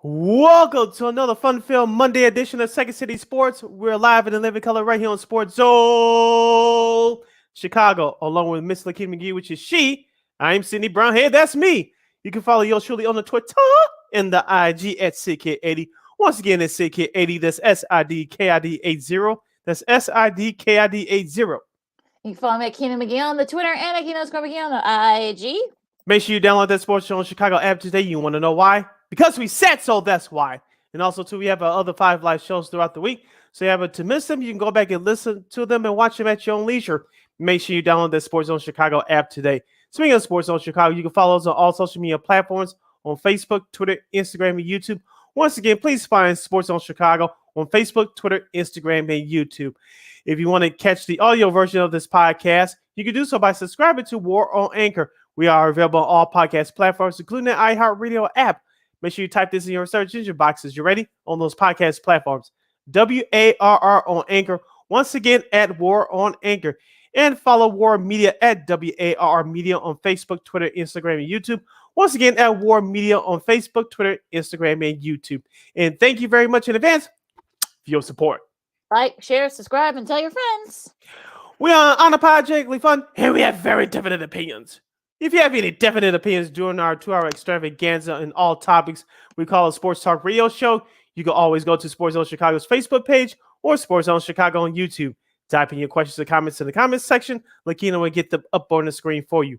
Welcome to another fun-filled Monday edition of Second City Sports. We're live in the living color right here on SportsZone Chicago, along with Miss Lakeena McGee, which is she. I'm Sydney Brown. Hey, that's me. You can follow yours truly on the Twitter and the IG at SidKid80. Once again, it's SidKid80. That's SIDKID80. That's SIDKID80. You can follow me at Lakeena McGee on the Twitter and Lakeena_McGee on the IG. Make sure you download that SportsZone Chicago app today. You want to know why? Because we said so, that's why. And also, too, we have our other 5 live shows throughout the week. So you have to miss them, you can go back and listen to them and watch them at your own leisure. Make sure you download the SportsZone Chicago app today. Speaking of SportsZone Chicago, you can follow us on all social media platforms on Facebook, Twitter, Instagram, and YouTube. Once again, please find SportsZone Chicago on Facebook, Twitter, Instagram, and YouTube. If you want to catch the audio version of this podcast, you can do so by subscribing to War on Anchor. We are available on all podcast platforms, including the iHeartRadio app. Make sure you type this in your search engine boxes. You ready? On those podcast platforms. WARR on Anchor. Once again, at War on Anchor. And follow War Media at WARR Media on Facebook, Twitter, Instagram, and YouTube. Once again, at War Media on Facebook, Twitter, Instagram, and YouTube. And thank you very much in advance for your support. Like, share, subscribe, and tell your friends. We are unapologetically fun, and we have very definite opinions. If you have any definite opinions during our 2-hour extravaganza in all topics we call a Sports Talk Radio Show, you can always go to SportsZone Chicago's Facebook page or SportsZone Chicago on YouTube. Type in your questions or comments in the comments section. Lakeena will get them up on the screen for you.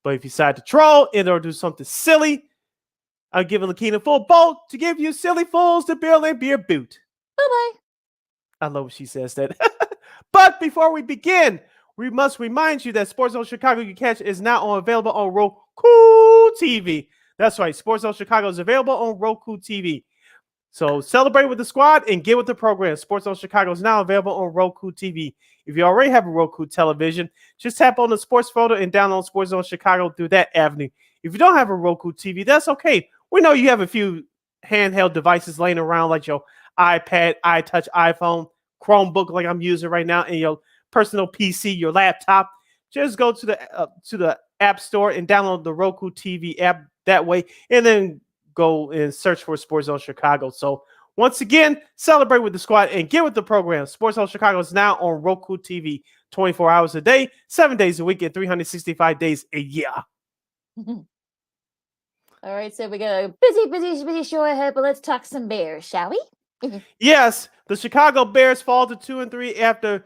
But if you decide to troll and or do something silly, I'm giving Lakeena full bolt to give you silly fools the bill and beer boot. Bye-bye. I love when she says that. But before we begin, we must remind you that SportsZone Chicago you catch is now available on Roku TV. That's right, SportsZone Chicago is available on Roku TV. So celebrate with the squad and get with the program. SportsZone Chicago is now available on Roku TV. If you already have a Roku television, just tap on the sports photo and download SportsZone Chicago through that avenue. If you don't have a Roku TV, that's okay. We know you have a few handheld devices laying around like your iPad, iTouch, iPhone, Chromebook like I'm using right now, and your personal PC, your laptop. Just go to the App Store and download the Roku TV app that way, and then go and search for SportsZone Chicago. So once again, celebrate with the squad and get with the program. SportsZone Chicago is now on Roku TV 24 hours a day, 7 days a week, and 365 days a year. All right, so we got a busy show ahead, but let's talk some Bears, shall we? Yes, the Chicago Bears fall to 2-3 after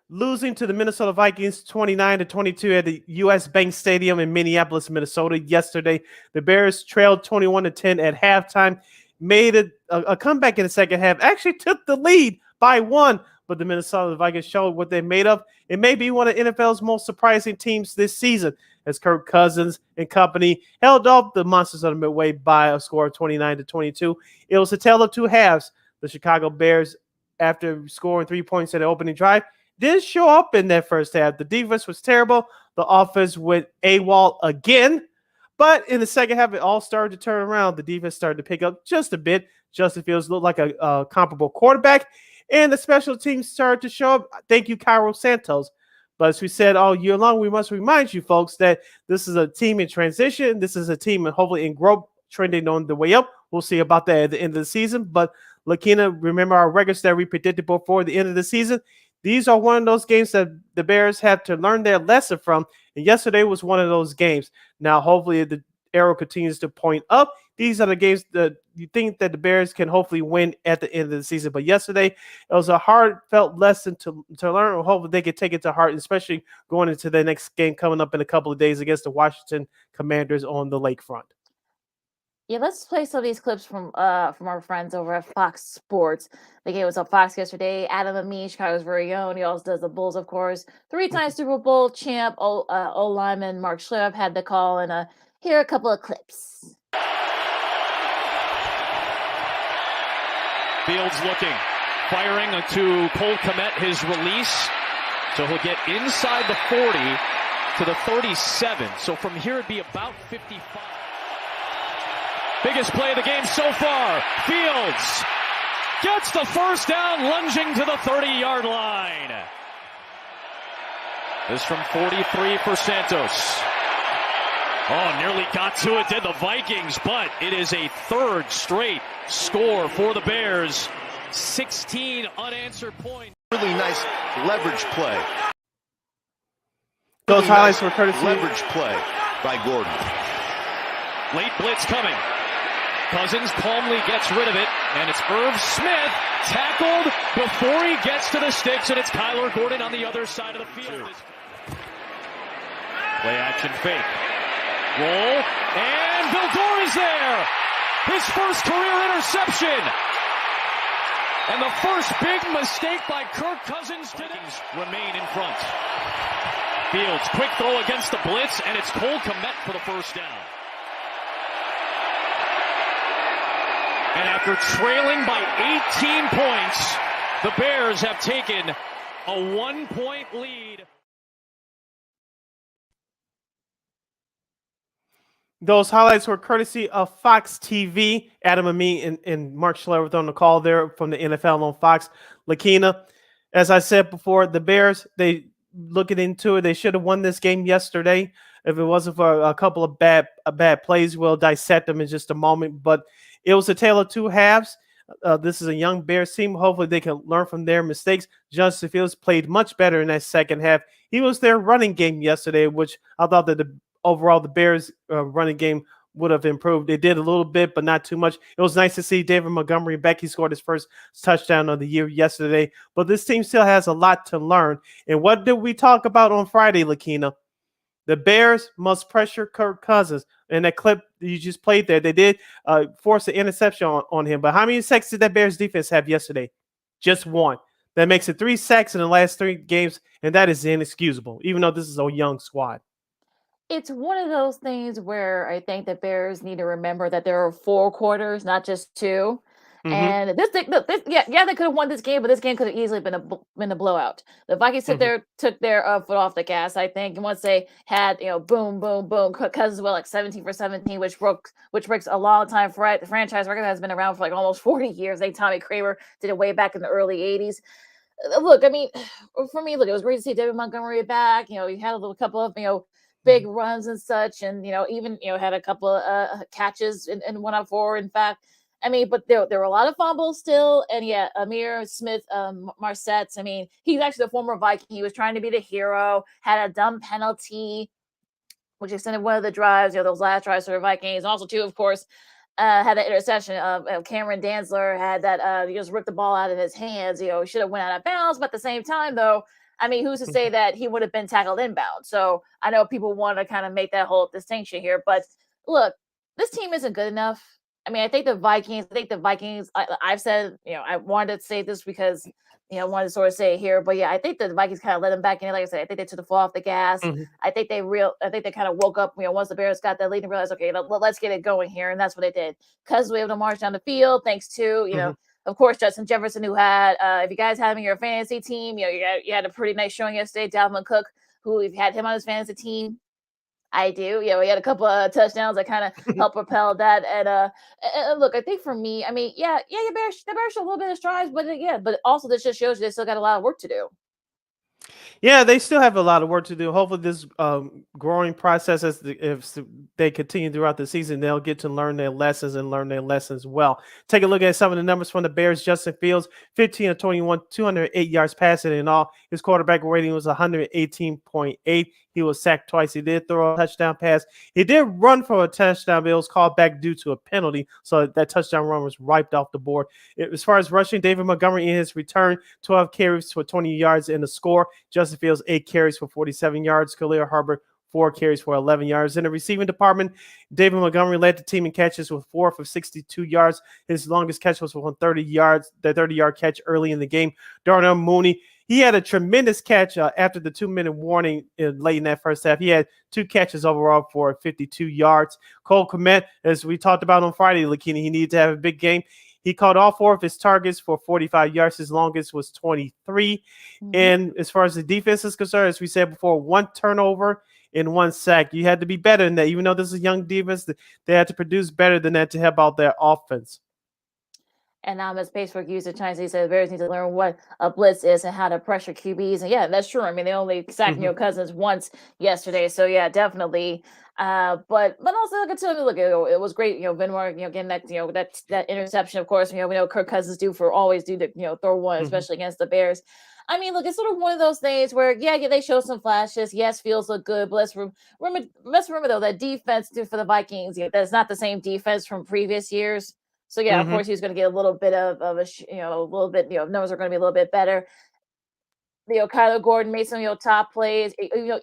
losing to the Minnesota Vikings 29-22 at the U.S. Bank Stadium in Minneapolis, Minnesota yesterday. The Bears trailed 21-10 at halftime, made a comeback in the second half, actually took the lead by 1, but the Minnesota Vikings showed what they're made of. It may be one of NFL's most surprising teams this season, as Kirk Cousins and company held off the Monsters of the Midway by a score of 29-22. It was a tale of two halves. The Chicago Bears, after scoring 3 points at the opening drive, didn't show up in that first half. The defense was terrible. The offense went AWOL again. But in the second half, it all started to turn around. The defense started to pick up just a bit. Justin Fields looked like a comparable quarterback. And the special teams started to show up. Thank you, Cairo Santos. But as we said all year long, we must remind you folks that this is a team in transition. This is a team hopefully in growth, trending on the way up. We'll see about that at the end of the season. But Lakeena, remember our records that we predicted before the end of the season? These are one of those games that the Bears had to learn their lesson from. And yesterday was one of those games. Now, hopefully, the arrow continues to point up. These are the games that you think that the Bears can hopefully win at the end of the season. But yesterday, it was a heartfelt lesson to learn. Hopefully, they can take it to heart, especially going into the next game coming up in a couple of days against the Washington Commanders on the lakefront. Yeah, let's play some of these clips from our friends over at Fox Sports. The game was on Fox yesterday. Adam Amin, Chicago's very own. He also does the Bulls, of course. 3-time Super Bowl champ, O-lineman Mark Schlereth had the call. And here are a couple of clips. Fields looking, firing to Cole Kmet, his release. So he'll get inside the 40 to the 37. So from here it'd be about 55. Biggest play of the game so far. Fields gets the first down, lunging to the 30-yard line. This from 43 for Santos. Oh, nearly got to it, did the Vikings, but it is a third straight score for the Bears. 16 unanswered points. Really nice leverage play. Those highlights were courtesy. Leverage play by Gordon. Late blitz coming. Cousins calmly gets rid of it, and it's Irv Smith tackled before he gets to the sticks, and it's Kyler Gordon on the other side of the field. Play action fake. Roll, and Bill Gore is there. His first career interception. And the first big mistake by Kirk Cousins today. Remain in front. Fields, quick throw against the blitz, and it's Cole Kmet for the first down. And after trailing by 18 points, the Bears have taken a 1-point lead. Those highlights were courtesy of Fox TV. Adam and me and Mark Schlereth on the call there from the NFL on Fox. Lakeena, as I said before, the Bears, they looking into it, they should have won this game yesterday. If it wasn't for a couple of bad plays, we'll dissect them in just a moment. But it was a tale of two halves. This is a young Bears team. Hopefully they can learn from their mistakes. Justin Fields played much better in that second half. He was their running game yesterday, which I thought that overall the Bears running game would have improved. They did a little bit, but not too much. It was nice to see David Montgomery back. He scored his first touchdown of the year yesterday. But this team still has a lot to learn. And what did we talk about on Friday, Lakeena? The Bears must pressure Kirk Cousins. And that clip you just played there, they did force an interception on him. But how many sacks did that Bears defense have yesterday? Just one. That makes it 3 sacks in the last 3 games, and that is inexcusable, even though this is a young squad. It's one of those things where I think the Bears need to remember that there are 4 quarters, not just 2. Mm-hmm. And they could have won this game, but this game could have easily been a blowout. The Vikings took their foot off the gas, I think. And once they had, boom, boom, boom, Cousins well, like 17 for 17, which breaks a long time for the franchise record that has been around for like almost 40 years. I think Tommy Kramer did it way back in the early 80s. Look, I mean, for me, it was great to see David Montgomery back. He had a couple of, big runs and such, and even had a couple of catches and went up forward. In fact, I mean, but there were a lot of fumbles still, and Amir Smith, Marsette's. I mean, he's actually the former Viking. He was trying to be the hero, had a dumb penalty, which extended one of the drives. Those last drives for the Vikings. Also, too, of course, had that interception of Cameron Dantzler. Had that he just ripped the ball out of his hands. He should have went out of bounds, but at the same time, though. I mean, who's to say that he would have been tackled inbound? So I know people want to kind of make that whole distinction here, but look, this team isn't good enough. I mean, I think the Vikings, I've said, I wanted to say this because, I wanted to sort of say it here, but I think the Vikings kind of let them back in. Like I said, I think they took the foot off the gas. Mm-hmm. I think they kind of woke up, once the Bears got that lead and realized, okay, let's get it going here. And that's what they did. Cousins was able to march down the field thanks to, of course, Justin Jefferson, who had, if you guys have him in your fantasy team, you had a pretty nice showing yesterday. Dalvin Cook, who if you had him on his fantasy team, I do. He had a couple of touchdowns that kind of helped propel that. And look, I think for me, I mean, the Bears show a little bit of strides, but also this just shows you they still got a lot of work to do. Yeah, they still have a lot of work to do. Hopefully this growing process, if they continue throughout the season, they'll get to learn their lessons and learn their lessons well. Take a look at some of the numbers from the Bears. Justin Fields, 15 of 21, 208 yards passing in all. His quarterback rating was 118.8. He was sacked twice. He did throw a touchdown pass. He did run for a touchdown, but it was called back due to a penalty. So that touchdown run was wiped off the board. As far as rushing, David Montgomery in his return, 12 carries for 20 yards in the score. Justin Fields, 8 carries for 47 yards. Khalil Herbert, 4 carries for 11 yards. In the receiving department, David Montgomery led the team in catches with 4 for 62 yards. His longest catch was from 30 yards, the 30-yard catch early in the game. Darnell Mooney, he had a tremendous catch after the 2-minute warning late in that first half. He had 2 catches overall for 52 yards. Cole Kmet, as we talked about on Friday, Lakeena, he needed to have a big game. He caught all 4 of his targets for 45 yards. His longest was 23. Mm-hmm. And as far as the defense is concerned, as we said before, 1 turnover and 1 sack. You had to be better than that. Even though this is a young defense, they had to produce better than that to help out their offense. And as Facebook user Chinese, he said the Bears need to learn what a blitz is and how to pressure QBs. And that's true. I mean, they only sacked Cousins once yesterday. So definitely. But also look, it was great, Venmore, getting that, that interception. Of course, we know Kirk Cousins always do the, throw one, especially against the Bears. I mean, look, it's sort of one of those things where, yeah, they show some flashes. Yes, fields look good, but let's remember though that defense for the Vikings, that's not the same defense from previous years. So yeah, of course he's going to get a little bit of a, a little bit, numbers are going to be a little bit better. Kyler Gordon made some top plays. Even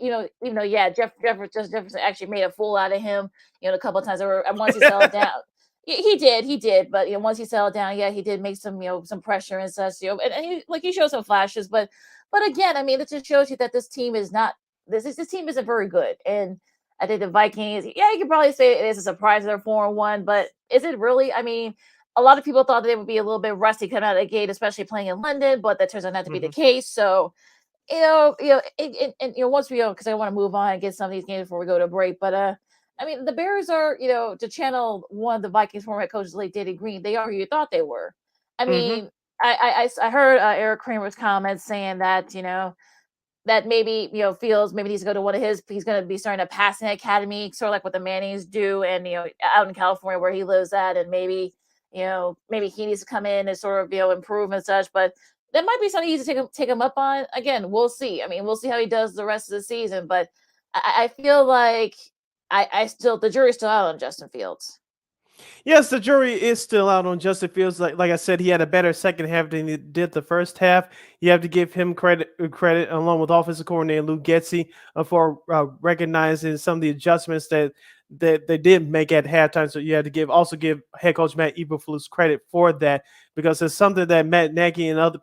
though yeah, Jefferson actually made a fool out of him. A couple of times. Once he settled down, he did. But once he settled down, yeah, he did make some some pressure and such. And he showed some flashes. But again, I mean, it just shows you that this team is not this team isn't very good. And I think the Vikings, yeah, you could probably say it is a surprise they're 4-1, but is it really? I mean, a lot of people thought they would be a little bit rusty coming out of the gate, especially playing in London, but that turns out not to be the case. So, once we go, because I want to move on and get some of these games before we go to break. But I mean, the Bears are, to channel one of the Vikings former head coaches, like Danny Green, they are who you thought they were. I mean, I heard Eric Kramer's comments saying that, that maybe, Fields maybe needs to go to he's going to be starting a passing academy, sort of like what the Mannings do, and, out in California where he lives at, and maybe he needs to come in and sort of, improve and such. But that might be something you to take him up on. Again, we'll see. I mean, we'll see how he does the rest of the season. But I feel like the jury's still out on Justin Fields. Yes, the jury is still out on Justin Fields. Like I said, he had a better second half than he did the first half. You have to give him credit along with offensive coordinator Lou Getsy for recognizing some of the adjustments that they did make at halftime. So you have to also give head coach Matt Eberflus credit for that, because it's something that Matt Nagy and other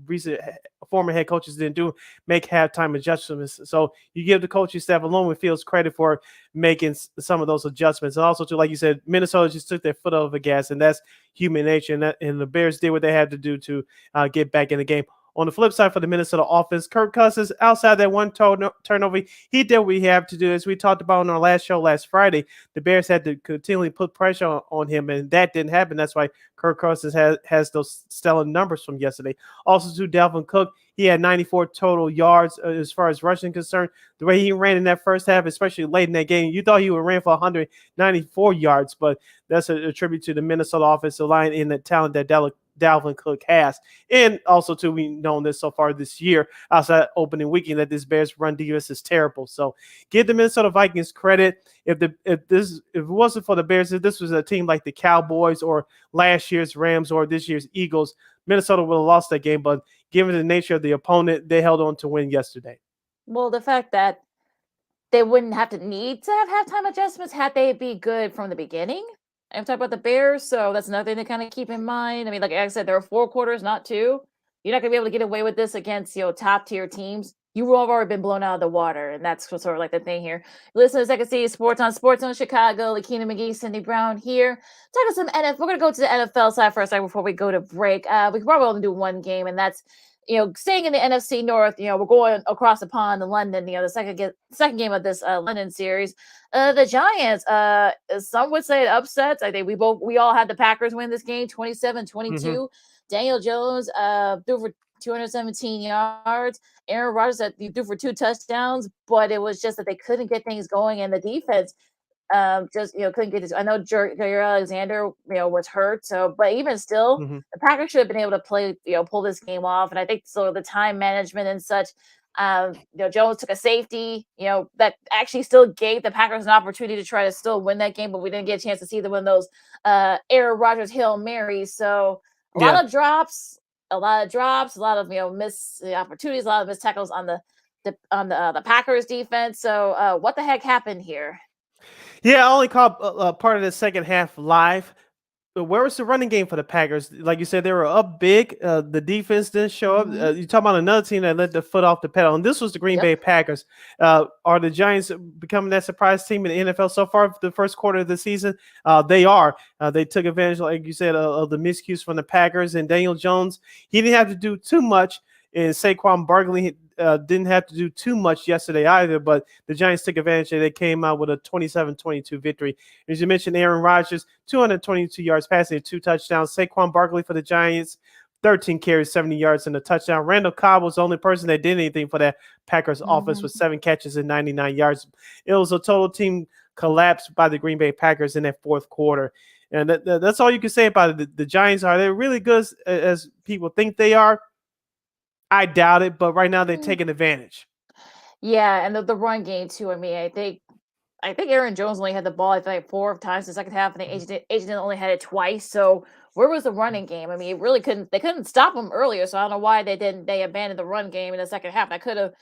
recent former head coaches didn't do, make halftime adjustments. So you give the coaching staff along with Fields credit for making some of those adjustments. And also, too, like you said, Minnesota just took their foot off the gas, and that's human nature. And the Bears did what they had to do to get back in the game. On the flip side for the Minnesota offense, Kirk Cousins, outside that one turnover, he did what he had to do. As we talked about on our last show last Friday, the Bears had to continually put pressure on him, and that didn't happen. That's why Kirk Cousins has those stellar numbers from yesterday. Also, to Dalvin Cook, he had 94 total yards as far as rushing concerned. The way he ran in that first half, especially late in that game, you thought he would ran for 194 yards, but that's a tribute to the Minnesota offensive line and the talent that Dalvin Cook has. And also, too, we know this so far this year, outside opening weekend, that this Bears run defense is terrible. So give the Minnesota Vikings credit. If it wasn't for the Bears, if this was a team like the Cowboys or last year's Rams or this year's Eagles, Minnesota would have lost that game. But given the nature of the opponent, they held on to win yesterday. Well, the fact that they wouldn't have to need to have halftime adjustments had they be good from the beginning. I'm talking about the Bears, so that's another thing to kind of keep in mind. I mean, like I said, there are 4 quarters, not 2. You're not going to be able to get away with this against, top tier teams. You will have already been blown out of the water, and that's sort of like the thing here. Listen to Second City Sports on SportsZone Chicago. Lakeena McGee, Cindy Brown here. Talk about some NFL. We're going to go to the NFL side for a second before we go to break. We can probably only do one game, and that's staying in the NFC North. We're going across the pond to London. The second game of this London series. The Giants, some would say upsets. I think we all had the Packers win this game 27-22. Daniel Jones threw for 217 yards. Aaron Rodgers threw for 2 touchdowns, but it was just that they couldn't get things going, and the defense couldn't get this. I know Jair Alexander was hurt, so but even still, the Packers should have been able to pull this game off. And I think so the time management and such. Jones took a safety, that actually still gave the Packers an opportunity to try to still win that game, but we didn't get a chance to see them win those Aaron Rodgers Hail Marys. So a lot of drops, a lot of missed opportunities, a lot of missed tackles on the Packers defense. So what the heck happened here? Yeah, I only caught part of the second half live. But where was the running game for the Packers? Like you said, they were up big. The defense didn't show up. You talk about another team that let the foot off the pedal, and this was the Green Bay Packers. Are the Giants becoming that surprise team in the NFL so far for the first quarter of the season? They are. They took advantage, like you said, of the miscues from the Packers. And Daniel Jones, he didn't have to do too much. And Saquon Barkley didn't have to do too much yesterday either, but the Giants took advantage and they came out with a 27-22 victory. As you mentioned, Aaron Rodgers, 222 yards passing, 2 touchdowns. Saquon Barkley for the Giants, 13 carries, 70 yards and a touchdown. Randall Cobb was the only person that did anything for that Packers offense with 7 catches and 99 yards. It was a total team collapsed by the Green Bay Packers in that fourth quarter. And that's all you can say about it. The Giants, are they really good as people think they are? I doubt it, but right now they're taking advantage. Yeah, and the run game too. I mean, I think Aaron Jones only had the ball, I think, 4 times in the second half, and the Agent only had it twice. So where was the running game? I mean, they couldn't stop him earlier. So I don't know why they abandoned the run game in the second half. That could have,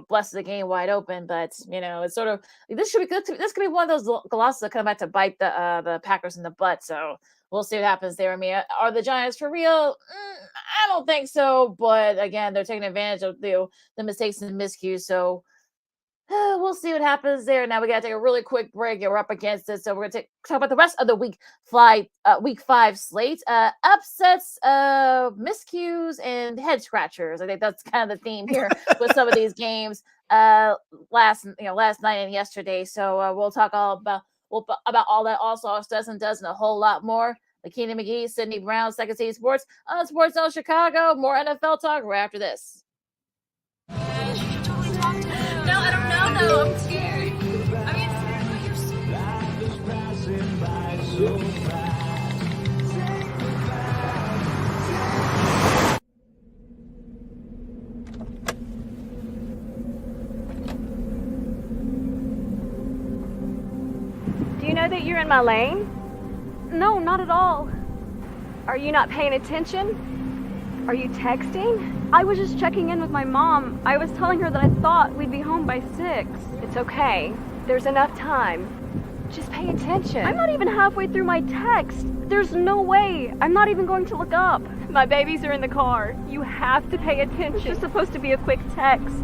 blessed the game wide open. But it's sort of, this should be good. This could be one of those losses that come back to bite the Packers in the butt. So we'll see what happens there. I mean, are the Giants for real? I don't think so. But again, they're taking advantage of the mistakes and miscues. So we'll see what happens there. Now we got to take a really quick break. We're up against it, so we're going to talk about the rest of the week 5 slate. Upsets, miscues, and head scratchers. I think that's kind of the theme here with some of these games. Last night and yesterday. So we'll talk all about all that. Also, our does and a whole lot more. Lakeena McGee, Sydney Brown, Second City Sports on SportsZone Chicago. More NFL talk right after this. No, I don't know though. I'm scared. I mean, you're Do you know that you're in my lane? No, not at all. Are you not paying attention? Are you texting? I was just checking in with my mom. I was telling her that I thought we'd be home by 6. It's okay. There's enough time. Just pay attention. I'm not even halfway through my text. There's no way. I'm not even going to look up. My babies are in the car. You have to pay attention. It's just supposed to be a quick text.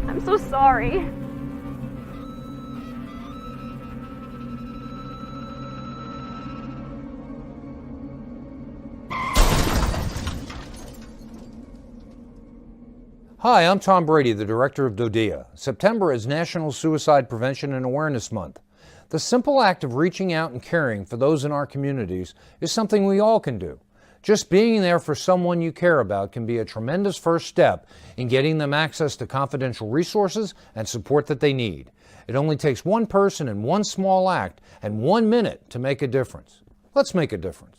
I'm so sorry. Hi, I'm Tom Brady, the director of DODEA. September is National Suicide Prevention and Awareness Month. The simple act of reaching out and caring for those in our communities is something we all can do. Just being there for someone you care about can be a tremendous first step in getting them access to confidential resources and support that they need. It only takes one person and one small act and 1 minute to make a difference. Let's make a difference.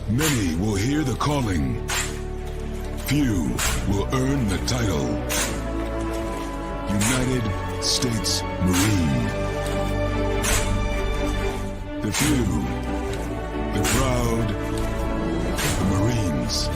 Many will hear the calling. Few will earn the title. United States Marine. The few, the proud, the Marines.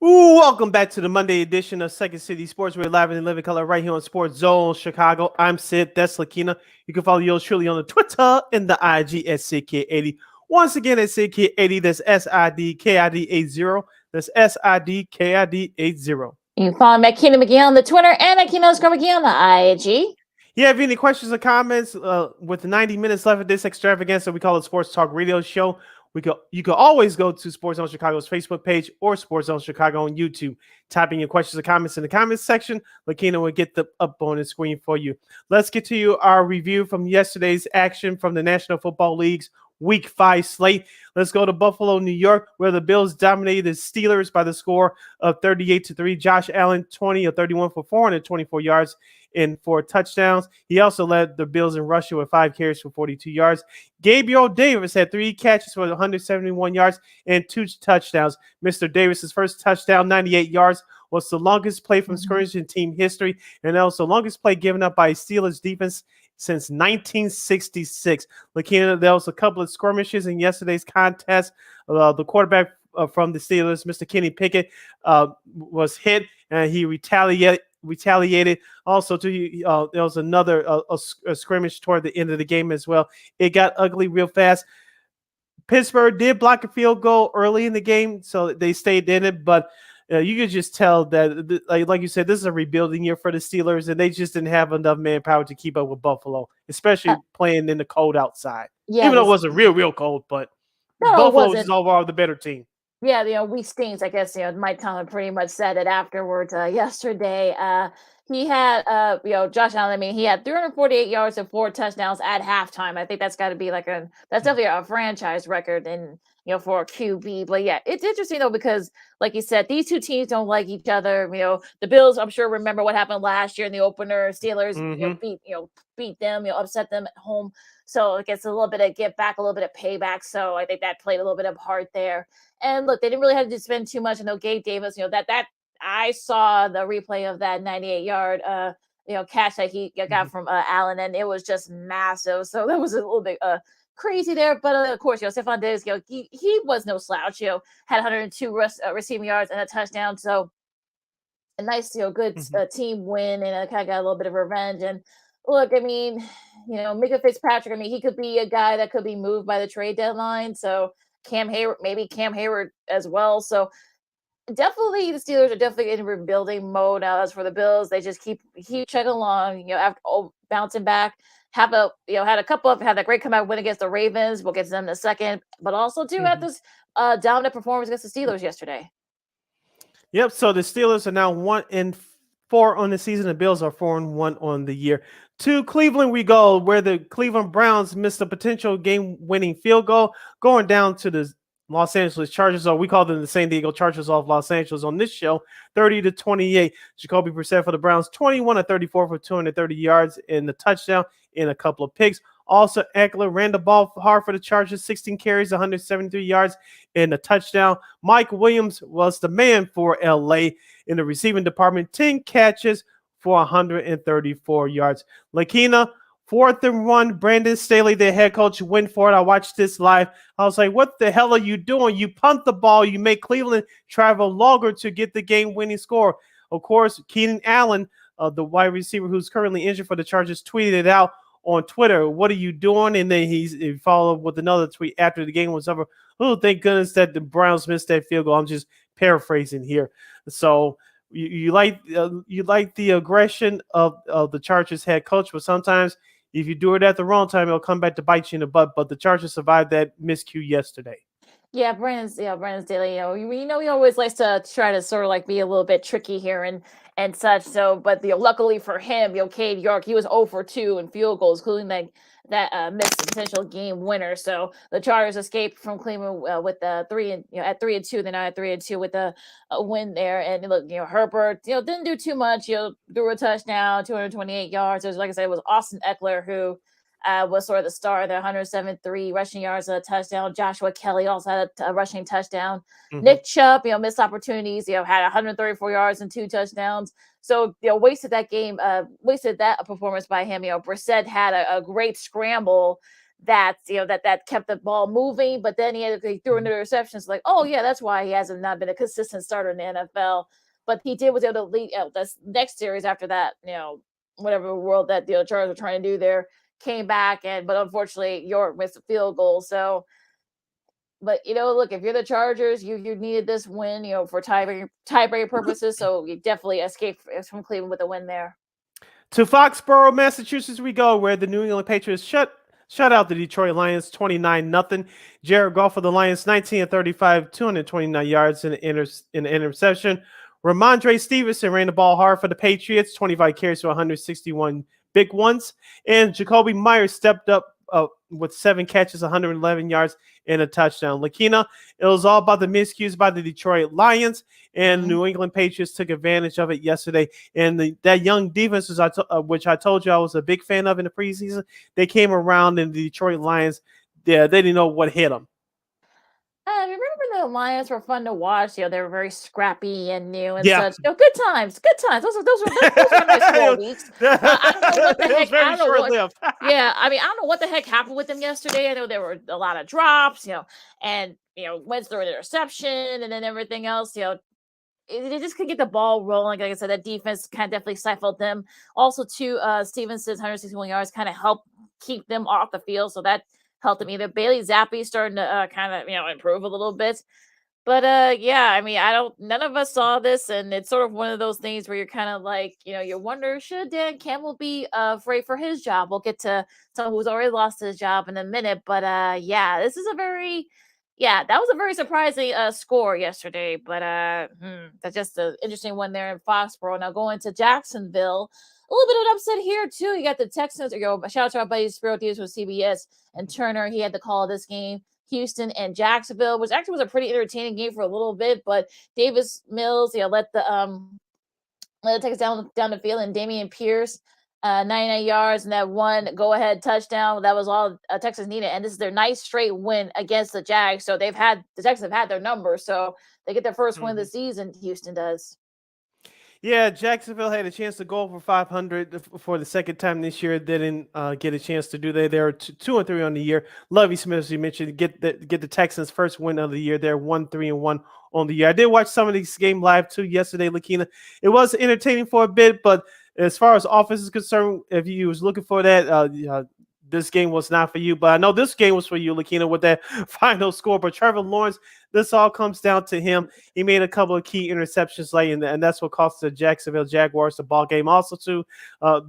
Welcome back to the Monday edition of Second City Sports. We're live in living color right here on SportsZone Chicago. I'm Sid. That's Lakeena. You can follow yours truly on the Twitter and the IG at SidKid80. Once again, at SidKid80. That's SIDKID80. That's SIDKID80. You can follow Lakeena McGee on the Twitter and Lakeena_McGee on the IG. Yeah, if you have any questions or comments, with 90 minutes left of this extravaganza, we call it Sports Talk Radio Show. You can always go to SportsZone Chicago's Facebook page or SportsZone Chicago on YouTube. Type in your questions or comments in the comments section. Lakeena will get them up on the screen for you. Let's get to our review from yesterday's action from the National Football League's Week 5 slate. Let's go to Buffalo, New York, where the Bills dominated the Steelers by the score of 38-3. Josh Allen, 20 of 31 for 424 yards and 4 touchdowns. He also led the Bills in rushing with 5 carries for 42 yards. Gabriel Davis had 3 catches for 171 yards and 2 touchdowns. Mr. Davis's first touchdown, 98 yards, was the longest play from scrimmage in team history, and that was the longest play given up by Steelers defense since 1966. Lakeena, there was a couple of skirmishes in yesterday's contest. The quarterback from the Steelers, Mr. Kenny Pickett, was hit, and he retaliated. Also, there was another a scrimmage toward the end of the game as well. It got ugly real fast. Pittsburgh did block a field goal early in the game, so they stayed in it, but you could just tell that, like you said, this is a rebuilding year for the Steelers, and they just didn't have enough manpower to keep up with Buffalo, especially playing in the cold outside. Yeah, even though it wasn't real cold, but Buffalo is overall the better team. Yeah, we stinks. I guess Mike Tomlin pretty much said it afterwards yesterday. He had Josh Allen. I mean, he had 348 yards and 4 touchdowns at halftime. I think that's got to be that's definitely a franchise record and for a QB. But yeah, it's interesting though because like you said, these two teams don't like each other. The Bills, I'm sure, remember what happened last year in the opener. Steelers beat them, upset them at home. So it gets a little bit of get back, a little bit of payback. So I think that played a little bit of part there. And look, they didn't really have to spend too much. I know Gabe Davis, that I saw the replay of that 98-yard catch that he got from Allen, and it was just massive. So that was a little bit crazy there. But of course, Stephon Diggs, he was no slouch. Had 102 receiving yards and a touchdown. So a nice, good team win, and kind of got a little bit of revenge. And look, I mean, Micah Fitzpatrick, I mean, he could be a guy that could be moved by the trade deadline. So Cam Hayward as well. So definitely the Steelers are definitely in rebuilding mode now. As for the Bills, they just keep chugging along, after bouncing back. Had that great comeback win against the Ravens. We'll get to them in a second. But also too had this dominant performance against the Steelers yesterday. Yep. So the Steelers are now 1-4 on the season. The Bills are 4-1 on the year. To Cleveland we go, where the Cleveland Browns missed a potential game-winning field goal, going down to the Los Angeles Chargers, or we call them the San Diego Chargers of Los Angeles on this show, 30-28. Jacoby Brissett for the Browns, 21 of 34 for 230 yards and a touchdown and a couple of picks. Also, Eckler ran the ball hard for the Chargers, 16 carries, 173 yards and a touchdown. Mike Williams was the man for LA in the receiving department, 10 catches for 134 yards. Lakeena, 4th and 1. Brandon Staley, the head coach, went for it. I watched this live. I was like, what the hell are you doing? You punt the ball. You make Cleveland travel longer to get the game-winning score. Of course, Keenan Allen, the wide receiver who's currently injured for the Chargers, tweeted it out on Twitter. What are you doing? And then he followed with another tweet after the game was over. Oh, thank goodness that the Browns missed that field goal. I'm just paraphrasing here. So you like the aggression of the Chargers head coach, but sometimes if you do it at the wrong time, it'll come back to bite you in the butt. But the Chargers survived that miscue yesterday. Yeah, Brandon Staley, he always likes to try to sort of be a little bit tricky here and such. So, but luckily for him, Cade York, he was 0 for 2 in field goals, including that missed potential game winner. So the Chargers escaped from Cleveland with the 3-2. They're now at 3-2 with a win there. And look, Herbert, didn't do too much. Threw a touchdown, 228 yards. It was, like I said, it was Austin Eckler who was sort of the star there, 173 rushing yards and a touchdown. Joshua Kelly also had a rushing touchdown. Nick Chubb, missed opportunities, had 134 yards and 2 touchdowns. So, wasted that performance by him. Brissett had a great scramble that kept the ball moving, but then he threw an interception. It's like, oh yeah, that's why he hasn't not been a consistent starter in the NFL. But he was able to lead this next series after that, whatever world that the Chargers were trying to do there. Came back but unfortunately York missed a field goal. So, but look, if you're the Chargers, you needed this win, for tiebreaker purposes. So you definitely escaped from Cleveland with a win there. To Foxborough, Massachusetts, we go, where the New England Patriots shut out the Detroit Lions 29-0. Jared Goff for the Lions, 19 of 35, 229 yards in an interception. Ramondre Stevenson ran the ball hard for the Patriots, 25 carries for 161 big ones. And Jacoby Myers stepped up with 7 catches, 111 yards, and a touchdown. Lakeena, it was all about the miscues by the Detroit Lions, and New England Patriots took advantage of it yesterday. And that young defense, which I told you I was a big fan of in the preseason, they came around, and the Detroit Lions, they didn't know what hit them. I remember the Lions were fun to watch. They were very scrappy and new and Yeah. such. Good times, good times. Those were nice 4 weeks. I don't know what the It was heck. very short-lived. Yeah, I mean, I don't know what the heck happened with them yesterday. I know there were a lot of drops, and Wentz threw an interception, and then everything else. They just couldn't get the ball rolling. Like I said, that defense kind of definitely stifled them. Also, too, Stevenson's 161 yards kind of helped keep them off the field, so that helped them either. Bailey Zappi starting to kind of improve a little bit. But yeah, I mean, none of us saw this, and it's sort of one of those things where you're kind of like, you wonder, should Dan Campbell be afraid for his job? We'll get to someone who's already lost his job in a minute. But yeah, that was a very surprising score yesterday. But that's just an interesting one there in Foxborough. Now going to Jacksonville, a little bit of an upset here too. You got the Texans. Shout out to our buddy Spiro Diaz with CBS and Turner. He had the call of this game. Houston and Jacksonville, which actually was a pretty entertaining game for a little bit, but Davis Mills, let the Texans down the field, and Damian Pierce, 99 yards and that one go-ahead touchdown. That was all Texas needed, and this is their nice straight win against the Jags. So the Texans have had their number, so they get their first win of the season. Houston does. Yeah, Jacksonville had a chance to go over 500 for the second time this year. They didn't get a chance to do that. They're 2-3 on the year. Lovie Smith, as you mentioned, get the Texans' first win of the year. They're 1-3-1 on the year. I did watch some of these game live too yesterday, Lakeena. It was entertaining for a bit, but as far as offense is concerned, if you was looking for that, this game was not for you. But I know this game was for you, Lakeena, with that final score. But Trevor Lawrence, this all comes down to him. He made a couple of key interceptions late, and that's what cost the Jacksonville Jaguars the ball game. Also, to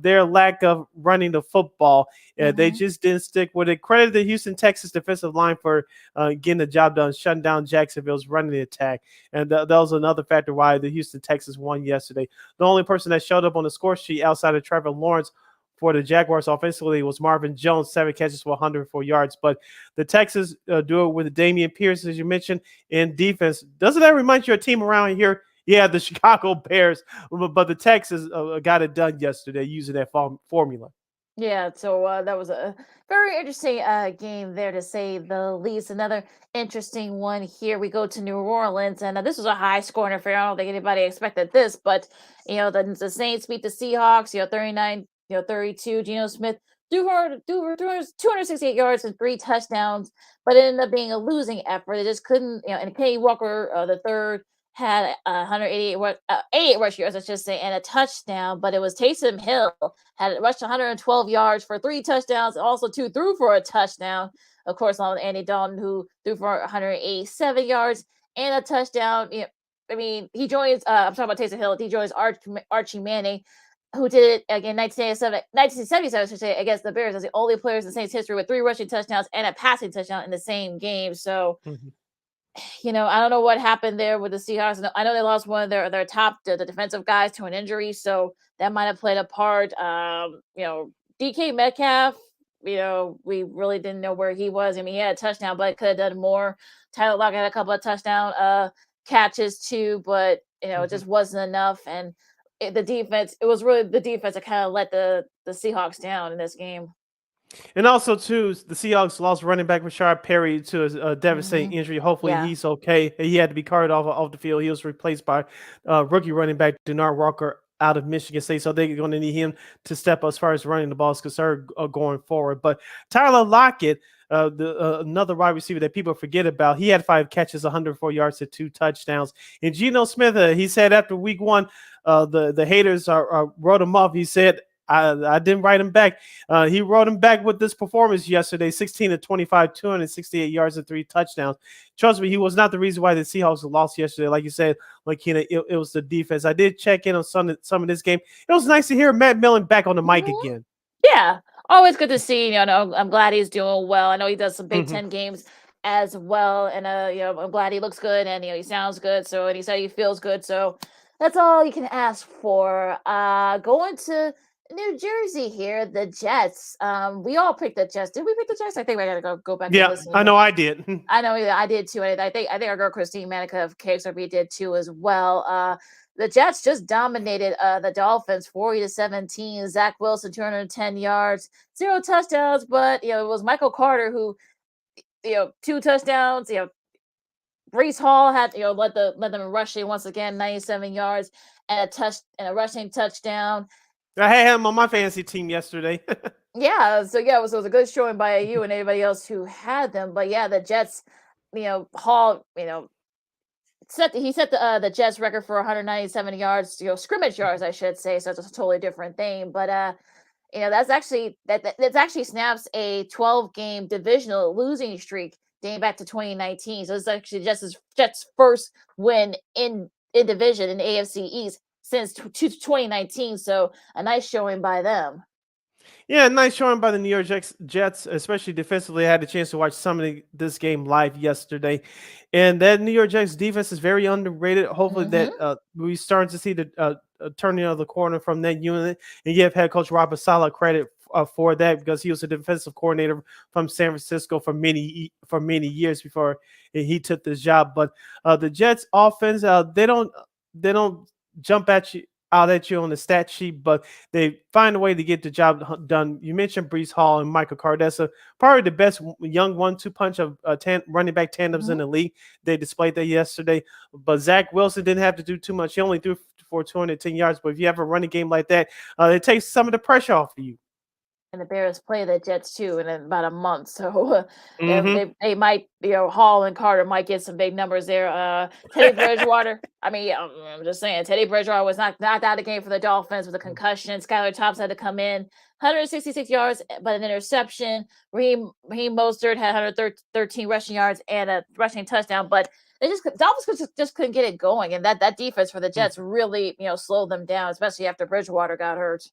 their lack of running the football. They just didn't stick with it. Credit the Houston Texans defensive line for getting the job done, shutting down Jacksonville's running attack. And that was another factor why the Houston Texans won yesterday. The only person that showed up on the score sheet outside of Trevor Lawrence for the Jaguars offensively was Marvin Jones, 7 catches for 104 yards. But the Texans do it with Damian Pierce, as you mentioned, in defense. Doesn't that remind you of a team around here? Yeah, the Chicago Bears. But the Texans got it done yesterday using that formula. Yeah, so that was a very interesting game there, to say the least. Another interesting one here. We go to New Orleans, and this was a high-scoring affair. I don't think anybody expected this, but the Saints beat the Seahawks. 39-32. Geno Smith threw for 268 yards and 3 touchdowns, but it ended up being a losing effort. They just couldn't. And Kenny Walker, the third, had 88 rush yards, let's just say, and a touchdown. But it was Taysom Hill had rushed 112 yards for 3 touchdowns, and also threw for a touchdown. Of course, along with Andy Dalton, who threw for 187 yards and a touchdown. I mean, he joins. I'm talking about Taysom Hill. He joins Archie Manning, who did it again 1977, I should say, against the Bears, as the only players in Saints history with 3 rushing touchdowns and a passing touchdown in the same game. So. I don't know what happened there with the Seahawks. I know they lost one of their top the defensive guys to an injury, so that might have played a part. DK Metcalf, we really didn't know where he was. I mean, he had a touchdown, but could have done more. Tyler Lockett had a couple of touchdown catches too, but it just wasn't enough. And the defense, it was really the defense that kind of let the Seahawks down in this game. And also, too, the Seahawks lost running back Rashard Perry to a devastating injury. Hopefully, he's okay. He had to be carted off the field. He was replaced by rookie running back Denard Walker out of Michigan State. So they're going to need him to step up as far as running the ball is concerned going forward. But Tyler Lockett, another wide receiver that people forget about, he had 5 catches, 104 yards, and 2 touchdowns. And Geno Smith, he said after week 1, the haters wrote him off. He said, I didn't write him back. He wrote him back with this performance yesterday, 16-25, 268 yards and 3 touchdowns. Trust me, he was not the reason why the Seahawks lost yesterday. Like you said, Lakeena, it was the defense. I did check in on some of this game. It was nice to hear Matt Millen back on the mic again. Yeah, always good to see. I'm glad he's doing well. I know he does some Big Ten games as well, and I'm glad he looks good and he sounds good. So, and he said he feels good. So that's all you can ask for. Going to New Jersey here, the Jets. We all picked the Jets. Did we pick the Jets? I think we gotta go back Yeah, and listen. I know I did. I know I did too. I think our girl Christine Manica of KXRB did too as well. The Jets just dominated the Dolphins 40-17. Zach Wilson 210 yards, 0 touchdowns, but it was Michael Carter who 2 touchdowns. Brees Hall had led them rushing once again, 97 yards and a rushing touchdown. I had him on my fantasy team yesterday. Yeah, so it was a good showing by you and anybody else who had them. But yeah, the Jets, Hall, set the Jets record for 197 yards, scrimmage yards, I should say. So it's a totally different thing. But that's actually that's actually snaps a 12-game divisional losing streak dating back to 2019. So it's actually Jets' first win in division in AFC East since 2019. So a nice showing by them. Yeah, nice showing by the New York Jets, especially defensively. I had the chance to watch some of this game live yesterday, and that New York Jets defense is very underrated. Hopefully, that we starting to see the turning of the corner from that unit, and give head coach Robert Saleh credit for that because he was a defensive coordinator from San Francisco for many years before he took this job. But the Jets offense, they don't jump out at you on the stat sheet, but they find a way to get the job done. You mentioned Brees Hall and Michael Carter. That's probably the best young 1-2 punch of running back tandems in the league. They displayed that yesterday. But Zach Wilson didn't have to do too much. He only threw for 210 yards. But if you have a running game like that, it takes some of the pressure off of you. And the Bears play the Jets too in about a month, so they might, Hall and Carter might get some big numbers there. Teddy Bridgewater, I'm just saying, Teddy Bridgewater was not out of the game for the Dolphins with a concussion. Skylar Thompson had to come in, 166 yards, but an interception. Raheem Mostert had 113 rushing yards and a rushing touchdown, but Dolphins just couldn't get it going, and that defense for the Jets really slowed them down, especially after Bridgewater got hurt.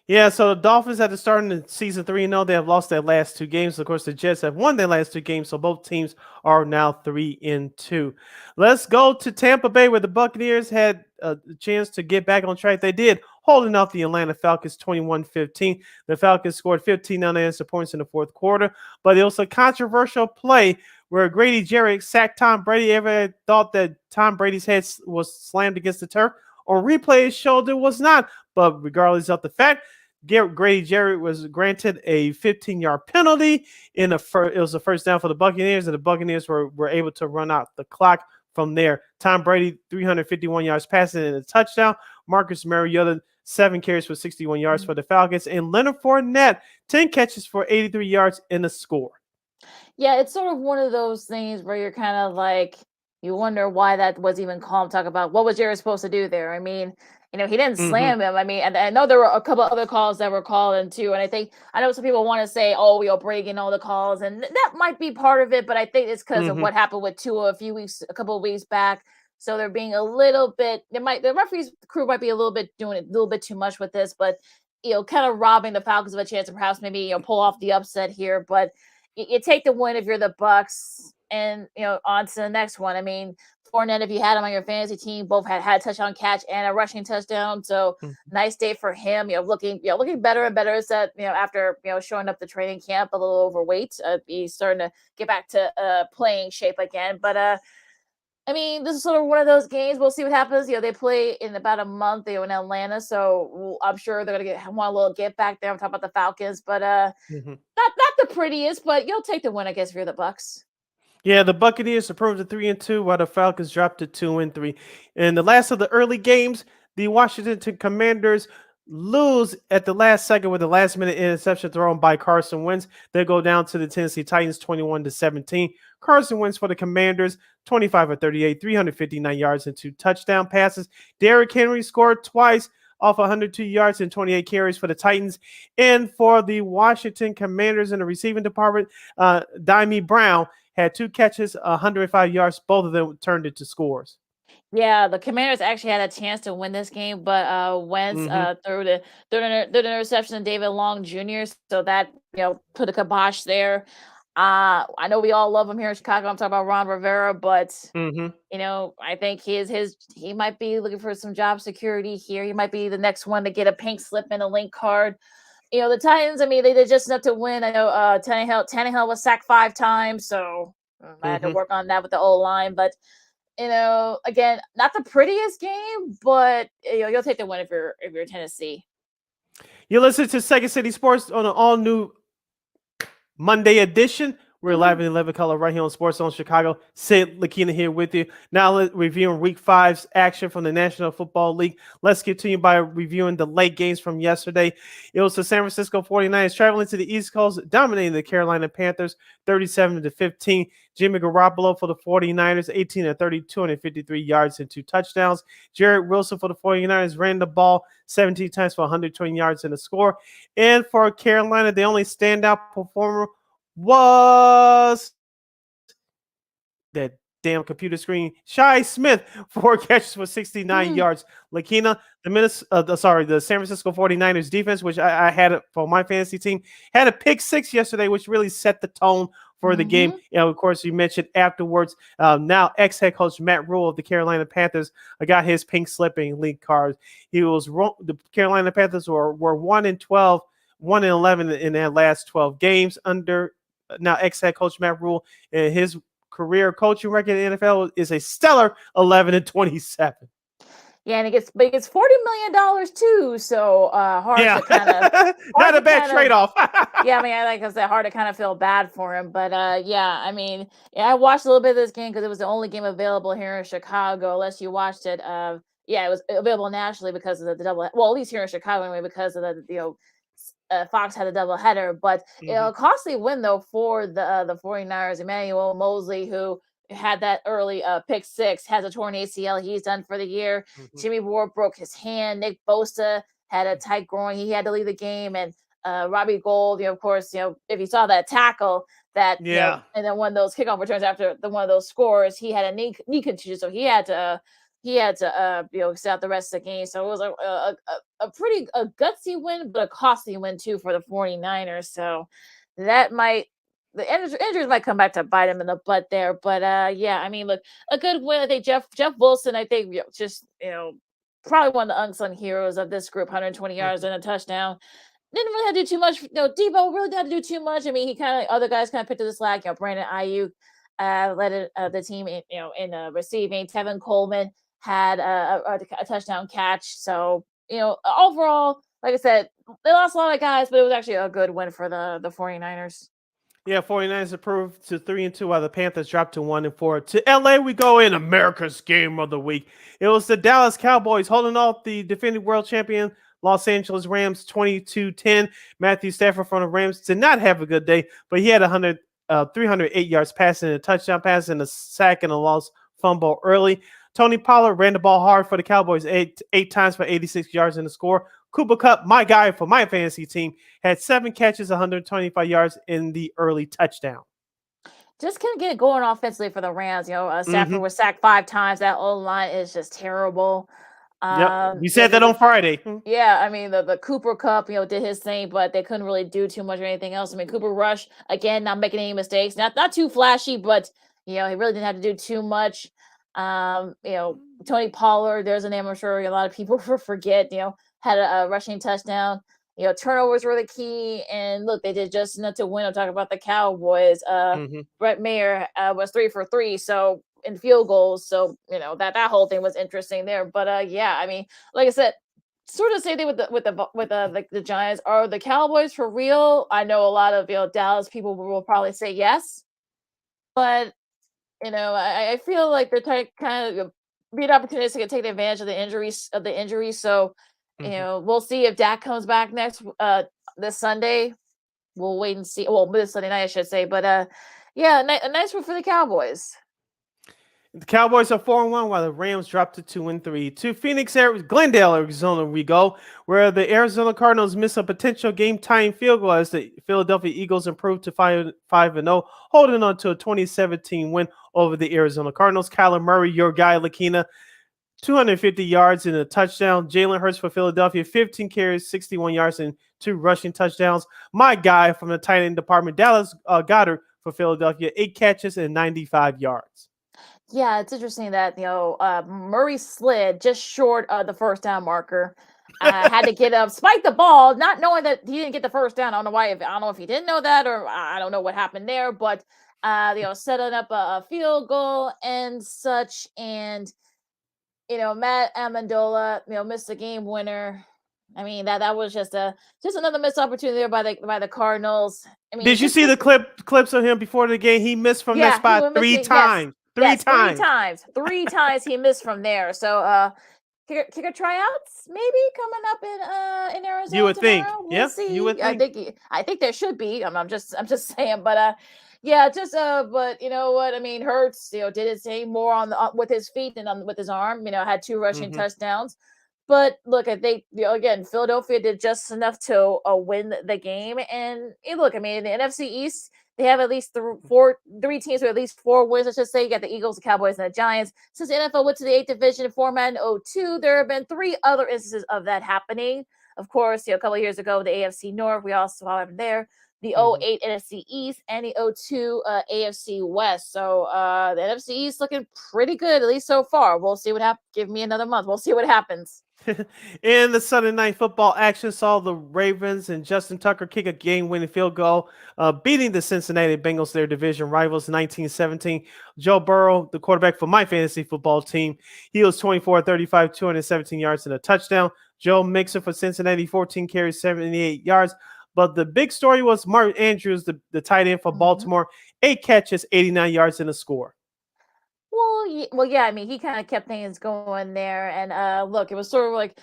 Yeah, so the Dolphins had to start in season 3-0. They have lost their last 2 games. Of course, the Jets have won their last 2 games, so both teams are now 3-2. Let's go to Tampa Bay, where the Buccaneers had a chance to get back on track. They did, holding off the Atlanta Falcons 21-15. The Falcons scored 15 unanswered points in the fourth quarter, but it was a controversial play where Grady Jarrett sacked Tom Brady. Everybody thought that Tom Brady's head was slammed against the turf. On replay, it showed it was not, but regardless of the fact, Grady Jarrett was granted a 15-yard penalty. It was a first down for the Buccaneers, and the Buccaneers were able to run out the clock from there. Tom Brady, 351 yards passing and a touchdown. Marcus Mariota, 7 carries for 61 yards for the Falcons. And Leonard Fournette, 10 catches for 83 yards in the score. Yeah, it's sort of one of those things where you're kind of like, you wonder why that was even called. Talk about what was Jarrett supposed to do there. I mean, he didn't slam him. I mean, and I know there were a couple other calls that were called in too. And I know some people want to say, oh, breaking all the calls. And that might be part of it. But I think it's because of what happened with Tua a couple of weeks back. So they're being a little bit, the referees crew might be doing a little bit too much with this. But, kind of robbing the Falcons of a chance to perhaps maybe, pull off the upset here. But you take the win if you're the Bucs and, on to the next one. I mean, Fournette, if you had him on your fantasy team, both had a touchdown catch and a rushing touchdown. So nice day for him. Looking better and better. That after showing up the training camp a little overweight, he's starting to get back to playing shape again. But I mean, this is sort of one of those games. We'll see what happens. They play in about a month. They're in Atlanta, so I'm sure they're gonna want a little get back there. I'm talking about the Falcons, but not the prettiest. But you'll take the win, I guess, if you're the Bucs. Yeah, the Buccaneers improved to 3-2, while the Falcons dropped to 2-3. In the last of the early games, the Washington Commanders lose at the last second with a last-minute interception thrown by Carson Wentz. They go down to the Tennessee Titans 21-17. Carson Wentz for the Commanders, 25 of 38, 359 yards and 2 touchdown passes. Derrick Henry scored twice off 102 yards and 28 carries for the Titans. And for the Washington Commanders in the receiving department, Dimey Brown had 2 catches, 105 yards. Both of them turned into scores. Yeah, the Commanders actually had a chance to win this game, but Wentz threw the interception to David Long Jr., so that put a kibosh there. I know we all love him here in Chicago. I'm talking about Ron Rivera, but Mm-hmm. I think he might be looking for some job security here. He might be the next one to get a pink slip and a link card. The Titans, I mean, they did just enough to win. I know Tannehill was sacked 5 times, so I had to work on that with the O-line. But, again, not the prettiest game, but you'll take the win if you're Tennessee. You listen to Second City Sports on an all-new Monday edition. We're live in 11 color right here on SportsZone Chicago. Sid, Lakeena here with you. Now let's reviewing Week 5's action from the National Football League. Let's continue by reviewing the late games from yesterday. It was the San Francisco 49ers traveling to the East Coast, dominating the Carolina Panthers 37-15. Jimmy Garoppolo for the 49ers, 18 of 30, 253 yards and 2 touchdowns. Jared Wilson for the 49ers ran the ball 17 times for 120 yards and a score. And for Carolina, the only standout performer was that damn computer screen. Shi Smith, 4 catches for 69 yards. Lakeena, the San Francisco 49ers defense, which I had it for my fantasy team, had a pick 6 yesterday, which really set the tone for the game. Of course, you mentioned afterwards, now ex-head coach Matt Rule of the Carolina Panthers got his pink slipping link card. He was wrong. The Carolina Panthers were 1-12, 1-11 in their last 12 games under now ex-head coach Matt Rule, and his career coaching record in the NFL is a stellar 11-27. Yeah, and it gets $40 million too, so hard to kind of not a bad trade-off. Yeah, I mean, like I said, hard to kind of feel bad for him, but I mean, I watched a little bit of this game because it was the only game available here in Chicago. Unless you watched it, it was available nationally because of the double. Well, at least here in Chicago anyway, because of the Fox had a doubleheader, but a costly win though for the 49ers. Emmanuel Mosley, who had that early pick 6, has a torn ACL. He's done for the year. Jimmy Ward broke his hand. Nick Bosa had a tight groin. He had to leave the game. And Robbie Gould, of course, if you saw that tackle that, and then one of those kickoff returns after one of those scores, he had a knee contusion, so he had to sit out the rest of the game. So it was a pretty gutsy win, but a costly win too for the 49ers. So that the injuries might come back to bite him in the butt there. But I mean, look, a good win. I think Jeff Wilson, I think just probably one of the unsung heroes of this group, 120 yards and a touchdown. Didn't really have to do too much. Debo really didn't have to do too much. I mean, other guys kind of picked up the slack. Brandon Ayuk led the team in receiving. Tevin Coleman had a touchdown catch. So, overall, like I said, they lost a lot of guys, but it was actually a good win for the 49ers. Yeah, 49ers improved to 3-2 while the Panthers dropped to 1-4. To LA we go in America's game of the week. It was the Dallas Cowboys holding off the defending world champion Los Angeles Rams 22-10. Matthew Stafford from the Rams did not have a good day, but he had 308 yards passing, a touchdown pass, and a sack and a lost fumble early. Tony Pollard ran the ball hard for the Cowboys eight times for 86 yards in the score. Cooper Kupp, my guy for my fantasy team, had 7 catches, 125 yards in the early touchdown. Just couldn't get it going offensively for the Rams. Stafford was sacked 5 times. That O-line is just terrible. We said that on Friday. Yeah, I mean, the Cooper Kupp, did his thing, but they couldn't really do too much or anything else. I mean, Cooper Rush, again, not making any mistakes. Not too flashy, but, he really didn't have to do too much. Tony Pollard, there's a name I'm sure a lot of people forget, had a rushing touchdown. Turnovers were the key. And look, they did just enough to win. I'm talking about the Cowboys. Brett Mayer was 3 for 3. So in field goals. So, that whole thing was interesting there. But I mean, like I said, sort of same thing with the Giants. Are the Cowboys for real? I know a lot of Dallas people will probably say yes. But I feel like they're kind of being opportunistic and taking advantage of the injuries. So, we'll see if Dak comes back this Sunday. We'll wait and see. Well, this Sunday night, I should say. But a nice one for the Cowboys. The Cowboys are 4-1 while the Rams dropped to 2-3. To Glendale, Arizona we go, where the Arizona Cardinals miss a potential game-tying field goal as the Philadelphia Eagles improved to 5-0, holding on to a 2017 win over the Arizona Cardinals. Kyler Murray, your guy, Lakeena, 250 yards and a touchdown. Jalen Hurts for Philadelphia, 15 carries, 61 yards, and 2 rushing touchdowns. My guy from the tight end department, Dallas Goedert, for Philadelphia, 8 catches and 95 yards. Yeah, it's interesting that Murray slid just short of the first down marker. Had to get up, spike the ball, not knowing that he didn't get the first down. I don't know why. I don't know if he didn't know that, or I don't know what happened there. But setting up a field goal and such, and Matt Amendola, missed the game winner. I mean that was just another missed opportunity there by the Cardinals. I mean, did you see the clips of him before the game? He missed from that spot three times. Yes, three times he missed from there. So kicker tryouts maybe coming up in Arizona. You would tomorrow. think, we'll see. You would think. I think there should be. I'm just saying, but but you know what I mean. Hurts, did it say more on with his feet than with his arm. Had 2 rushing touchdowns. But look, I think again, Philadelphia did just enough to win the game. And look, I mean, in the NFC East, they have at least 3 teams with at least 4 wins. Let's just say you got the Eagles, the Cowboys, and the Giants. Since the NFL went to the 8th division format in 2002, there have been 3 other instances of that happening. Of course, a couple of years ago, the AFC North, we also saw him there. The 2008 NFC East and the 2002 AFC West. So the NFC East looking pretty good, at least so far. We'll see what happens. Give me another month. We'll see what happens. In the Sunday night football action, saw the Ravens and Justin Tucker kick a game-winning field goal, beating the Cincinnati Bengals, their division rivals, 19-17. Joe Burrow, the quarterback for my fantasy football team, he was 24-35, 217 yards and a touchdown. Joe Mixon for Cincinnati, 14 carries, 78 yards. But the big story was Mark Andrews, the tight end for Baltimore, 8 catches, 89 yards and a score. Well, yeah. I mean, he kind of kept things going there, and look, it was sort of like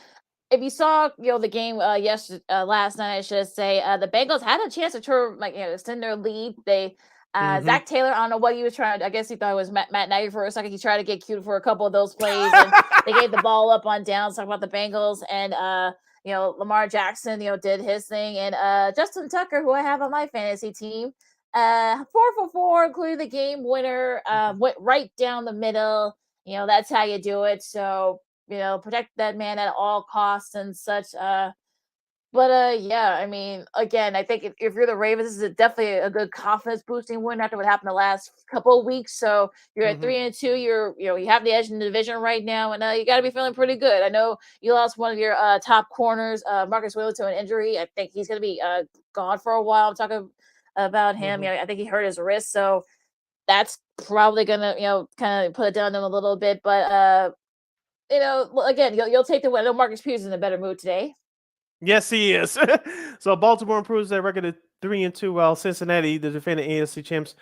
if you saw the game last night, I should say, the Bengals had a chance to extend their lead. They Zach Taylor, I don't know what he was trying to. I guess he thought it was Matt Nagy for a second. He tried to get cute for a couple of those plays, and they gave the ball up on downs. Talk about the Bengals, and Lamar Jackson, did his thing, and Justin Tucker, who I have on my fantasy team. 4 for 4, including the game winner, went right down the middle. That's how you do it. So, protect that man at all costs and such. Yeah, I mean, again, I think if you're the Ravens, this is definitely a good confidence boosting win after what happened the last couple of weeks. So you're at 3-2. You have the edge in the division right now, and you got to be feeling pretty good. I know you lost one of your top corners, Marcus Williams, to an injury. I think he's going to be gone for a while. I'm talking about him. I think he hurt his wrist, so that's probably gonna kind of put it down to him a little bit. But again, you'll take the win. I know Marcus Peters is in a better mood today. Yes, he is. So Baltimore improves their record to 3-2, while Cincinnati, the defending AFC champs,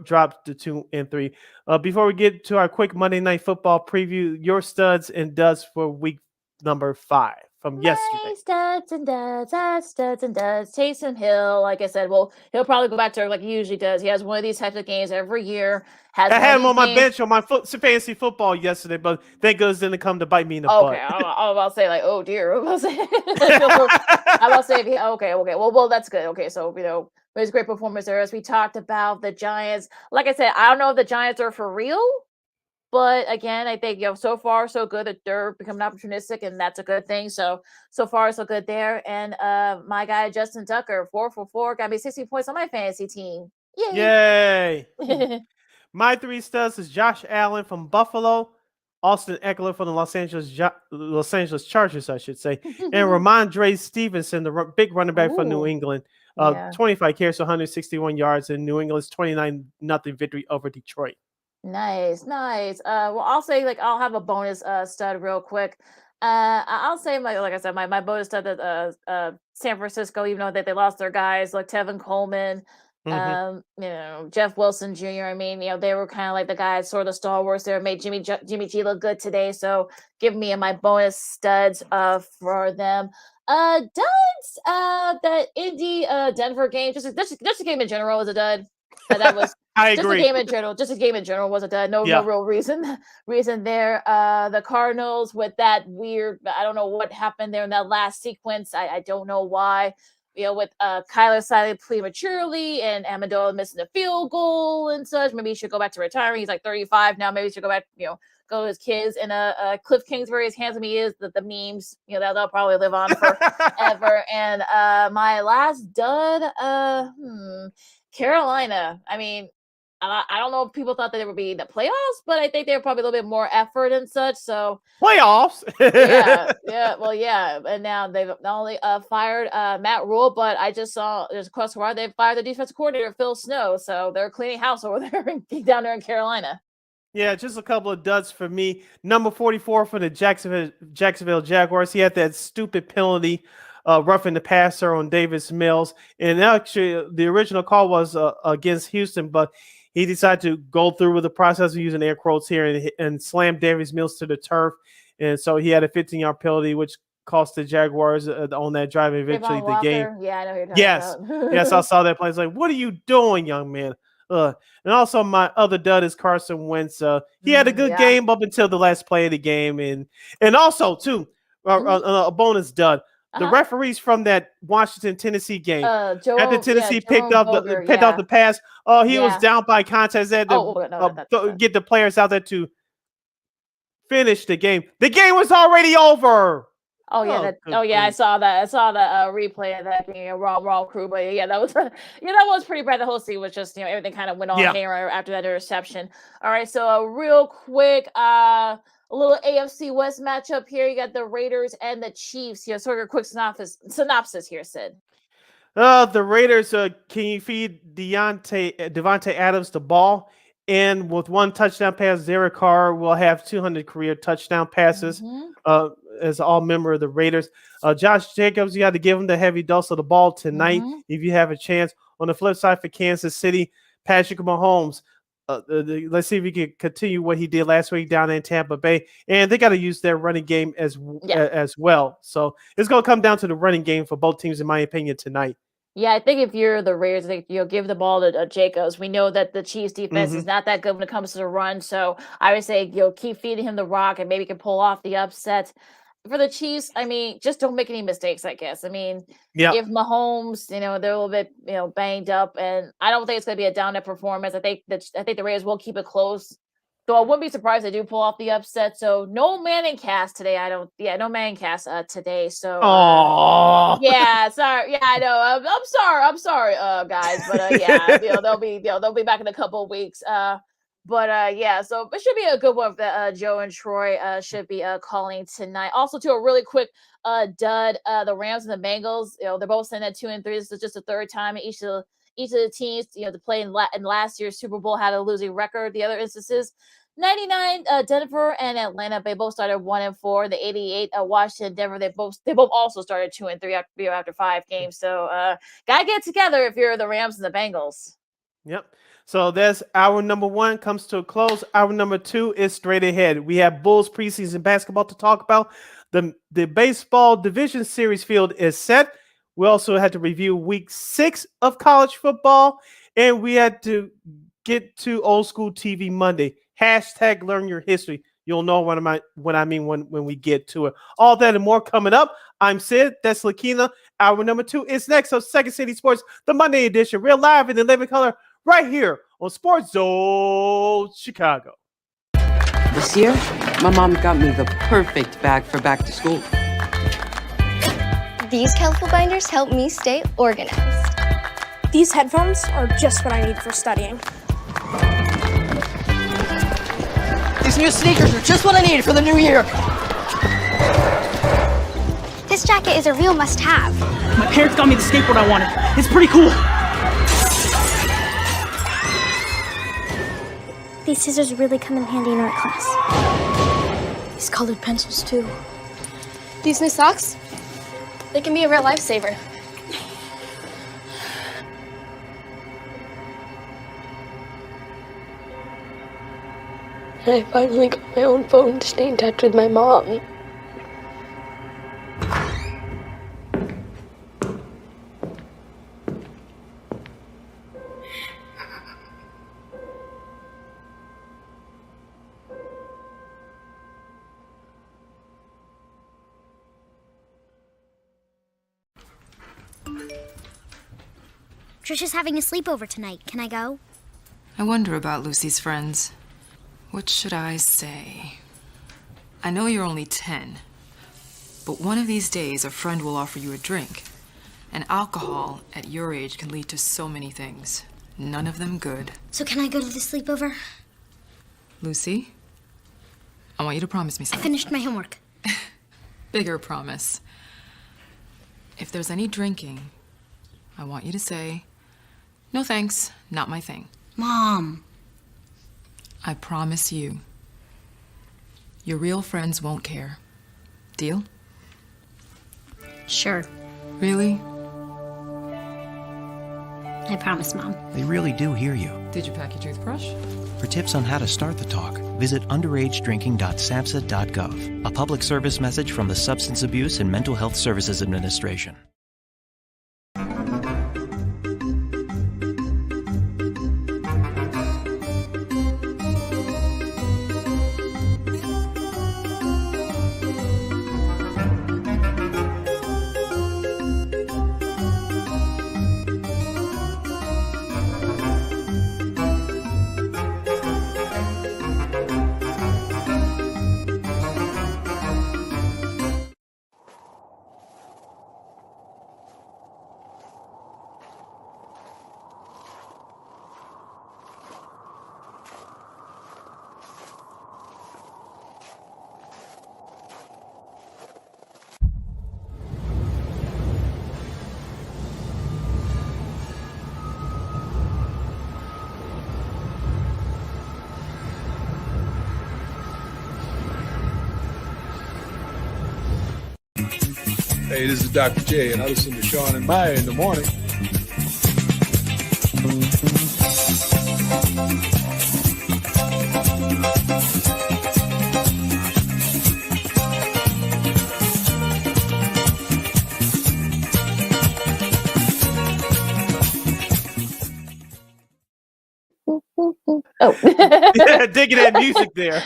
dropped to 2-3. Before we get to our quick Monday Night Football preview, your studs and duds for week number 5 from yesterday. Studs and duds. Taysom Hill, like I said, he'll probably go back to like he usually does. He has one of these types of games every year. I had him on my bench on my fantasy football yesterday, but thank goodness didn't come to bite me in the butt. Okay, I was about to say like, oh dear. I was about to say, okay. Well, that's good. Okay, so it was a great performance there. As we talked about the Giants, like I said, I don't know if the Giants are for real. But again, I think so far so good that they're becoming opportunistic, and that's a good thing. So far so good there. And my guy Justin Tucker, 4 for 4, got me 60 points on my fantasy team. Yay! My 3 studs is Josh Allen from Buffalo, Austin Eckler from the Los Angeles Chargers, I should say, and Ramondre Stevenson, the big running back for New England. 25 carries, 161 yards, in New England's 29-0 victory over Detroit. Nice. Well, I'll say I'll have a bonus stud real quick. I'll say like I said, my bonus stud that San Francisco, even though they lost their guys like Tevin Coleman, Jeff Wilson Jr. I mean, they were kind of like the guys, sort of the stalwarts there, made Jimmy G look good today. So give me my bonus studs for them. Duds, the Indy Denver game, just a game in general was a dud. That was I agree. Just a game in general was a dud. No real reason there. The Cardinals with that weird, I don't know what happened there in that last sequence. I don't know why. With Kyler silent prematurely and Amendola missing a field goal and such. Maybe he should go back to retiring. He's like 35 now. Maybe he should go back, go to his kids. And Cliff Kingsbury, as handsome he is, the memes, they'll probably live on forever. And my last dud, Carolina, I mean, I don't know if people thought that it would be the playoffs, but I think they were probably a little bit more effort and such. So Playoffs. yeah, well, yeah. And now they've not only fired Matt Rule, but I just saw there's across the wire they fired the defensive coordinator Phil Snow. So they're cleaning house over there down there in Carolina. Yeah, just a couple of duds for me. Number 44 for the Jacksonville Jaguars. He had that stupid penalty, roughing the passer on Davis Mills. And actually, the original call was against Houston, but he decided to go through with the process of using air quotes here and slam Davis Mills to the turf. And so he had a 15-yard penalty, which cost the Jaguars on that drive eventually the game. Yeah, I know who you're talking about. Yes, I saw that play. It's like, what are you doing, young man? And also my other dud is Carson Wentz. He had a good game up until the last play of the game, and also too a bonus dud. The referees from that Washington-Tennessee game, after Tennessee picked out the pass, he was down by contest. They had to get the players out there to finish the game. The game was already over. I saw that. I saw the replay of that being a raw crew. But that was pretty bad. The whole scene was just everything kind of went on haywire after that interception. All right, so real quick, a little AFC West matchup here. You got the Raiders and the Chiefs. Sort of a quick synopsis here, Sid. The Raiders, can you feed Devontae Adams the ball? And with one touchdown pass, Derek Carr will have 200 career touchdown passes as all member of the Raiders. Josh Jacobs, you got to give him the heavy dose of the ball tonight if you have a chance. On the flip side for Kansas City, Patrick Mahomes, let's see if he can continue what he did last week down in Tampa Bay. And they got to use their running game as well. So it's going to come down to the running game for both teams, in my opinion, tonight. Yeah, I think if you're the Raiders, I think you'll give the ball to Jacobs. We know that the Chiefs defense is not that good when it comes to the run. So I would say keep feeding him the rock and maybe can pull off the upset. For the Chiefs, I mean, just don't make any mistakes, I guess. I mean, if Mahomes, they're a little bit, banged up, and I don't think it's going to be a down-net performance. I think the Raiders will keep it close. So I wouldn't be surprised if they do pull off the upset. So no Manning cast today. No Manning cast today. So sorry. Yeah, I know. I'm sorry, guys. But they'll be back in a couple of weeks. So it should be a good one that Joe and Troy should be calling tonight. Also, to a really quick dud, the Rams and the Bengals. They're both sitting at 2-3. This is just the third time each of the teams, to play in last year's Super Bowl had a losing record. The other instances, 99 Denver and Atlanta, they both started 1-4. The 88 Washington, Denver, they both also started 2-3 after 5 games. So gotta get together if you're the Rams and the Bengals. Yep. So that's hour number 1 comes to a close. Hour number 2 is straight ahead. We have Bulls preseason basketball to talk about. The baseball division series field is set. We also had to review week 6 of college football, and we had to get to old school TV Monday. Hashtag learn your history. You'll know what I mean when we get to it. All that and more coming up. I'm Sid. That's Lakeena. Hour number 2 is next. So Second City Sports, the Monday edition, real live in the living color, right here on SportsZone Chicago. This year, my mom got me the perfect bag for back to school. These colorful binders help me stay organized. These headphones are just what I need for studying. These new sneakers are just what I need for the new year. This jacket is a real must-have. My parents got me the skateboard I wanted. It's pretty cool. These scissors really come in handy in art class. These colored pencils, too. These new socks? They can be a real lifesaver. I finally got my own phone to stay in touch with my mom. Trisha's having a sleepover tonight. Can I go? I wonder about Lucy's friends. What should I say? I know you're only 10, but one of these days a friend will offer you a drink. And alcohol at your age can lead to so many things. None of them good. So can I go to the sleepover? Lucy, I want you to promise me I something. finished my homework. Bigger promise. If there's any drinking, I want you to say, no thanks, not my thing. Mom. I promise you. Your real friends won't care. Deal? Sure. Really? I promise, Mom. They really do hear you. Did you pack your toothbrush? For tips on how to start the talk, visit underagedrinking.samhsa.gov. A public service message from the Substance Abuse and Mental Health Services Administration. Hey, this is Dr. J, and I listen to Sean and Maya in the morning. Oh. Yeah, digging that music there.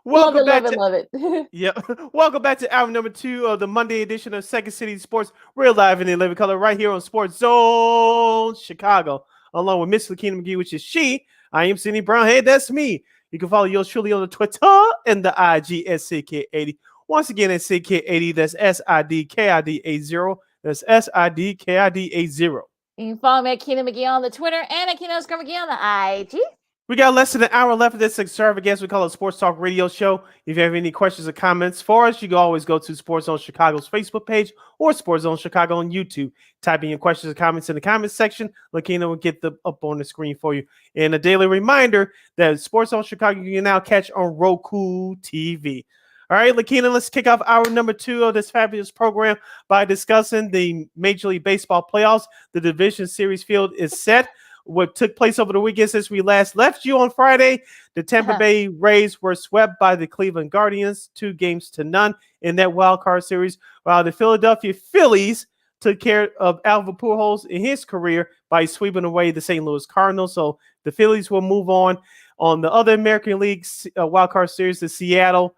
Welcome back love it. Yeah. Welcome back to hour number 2 of the Monday edition of Second City Sports. We're live in the 11 color right here on SportsZone Chicago, along with Miss Lakeena McGee, which is she. I am Sidney Brown. Hey, that's me. You can follow yours truly on the Twitter and the IG at SidKid80. Once again, at SidKid80. That's SIDKID80. That's SIDKID80. You can follow me at Keena McGee on the Twitter and at Keena McGee on the IG. We got less than an hour left of this extravaganza we call a Sports Talk Radio Show. If you have any questions or comments for us, you can always go to Sports Zone Chicago's Facebook page or Sports Zone Chicago on YouTube. Type in your questions or comments in the comments section. Lakeena will get them up on the screen for you. And a daily reminder that Sports Zone Chicago you can now catch on Roku TV. All right, Lakeena, let's kick off hour number 2 of this fabulous program by discussing the Major League Baseball playoffs. The division series field is set. What took place over the weekend since we last left you on Friday, the Tampa Bay Rays were swept by the Cleveland Guardians 2-0 in that wild card series, while the Philadelphia Phillies took care of Albert Pujols in his career by sweeping away the St. Louis Cardinals. So the Phillies will move on the other American League wild card series. The Seattle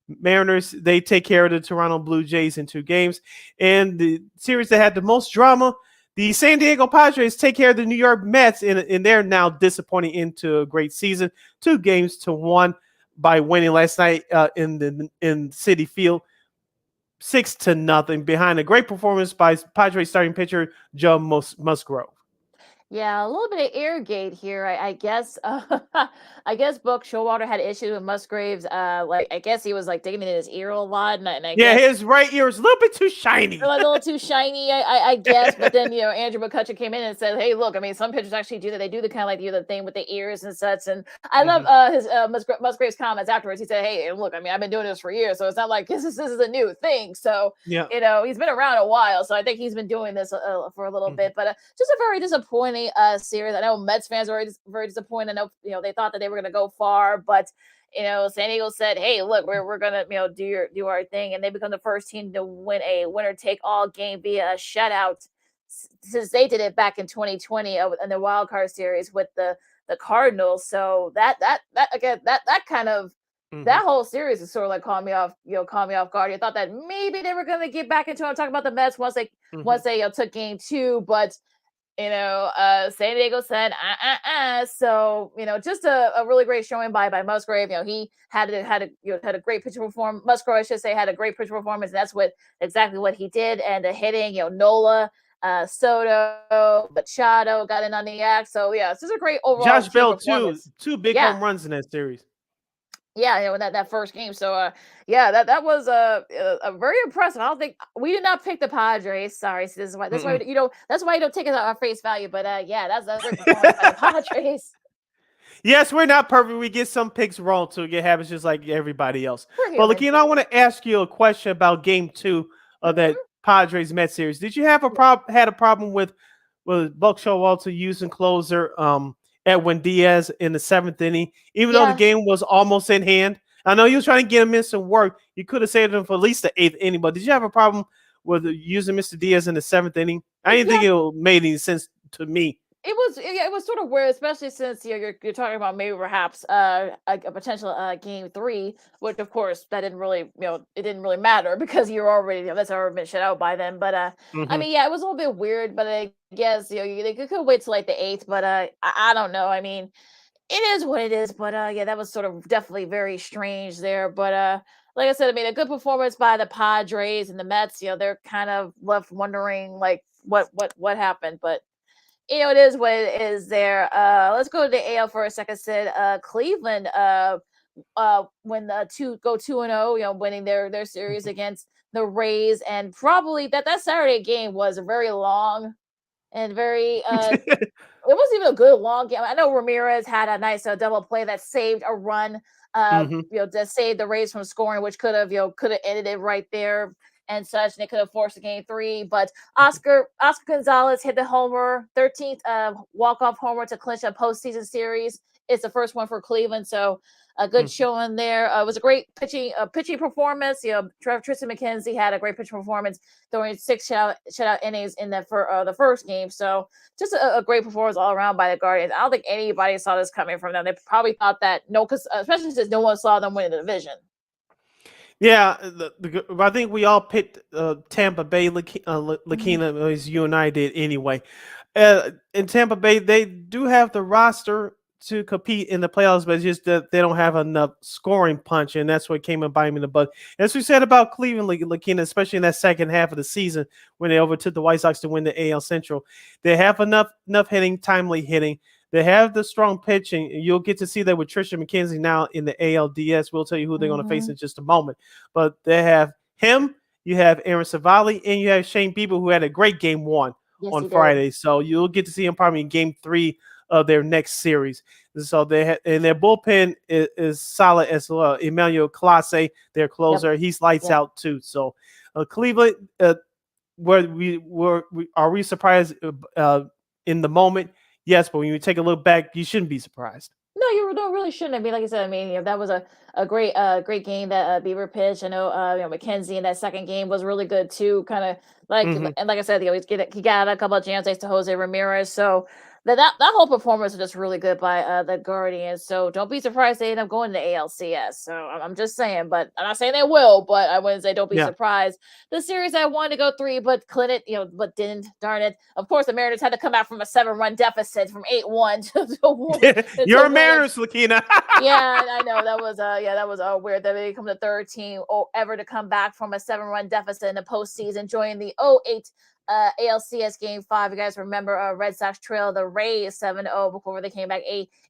Mariners, they take care of the Toronto Blue Jays in 2 games. And the series that had the most drama, the San Diego Padres take care of the New York Mets, and they're now disappointing into a great season. 2-1 by winning last night in Citi Field, 6-0 behind a great performance by Padres starting pitcher Joe Musgrove. Yeah, a little bit of airgate here. I guess I guess Buck Showalter had issues with Musgraves. I guess he was digging in his ear a lot, and I yeah, guess, his right ear is a little bit too shiny. a little too shiny, I guess. But then Andrew McCutcheon came in and said, "Hey, look, I mean, some pitchers actually do that. They do the kind of the thing with the ears and such." And I love his Musgraves' comments afterwards. He said, "Hey, look, I mean, I've been doing this for years, so it's not like this is a new thing." So yeah, he's been around a while, so I think he's been doing this for a little bit. But just a very disappointing series. I know Mets fans are very disappointed. I know they thought that they were going to go far, but San Diego said, "Hey, look, we're going to do our thing," and they become the first team to win a winner-take-all game via a shutout since they did it back in 2020 in the wild card series with the Cardinals. So that kind of that whole series is sort of caught me off guard. I thought that maybe they were going to get back into it. I'm talking about the Mets once they took game 2, but San Diego said, So, just a really great showing by Musgrave. He had a great pitcher performance. Musgrove, I should say, had a great pitcher performance. And that's exactly what he did. And the hitting, Nola Soto, Machado got in on the act. So yeah, this is a great overall Josh team Bell performance. two big home runs in that series. Yeah, that first game. So yeah, that was a very impressive. I don't think we did not pick the Padres. Sorry, so this is why that's why you don't take it at face value. But yeah, that's a great performance by the Padres. Yes, we're not perfect. We get some picks wrong too. It happens just like everybody else. We're But human. Lakeena, I want to ask you a question about Game 2 of that Padres Mets series. Did you have a problem with Buck Showalter using closer Edwin Diaz in the 7th inning, even though the game was almost in hand? I know you was trying to get him in some work. You could have saved him for at least the 8th inning. But did you have a problem with using Mr. Diaz in the 7th inning? I didn't think it made any sense to me. It was sort of weird, especially since you're talking about maybe perhaps a potential Game 3, which of course that didn't really it didn't really matter because you're already that's already been shut out by then. But I mean, yeah, it was a little bit weird, but I guess they could wait till like the 8th. But I don't know. I mean, it is what it is. But yeah, that was sort of definitely very strange there. But like I said, I mean, a good performance by the Padres and the Mets. They're kind of left wondering like what happened, but. It is what it is there. Let's go to the AL for a second, Sid. Cleveland, when the 2-0, winning their series against the Rays, and probably that Saturday game was very long and very. It wasn't even a good long game. I know Ramirez had a nice double play that saved a run. That saved the Rays from scoring, which could have ended it right there. And such, and they could have forced a Game 3. But Oscar Gonzalez hit the homer, 13th walk-off homer to clinch a postseason series. It's the first one for Cleveland, so a good showing there. It was a great pitching performance. Tristan McKenzie had a great pitching performance, throwing 6 shutout innings in the first game. So just a great performance all around by the Guardians. I don't think anybody saw this coming from them. They probably thought that because especially since no one saw them win the division. Yeah, I think we all picked Tampa Bay, Lakeena, as you and I did anyway. In Tampa Bay, they do have the roster to compete in the playoffs, but it's just that they don't have enough scoring punch, and that's what came and bite me in the butt. As we said about Cleveland, Lakeena, especially in that second half of the season when they overtook the White Sox to win the AL Central, they have enough hitting, timely hitting. They have the strong pitching. You'll get to see that with Tristan McKenzie now in the ALDS. We'll tell you who they're going to face in just a moment. But they have him, you have Aaron Savali, and you have Shane Bieber, who had a great Game 1 on Friday. So you'll get to see him probably in Game 3 of their next series. So and their bullpen is solid as well. Emmanuel Clase, their closer, he's lights out too. So Cleveland, are we surprised in the moment? Yes, but when you take a look back, you shouldn't be surprised. No, you really shouldn't. I mean, like I said, that was a great game that Bieber pitched. I know, McKenzie in that second game was really good too. Kind of like and like I said, he got a couple of jams thanks to Jose Ramirez. So that whole performance was just really good by the Guardians. So don't be surprised they end up going to ALCS. So I'm just saying, but I'm not saying they will, but I wouldn't say don't be surprised. The series I wanted to go 3, but Clinton, but didn't. Darn it! Of course, the Mariners had to come out from a 7-run deficit from 8-1 to 1. You're a Mariners, Lakeena. Yeah, I know that was weird that they become the third team ever to come back from a 7-run deficit in the postseason, joining the 08 ALCS Game 5. You guys remember Red Sox trail the Rays 7-0 before they came back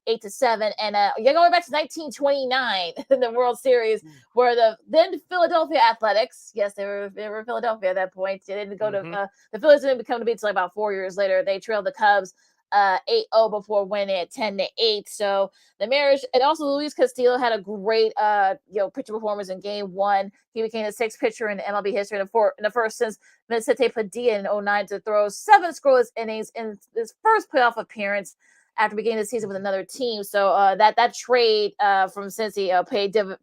8-7, and you're going back to 1929 in the World Series, where the then Philadelphia Athletics, yes, they were Philadelphia at that point. They didn't go to the Phillies didn't become to be until about 4 years later. They trailed the Cubs 8-0 before winning at 10-8. So the Mariners, and also Luis Castillo had a great pitcher performance in Game 1. He became the 6th pitcher in MLB history in the first since Vicente Padilla in 2009 to throw 7 scoreless innings in his first playoff appearance after beginning the season with another team. So that trade from Cincy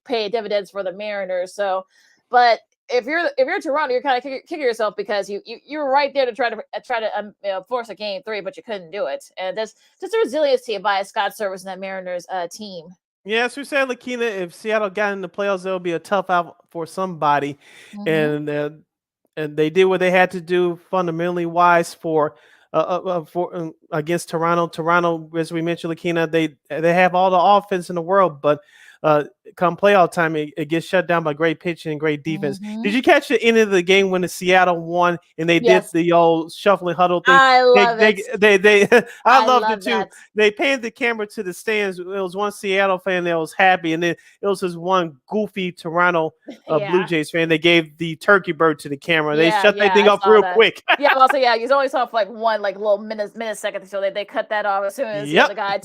paid dividends for the Mariners. So, but if you're Toronto, you're kind of kicking yourself because you're right there to try to force a Game 3, but you couldn't do it. And that's just a resiliency by Scott Service and that Mariners team. Yeah, as we said, Lakeena, if Seattle got in the playoffs, it'll be a tough out for somebody, and they did what they had to do fundamentally wise for against Toronto. Toronto, as we mentioned, Lakeena, they have all the offense in the world, but come playoff time, it gets shut down by great pitching and great defense. Mhm. Did you catch the end of the game when the Seattle won and they Yes. did the old shuffling huddle thing? I love it. I loved love it too. that. They panned the camera to the stands. It was one Seattle fan that was happy, and then it was this one goofy Toronto Blue Yeah. Jays fan. They gave the turkey bird to the camera. They Yeah, shut that thing I off saw real that. quick. Yeah, also, you only saw for like one little millisecond, so they cut that off as soon as Yep. the guy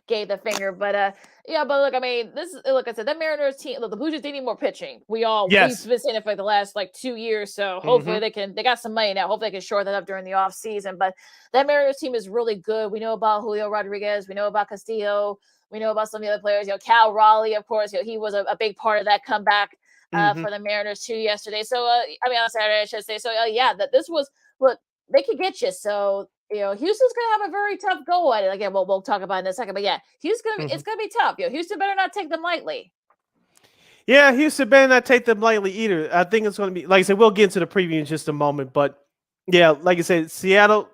gave the finger. But but look, I mean, look, I said that Mariners team. Look, the Blue Jays, they need more pitching. We've Yes. been saying it for like the last 2 years, so hopefully they got some money now. Hopefully they can shore that up during the off season. But that Mariners team is really good. We know about Julio Rodriguez. We know about Castillo. We know about some of the other players. Cal Raleigh, of course. He was a big part of that comeback for the Mariners too yesterday. So on Saturday, I should say. So that this was they could get you. So Houston's gonna have a very tough go at it. Again, we'll talk about it in a second. But yeah, it's gonna be tough. Houston better not take them lightly. Yeah, Houston better not take them lightly either. I think it's going to be, like I said, we'll get into the preview in just a moment. But yeah, like I said, Seattle,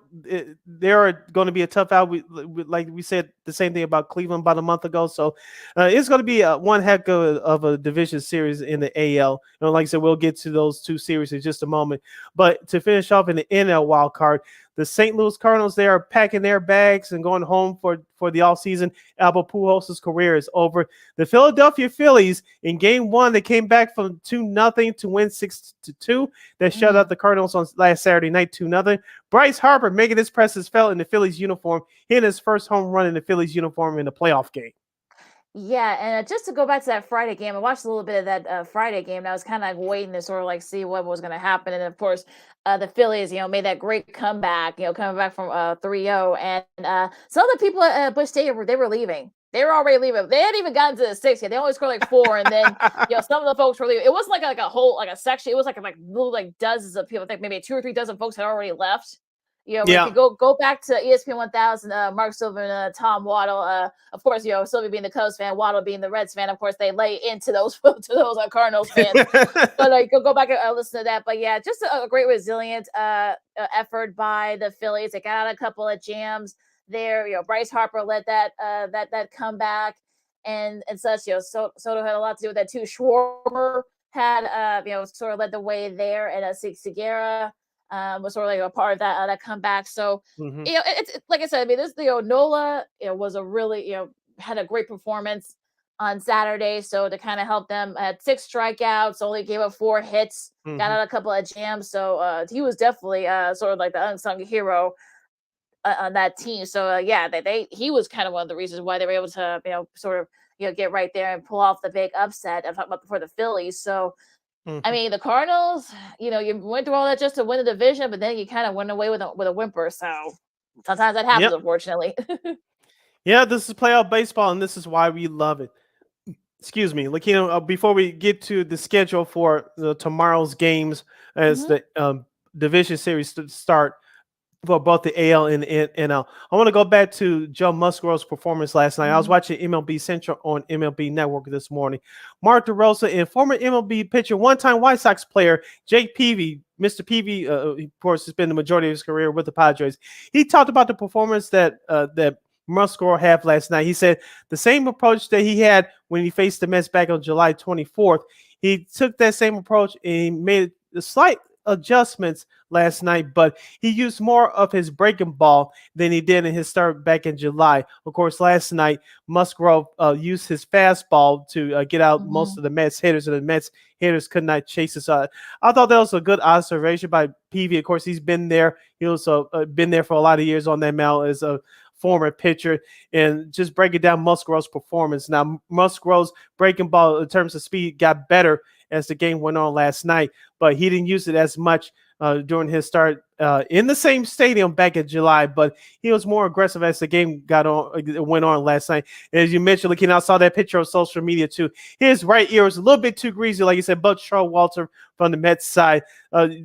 they're going to be a tough out. Like we said the same thing about Cleveland about a month ago. So it's going to be one heck of a division series in the AL. Like I said, we'll get to those two series in just a moment. But to finish off in the NL wild card, the St. Louis Cardinals, they are packing their bags and going home for the offseason. Albert Pujols' career is over. The Philadelphia Phillies, in Game 1, they came back from 2-0 to win 6-2. They shut out the Cardinals on last Saturday night 2-0. Bryce Harper making his presence felt in the Phillies uniform, hitting his first home run in the Phillies uniform in the playoff game. Yeah, and just to go back to that Friday game, I watched a little bit of that Friday game, and I was kind of waiting to sort of see what was going to happen. And of course, the Phillies, made that great comeback, coming back from 3-0. And some of the people at Busch Stadium, they were leaving. They were already leaving. They hadn't even gotten to the 6 yet. They only scored 4, and then some of the folks were leaving. It wasn't like a whole a section. It was like little dozens of people. I think maybe 2 or 3 dozen folks had already left. If you go back to ESPN 1000, Mark Silver and Tom Waddle, of course, Silver being the Cubs fan, Waddle being the Reds fan, of course, they lay into those Cardinals fans. But go back and listen to that. But yeah, just a great resilient effort by the Phillies. They got out a couple of jams there. Bryce Harper led that comeback and such. Soto had a lot to do with that too. Schwarber had sort of led the way there, and Segura was sort of a part of that comeback. So it's like I said, I mean, this Nola was a really had a great performance on Saturday. So to kind of help them, had 6 strikeouts, only gave up 4 hits, got out a couple of jams. So he was definitely sort of like the unsung hero on that team. So he was kind of one of the reasons why they were able to sort of get right there and pull off the big upset. I'm talking about for the Phillies. So. I mean, the Cardinals, you went through all that just to win the division, but then you kind of went away with a whimper. So sometimes that happens, unfortunately. Yeah, this is playoff baseball, and this is why we love it. Excuse me, Lakeena, before we get to the schedule for tomorrow's games as the division series start for both the AL and the NL. I want to go back to Joe Musgrove's performance last night. I was watching MLB Central on MLB Network this morning. Mark DeRosa and former MLB pitcher, one-time White Sox player, Jake Peavy, Mr. Peavy, of course, has been the majority of his career with the Padres. He talked about the performance that Musgrove had last night. He said the same approach that he had when he faced the Mets back on July 24th, he took that same approach and he made a slight adjustments last night, but he used more of his breaking ball than he did in his start back in July. Of course, last night, Musgrove used his fastball to get out most of the Mets hitters, and the Mets hitters could not chase us out. I thought that was a good observation by Peavy. Of course, he's been there. He also been there for a lot of years on that mound as a former pitcher, and just breaking down Musgrove's performance. Now, Musgrove's breaking ball in terms of speed got better as the game went on last night, but he didn't use it as much during his start in the same stadium back in July, but he was more aggressive as the game went on last night. And as you mentioned, Lakeena, I saw that picture on social media too. His right ear was a little bit too greasy, like you said, Bud Showalter from the Mets side,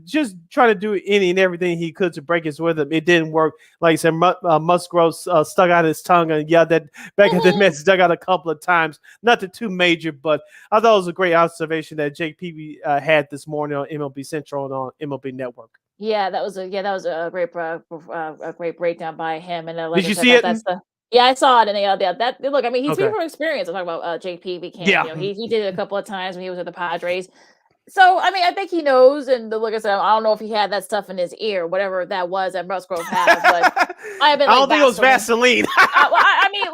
just trying to do any and everything he could to break his rhythm. It didn't work. Like I said, Musgrove stuck out his tongue and yelled that back at the Mets dug out a couple of times. Nothing too major, but I thought it was a great observation that Jake Peavy had this morning on MLB Central and on MLB Network. Yeah, that was a great breakdown by him. And did you see it? Yeah, I saw it, and that look. I mean, he's Okay. from experience. I'm talking about JP became. Yeah. You know, he did it a couple of times when he was with the Padres. So I mean, I think he knows. And like I said, I don't know if he had that stuff in his ear, whatever that was that Musgrove had. But I've been. I Like, don't think it was Vaseline. I mean,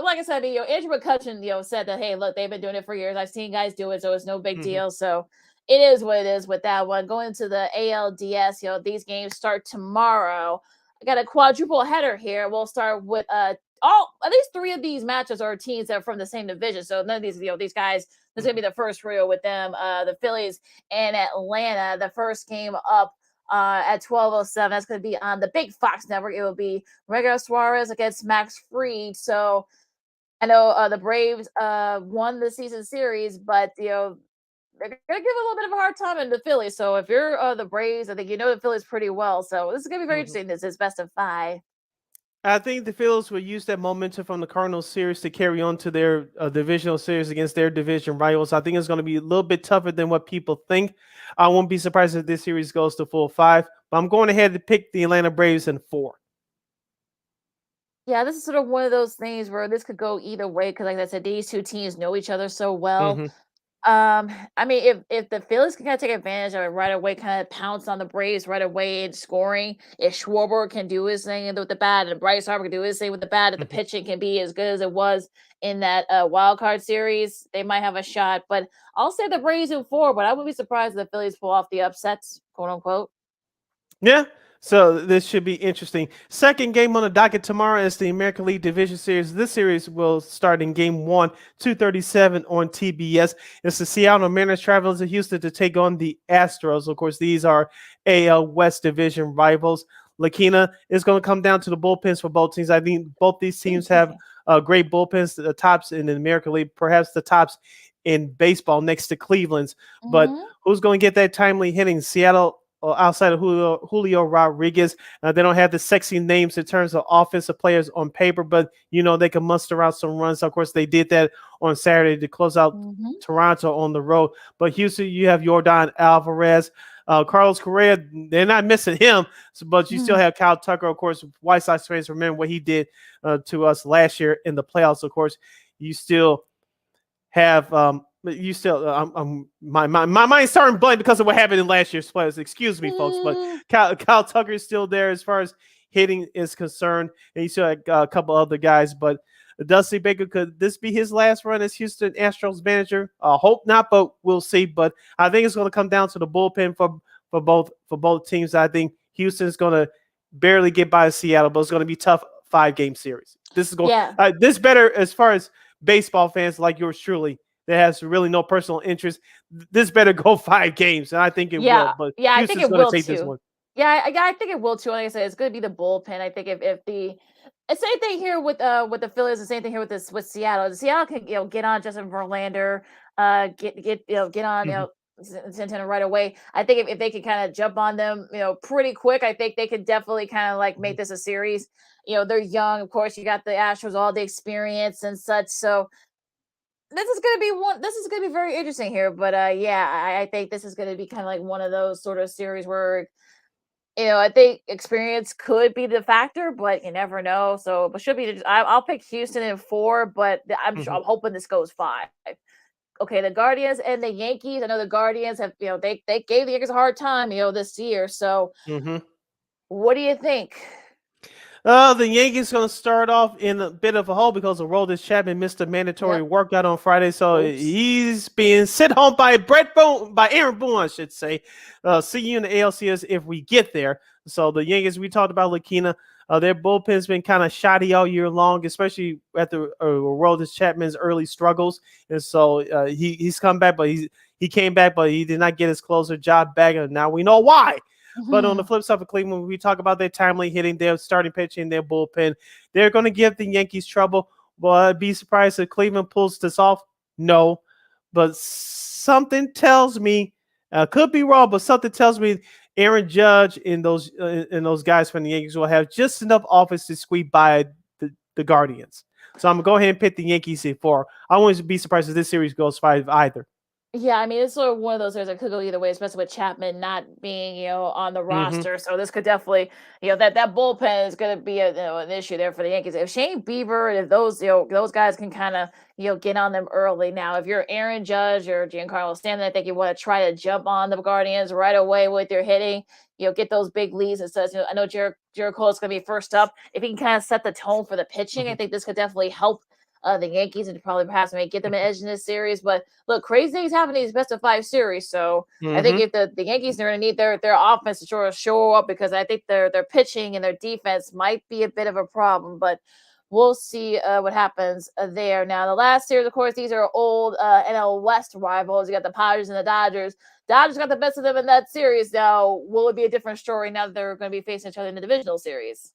like I said, Andrew McCutcheon, said that, hey, look, they've been doing it for years. I've seen guys do it, so it's no big deal. So it is what it is with that one. Going to the ALDS, these games start tomorrow. I got a quadruple header here. We'll start with at least 3 of these matches are teams that are from the same division. So none of these, these guys, this is gonna be the first real with them. The Phillies and Atlanta. The first game up at 12:07. That's going to be on the Big Fox Network. It will be Miguel Suarez against Max Fried. So I know the Braves won the season series, but they're going to give a little bit of a hard time in the Phillies. So if you're the Braves, I think you know the Phillies pretty well. So this is going to be very interesting. This is best of 5. I think the Phillies will use that momentum from the Cardinals series to carry on to their divisional series against their division rivals. I think it's going to be a little bit tougher than what people think. I won't be surprised if this series goes to full 5, but I'm going ahead to pick the Atlanta Braves in 4. Yeah, this is sort of one of those things where this could go either way because, like I said, these two teams know each other so well. I mean, if the Phillies can kind of take advantage of it right away, kind of pounce on the Braves right away in scoring, if Schwarber can do his thing with the bat, and Bryce Harper can do his thing with the bat, if the pitching can be as good as it was in that wild card series, they might have a shot. But I'll say the Braves in 4, but I wouldn't be surprised if the Phillies pull off the upsets, quote unquote. Yeah. So this should be interesting. Second game on the docket tomorrow is the American League Division Series. This series will start in Game 1, 2:37 on TBS. It's the Seattle Mariners traveling to Houston to take on the Astros. Of course, these are AL West Division rivals. Lakeena is going to come down to the bullpens for both teams. I think both these teams have great bullpens, the tops in the American League, perhaps the tops in baseball next to Cleveland's. But who's going to get that timely hitting? Seattle, outside of Julio Rodriguez. They don't have the sexy names in terms of offensive players on paper, but they can muster out some runs. Of course, they did that on Saturday to close out Toronto on the road. But Houston, you have Yordan Alvarez, Carlos Correa. They're not missing him, but you still have Kyle Tucker. Of course, White Sox fans remember what he did to us last year in the playoffs. Of course, you still have my mind's starting blank because of what happened in last year's playoffs. Excuse me, folks, but Kyle Tucker is still there as far as hitting is concerned, and you still have a couple other guys. But Dusty Baker, could this be his last run as Houston Astros manager? Hope not, but we'll see. But I think it's going to come down to the bullpen for both teams. I think Houston's going to barely get by Seattle, but it's going to be a tough 5-game series. This is going this better as far as baseball fans like yours truly that has really no personal interest. This better go 5 games, and I think it will. But I think it will take too. This one. Yeah, I think it will too. Like I said, it's going to be the bullpen. I think if the same thing here with the Phillies, the same thing here with Seattle. Seattle can get on Justin Verlander, get on Santana right away. I think if they can kind of jump on them, pretty quick, I think they could definitely kind of like make this a series. They're young, of course. You got the Astros, all the experience and such. So this is going to be very interesting here. But I think this is going to be kind of like one of those sort of series where I think experience could be the factor, but you never know. So, but should be. I'll pick Houston in 4, but I'm hoping this goes 5. Okay, the Guardians and the Yankees. I know the Guardians have, they gave the Yankees a hard time, this year. So, what do you think? The Yankees going to start off in a bit of a hole because Aroldis Chapman missed a mandatory workout on Friday, so he's being sent home by Aaron Boone, I should say. See you in the ALCS if we get there. So the Yankees, we talked about Lakeena. Their bullpen's been kind of shoddy all year long, especially after Aroldis Chapman's early struggles, and so he's come back, but he came back, but he did not get his closer job back, and now we know why. But on the flip side of Cleveland, we talk about their timely hitting, their starting pitching, their bullpen. They're going to give the Yankees trouble. Will I be surprised if Cleveland pulls this off? No. But something tells me, could be wrong, but something tells me Aaron Judge and those guys from the Yankees will have just enough offense to squeak by the Guardians. So I'm going to go ahead and pick the Yankees in 4. I wouldn't be surprised if this series goes 5 either. Yeah, I mean, it's sort of one of those things that could go either way, especially with Chapman not being, on the roster. So this could definitely, that bullpen is going to be an issue there for the Yankees. If Shane Bieber and if those guys can kind of, get on them early. Now, if you're Aaron Judge or Giancarlo Stanton, I think you want to try to jump on the Guardians right away with your hitting. Get those big leads. And says, I know Jared Cole is going to be first up. If he can kind of set the tone for the pitching, I think this could definitely help the Yankees and probably perhaps may get them an edge in this series. But look, crazy things happen in these best of 5 series. So I think if the Yankees are going to need their offense to sort of show up, because I think their pitching and their defense might be a bit of a problem. But we'll see what happens there. Now, the last series, of course, these are old NL West rivals. You got the Padres and the Dodgers. Dodgers got the best of them in that series. Now, will it be a different story now that they're going to be facing each other in the divisional series?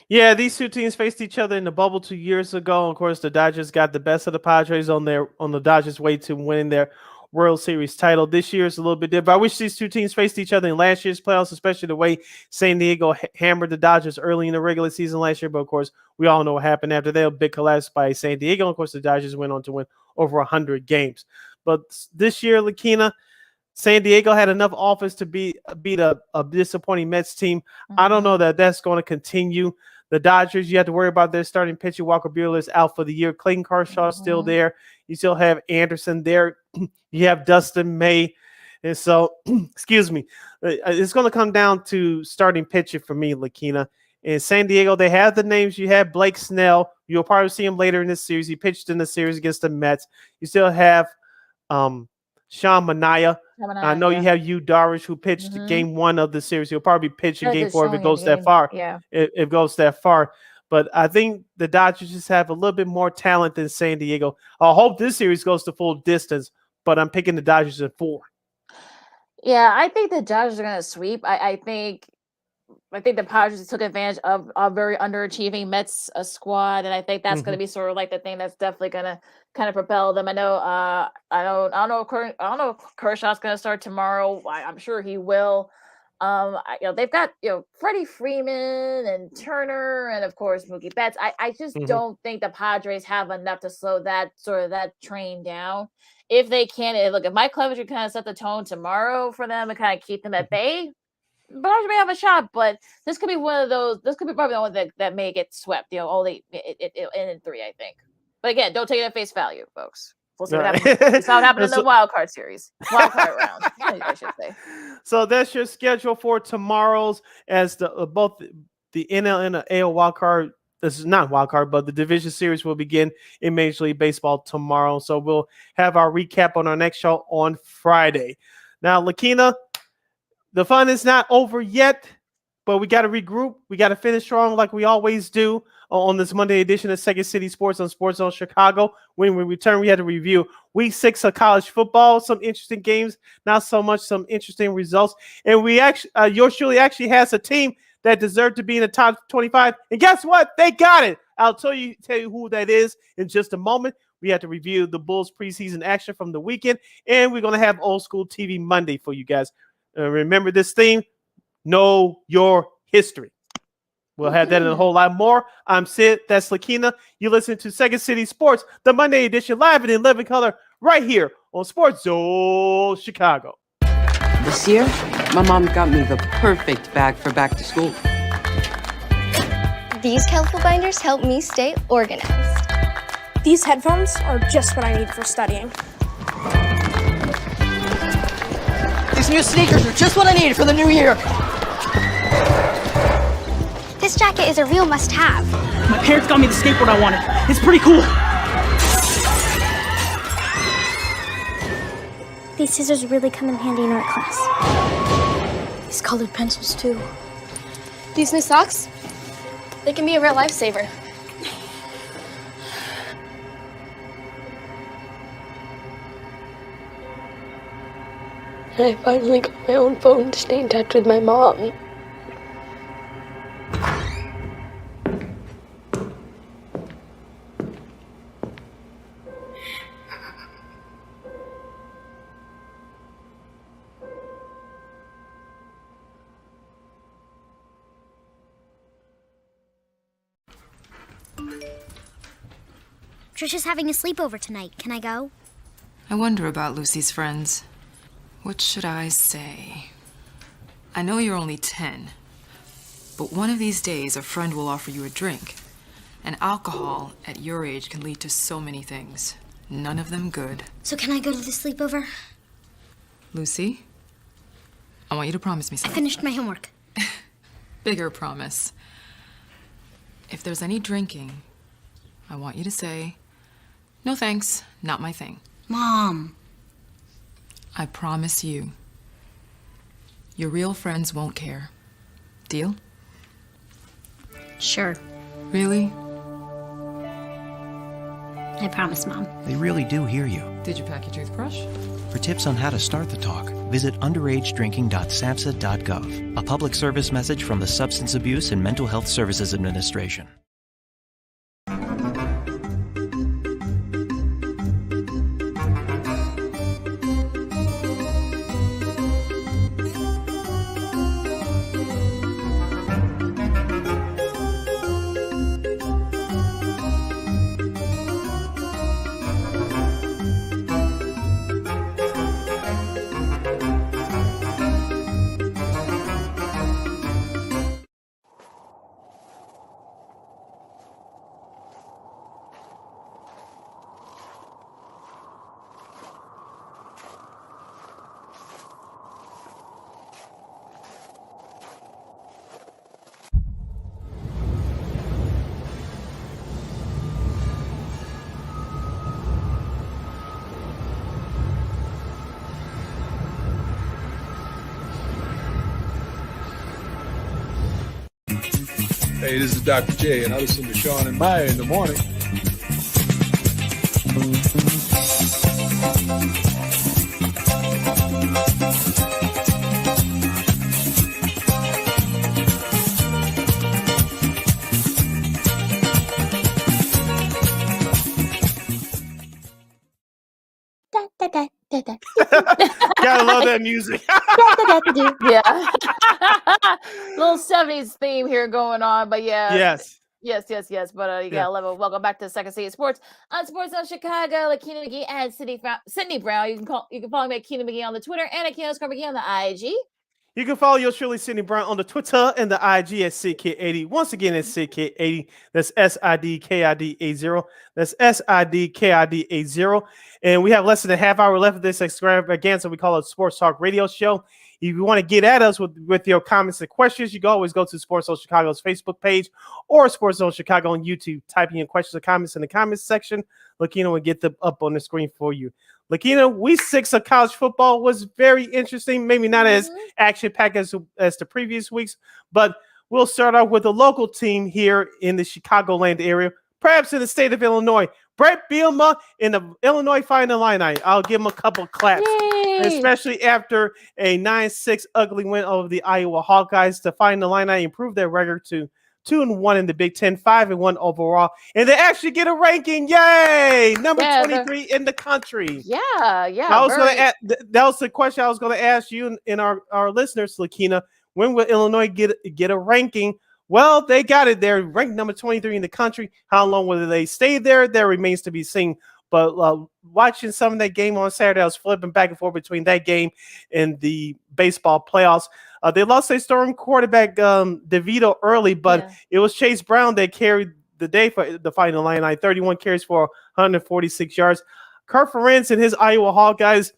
Yeah, these two teams faced each other in the bubble 2 years ago. Of course, the Dodgers got the best of the Padres on the Dodgers' way to winning their World Series title. This year is a little bit different. I wish these two teams faced each other in last year's playoffs, especially the way San Diego hammered the Dodgers early in the regular season last year. But of course, we all know what happened after that. A big collapse by San Diego. Of course, the Dodgers went on to win over 100 games. But this year, Lakeena, San Diego had enough offense to beat a disappointing Mets team. I don't know that that's going to continue. The Dodgers, you have to worry about their starting pitcher. Walker Buehler is out for the year. Clayton Kershaw is still there. You still have Anderson there. You have Dustin May. And so, excuse me, it's going to come down to starting pitcher for me, Lakeena. In San Diego, they have the names. You have Blake Snell. You'll probably see him later in this series. He pitched in the series against the Mets. You still have Sean Manaea. I know you have Yu Darvish, who pitched game 1 of the series. He'll probably pitch in game 4 if it goes that far. Yeah. If it goes that far. But I think the Dodgers just have a little bit more talent than San Diego. I hope this series goes to full distance, but I'm picking the Dodgers in 4. Yeah, I think the Dodgers are going to sweep. I think the Padres took advantage of a very underachieving Mets squad, and I think that's going to be sort of like the thing that's definitely going to kind of propel them. I don't know if Kershaw's going to start tomorrow. I'm sure he will. They've got Freddie Freeman and Turner, and of course Mookie Betts. I just don't think the Padres have enough to slow that train down. If they can, if Mike Clevenger kind of set the tone tomorrow for them and kind of keep them at bay, Padres may have a shot, but this could be one of those. This could be probably the one that may get swept. Only in 3, I think. But again, don't take it at face value, folks. We'll see what happens. It's how it happened in the wild card series, wild card round, I should say. So that's your schedule for tomorrow's, as both the NL and the AL wild card. This is not wild card, but the division series will begin in Major League Baseball tomorrow. So we'll have our recap on our next show on Friday. Now, Lakeena, the fun is not over yet, but we got to regroup. We got to finish strong like we always do on this Monday edition of Second City Sports on SportsZone Chicago. When we return, we had to review Week 6 of college football, some interesting games, not so much some interesting results. And we actually, yours truly actually has a team that deserved to be in the top 25. And guess what? They got it. I'll tell you who that is in just a moment. We have to review the Bulls preseason action from the weekend, and we're going to have Old School TV Monday for you guys. Remember this theme, know your history. We'll have that and a whole lot more. I'm Sid. That's Lakeena. You listen to Second City Sports, the Monday edition, live and in living color, right here on SportsZone Chicago. This year, my mom got me the perfect bag for back to school. These colorful binders help me stay organized. These headphones are just what I need for studying. These new sneakers are just what I needed for the new year. This jacket is a real must-have. My parents got me the skateboard I wanted. It's pretty cool. These scissors really come in handy in art class. These colored pencils, too. These new socks, they can be a real lifesaver. And I finally got my own phone to stay in touch with my mom. Trisha's having a sleepover tonight. Can I go? I wonder about Lucy's friends. What should I say? I know you're only 10, but one of these days a friend will offer you a drink. And alcohol at your age can lead to so many things. None of them good. So can I go to the sleepover? Lucy, I want you to promise me I something. finished my homework. Bigger promise. If there's any drinking, I want you to say, "No thanks, not my thing." Mom. I promise you. Your real friends won't care. Deal? Sure. Really? I promise, Mom. They really do hear you. Did you pack your toothbrush? For tips on how to start the talk, visit underagedrinking.samhsa.gov. A public service message from the Substance Abuse and Mental Health Services Administration. Hey, this is Dr. J, and I listen to Sean and Maya in the morning. Gotta love that music. Yeah. Little 70s theme here going on, but yeah. Yes. Yes. But Yeah. love it. Welcome back to Second City Sports on SportsZone Chicago. Lakeena McGee and Sydney Brown. You can follow me at Keena McGee on the Twitter and at Keena McGee on the IG. You can follow yours truly, Sydney Brown, on the Twitter and the IG at SidKid80. Once again, it's SidKid80. That's SIDKID80. That's SIDKID80. And we have less than a half hour left of this extravaganza. We call it Sports Talk Radio Show. If you want to get at us with your comments and questions, you can always go to Sports Zone Chicago's Facebook page or Sports Zone Chicago on YouTube. Typing in questions or comments in the comments section. Lakeena will get them up on the screen for you. Lakeena, week 6 of college football was very interesting. Maybe not as action-packed as the previous weeks, but we'll start off with a local team here in the Chicagoland area, perhaps in the state of Illinois. Brett Bielema in the Illinois Fighting Illini. I'll give him a couple claps, especially after a 9-6 ugly win over the Iowa Hawkeyes. The Fighting Illini improved their record to 2-1 in the Big Ten, 5-1 overall, and they actually get a ranking. Yay! Number 23 in the country. Yeah. That was the question I was going to ask you and our listeners, Lakeena. When will Illinois get a ranking? Well, they got it. They're ranked number 23 in the country. How long will they stay there? That remains to be seen. But watching some of that game on Saturday, I was flipping back and forth between that game and the baseball playoffs. They lost their starting quarterback, DeVito, early, but it was Chase Brown that carried the day for the Fighting Illini. 31 carries for 146 yards. Kirk Ferentz and his Iowa Hawkeyes,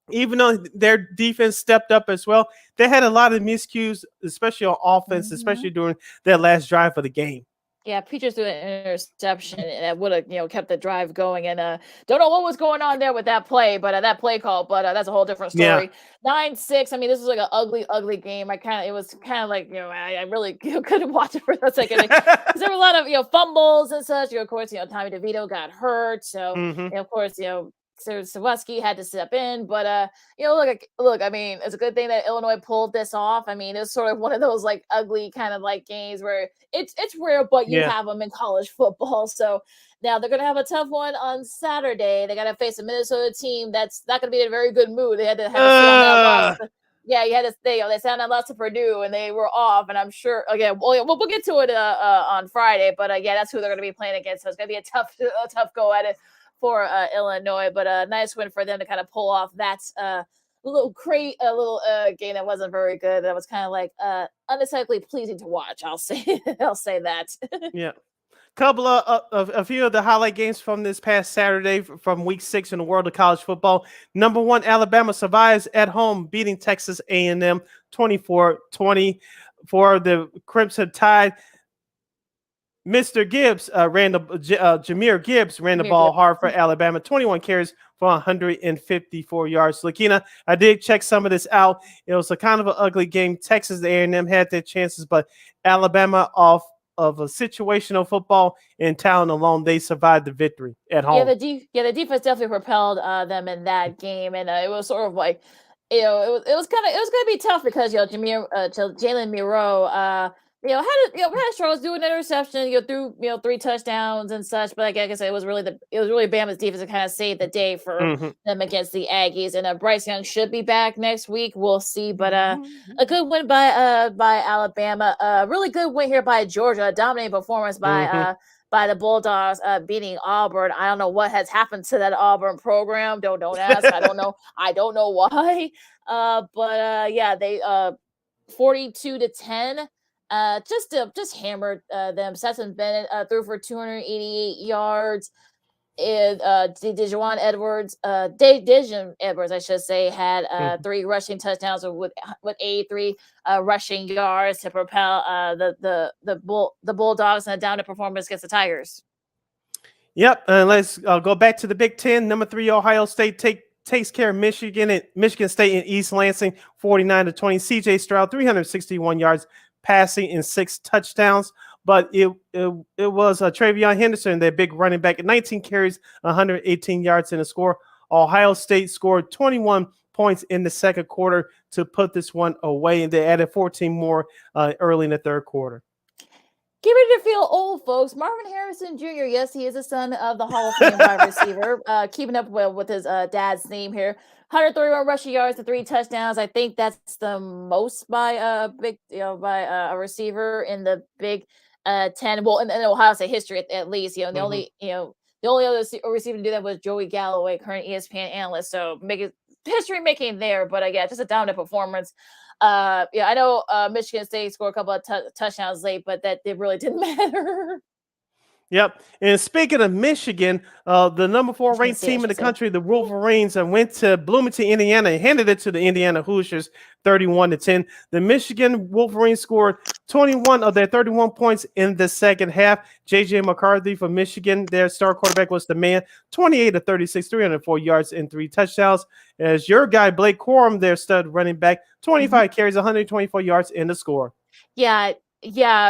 even though their defense stepped up as well, they had a lot of miscues, especially on offense, especially during their last drive of the game. Yeah, Peaches threw an interception and that would have, kept the drive going. And don't know what was going on there with that play, but that play call. But that's a whole different story. 9-6. I mean, this was like an ugly game. It was kind of like I really couldn't watch it for a second because there were a lot of fumbles and such. Of course, Tommy DeVito got hurt, so of course, Sawuski had to step in, but look, I mean, it's a good thing that Illinois pulled this off. I mean, it's sort of one of those like ugly kind of like games where it's rare, but you have them in college football. So now they're gonna have a tough one on Saturday. They gotta face a Minnesota team that's not gonna be in a very good mood. They had to have to sit on that loss. Yeah, you had to stay. They sat on lots to Purdue, and they were off. And I'm sure again, we'll get to it on Friday. But that's who they're going to be playing against. So it's going to be a tough go at it for Illinois, but a nice win for them to kind of pull off that little game that wasn't very good. That was kind of like unaesthetically pleasing to watch. I'll say that. Yeah. Couple of a few of the highlight games from this past Saturday from Week 6 in the world of college football. Number 1, Alabama survives at home, beating Texas A&M 24-20. For the Crimson Tide, Mr. Gibbs Jahmyr Gibbs ran the ball hard for Alabama, 21 carries for 154 yards. Lakeena, I did check some of this out. It was a kind of an ugly game. Texas A&M had their chances, but Alabama, off of a situational football and talent alone, they survived the victory at home. The defense definitely propelled them in that game, and it was sort of like, it was going to be tough because Jalen Miro had struggles doing interception, threw 3 touchdowns and such, but like I said, it was really Bama's defense that kind of saved the day for them against the Aggies. And Bryce Young should be back next week. We'll see, but a good win by Alabama. Really good win here by Georgia. A dominating performance by the Bulldogs, beating Auburn. I don't know what has happened to that Auburn program. Don't ask. I don't know. I don't know why. They 42-10. Just hammered them. Stetson Bennett threw for 288 yards. Dijon Edwards, I should say, had 3 rushing touchdowns with 83 rushing yards to propel the Bulldogs in a dominant performance against the Tigers. Yep, and let's go back to the Big Ten. Number 3, Ohio State takes care of Michigan State in East Lansing, 49-20. CJ Stroud, 361 yards passing in 6 touchdowns, but it was Travion Henderson, their big running back, 19 carries, 118 yards in the score. Ohio State scored 21 points in the second quarter to put this one away, and they added 14 more early in the third quarter. Get ready to feel old, folks. Marvin Harrison Jr., yes, he is the son of the Hall of Fame wide receiver, keeping up well with his dad's name here. 131 rushing yards and 3 touchdowns. I think that's the most by a receiver in the Big 10. Well, in Ohio State history at least. The only other receiver to do that was Joey Galloway, current ESPN analyst. So history making there, but just a dominant performance. I know Michigan State scored a couple of touchdowns late, but that it really didn't matter. Yep. And speaking of Michigan, the number 4 ranked team in the country, the Wolverines, went to Bloomington, Indiana, and handed it to the Indiana Hoosiers 31-10. The Michigan Wolverines scored 21 of their 31 points in the second half. J.J. McCarthy from Michigan, their star quarterback, was the man, 28-36, 304 yards and 3 touchdowns. As your guy, Blake Corum, their stud running back, 25 carries, 124 yards in the score. Yeah,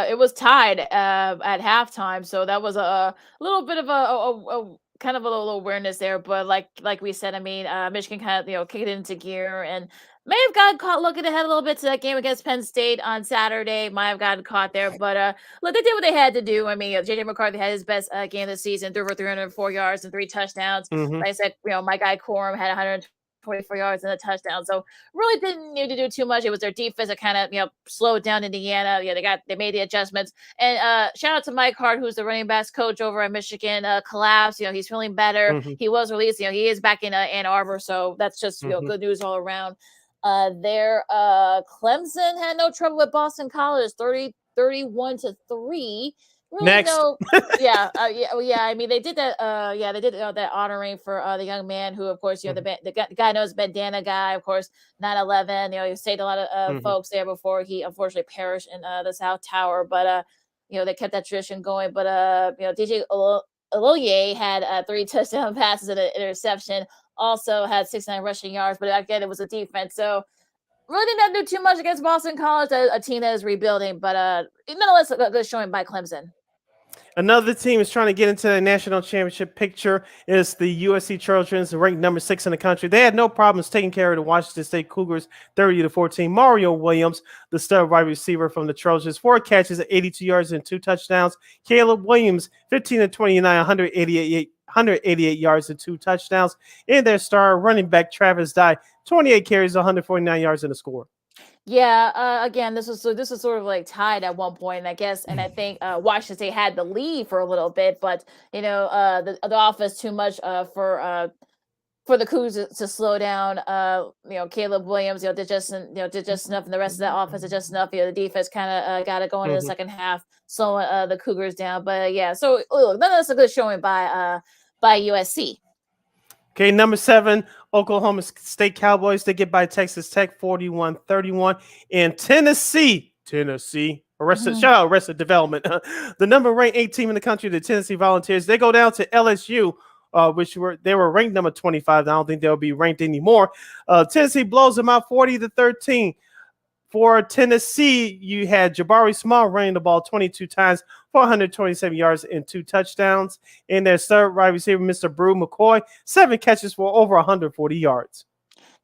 it was tied at halftime, so that was a little bit of a kind of a little awareness there. But like we said, I mean, Michigan kind of kicked it into gear and may have gotten caught looking ahead a little bit to that game against Penn State on Saturday. Might have gotten caught there, but look, they did what they had to do. I mean, J.J. McCarthy had his best game of the season, threw for 304 yards and 3 touchdowns. Like I said, my guy Corum had 124 yards and a touchdown. So really didn't need to do too much. It was their defense that kind of, slowed down Indiana. They made the adjustments. And shout out to Mike Hart, who's the running backs coach over at Michigan. Collapsed. He's feeling better. He was released. He is back in Ann Arbor. So that's just good news all around. Clemson had no trouble with Boston College, 31-3. Really Next. I mean, they did that. They did that honoring for the young man who, of course, the guy knows bandana guy, of course, 9/11. He saved a lot of folks there before he unfortunately perished in the South Tower. But they kept that tradition going. But DJ Oloye had 3 touchdown passes and an interception. Also had 69 rushing yards. But again, it was a defense. So really did not do too much against Boston College, a team that is rebuilding. But nonetheless, a good showing by Clemson. Another team is trying to get into the national championship picture is the USC Trojans, ranked number 6 in the country. They had no problems taking care of the Washington State Cougars 30-14. Mario Williams, the stud wide receiver from the Trojans, 4 catches, 82 yards and 2 touchdowns. Caleb Williams, 15-29, 188 yards and 2 touchdowns. And their star running back, Travis Dye, 28 carries, 149 yards in the score. Yeah, again, this was sort of like tied at one point, I guess, and I think Washington State had the lead for a little bit, but the offense too much for the Cougars to slow down. Caleb Williams, did just enough, and the rest of that offense did just enough. The defense kind of got it going in the second half, slowing the Cougars down. But yeah, so look, that's a good showing by USC. Okay, number 7, Oklahoma State Cowboys. They get by Texas Tech 41-31. And Tennessee, Arrested Development. The number ranked 8 team in the country, the Tennessee Volunteers. They go down to LSU, they were ranked number 25. I don't think they'll be ranked anymore. Tennessee blows them out 40-13. For Tennessee, you had Jabari Small running the ball 22 times, 427 yards and 2 touchdowns. In their third wide receiver, Mr. Brew McCoy, 7 catches for over 140 yards.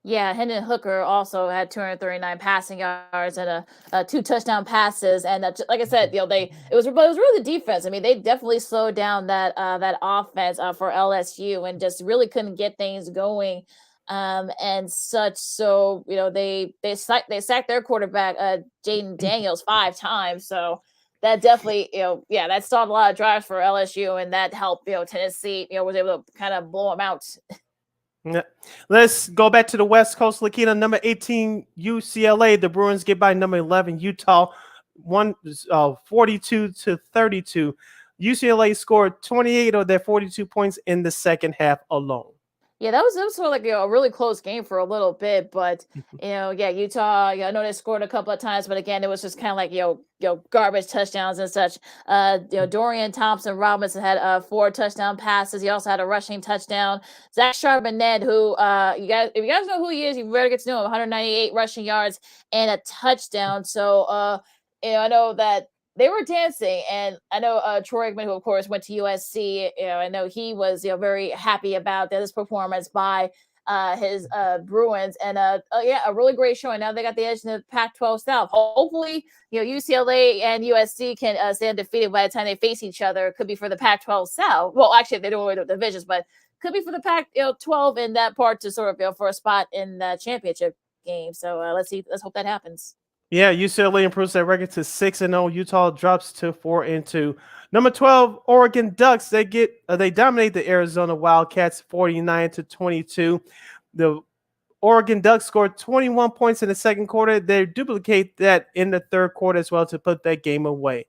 Yeah, Hendon Hooker also had 239 passing yards and 2 touchdown passes. And like I said, it was really the defense. I mean, they definitely slowed down that offense for LSU and just really couldn't get things going. And such. So, they sacked their quarterback, Jaden Daniels, 5 times. So that definitely, that stalled a lot of drives for LSU, and that helped, Tennessee, was able to kind of blow them out. Yeah. Let's go back to the West Coast. Lakeena, number 18, UCLA. The Bruins get by number 11, Utah, 42-32. UCLA scored 28 of their 42 points in the second half alone. Yeah, that was sort of like a really close game for a little bit, but Utah. I know they scored a couple of times, but again, it was just kind of like garbage touchdowns and such. Dorian Thompson-Robinson had 4 touchdown passes. He also had a rushing touchdown. Zach Charbonnet, who if you guys know who he is, you better get to know him. 198 rushing yards and a touchdown. So I know that they were dancing, and I know Troy Aikman, who of course went to USC. I know he was very happy about this performance by his Bruins, and a really great showing. Now they got the edge in the Pac-12 South. Hopefully, UCLA and USC can stay undefeated by the time they face each other. Could be for the Pac-12 South. Well, actually, they don't know the divisions, but could be for the Pac-12 in that part to sort of for a spot in the championship game. So let's see. Let's hope that happens. Yeah, UCLA improves their record to 6-0. Utah drops to 4-2. Number 12, Oregon Ducks. They dominate the Arizona Wildcats 49-22. The Oregon Ducks scored 21 points in the second quarter. They duplicate that in the third quarter as well to put that game away.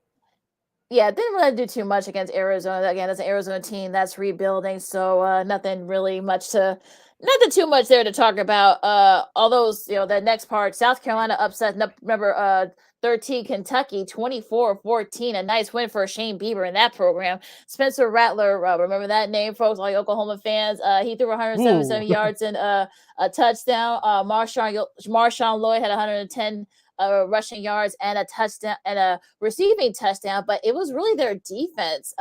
Yeah, didn't really do too much against Arizona. Again, that's an Arizona team that's rebuilding, so nothing too much there to talk about. Although the next part, South Carolina upset number 13 Kentucky 24-14. A nice win for Shane Bieber in that program. Spencer Rattler, remember that name, folks, all you Oklahoma fans. He threw 177 yards and a touchdown. Marshawn Lloyd had 110 rushing yards and a touchdown and a receiving touchdown, but it was really their defense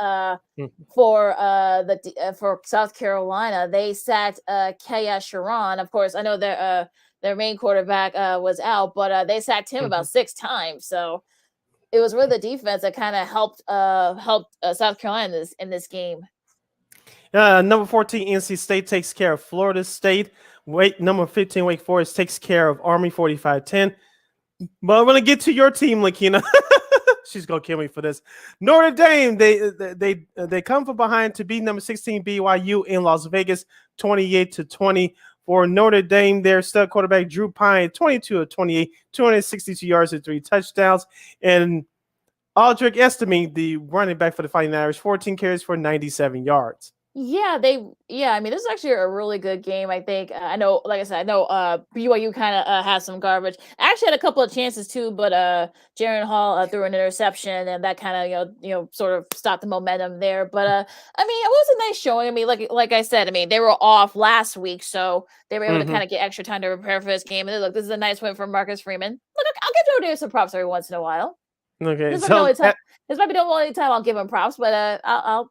for South Carolina. They sacked Kaya Sharon. Of course, I know their main quarterback was out, but they sacked him about 6 times. So it was really the defense that kind of helped South Carolina in this game. Number 14, NC State takes care of Florida State. Number 15, Wake Forest takes care of Army 45-10. But I'm gonna get to your team, Lakeena. She's gonna kill me for this. Notre Dame, they come from behind to beat number 16 BYU in Las Vegas, 28-20. For Notre Dame, their stud quarterback Drew Pine, 22 of 28, 262 yards and 3 touchdowns. And Aldrick Estime, the running back for the Fighting Irish, 14 carries for 97 yards. I mean, this is actually a really good game, I think. I know, like I said, BYU kind of has some garbage. I actually had a couple of chances too, but Jaron Hall threw an interception, and that kind of, sort of stopped the momentum there. But I mean, it was a nice showing. I mean, like I said, I mean, they were off last week, so they were able to kind of get extra time to prepare for this game. And look, this is a nice win for Marcus Freeman. Look, I'll give Notre Dame some props every once in a while. Okay, this might be the only time I'll give him props, but I'll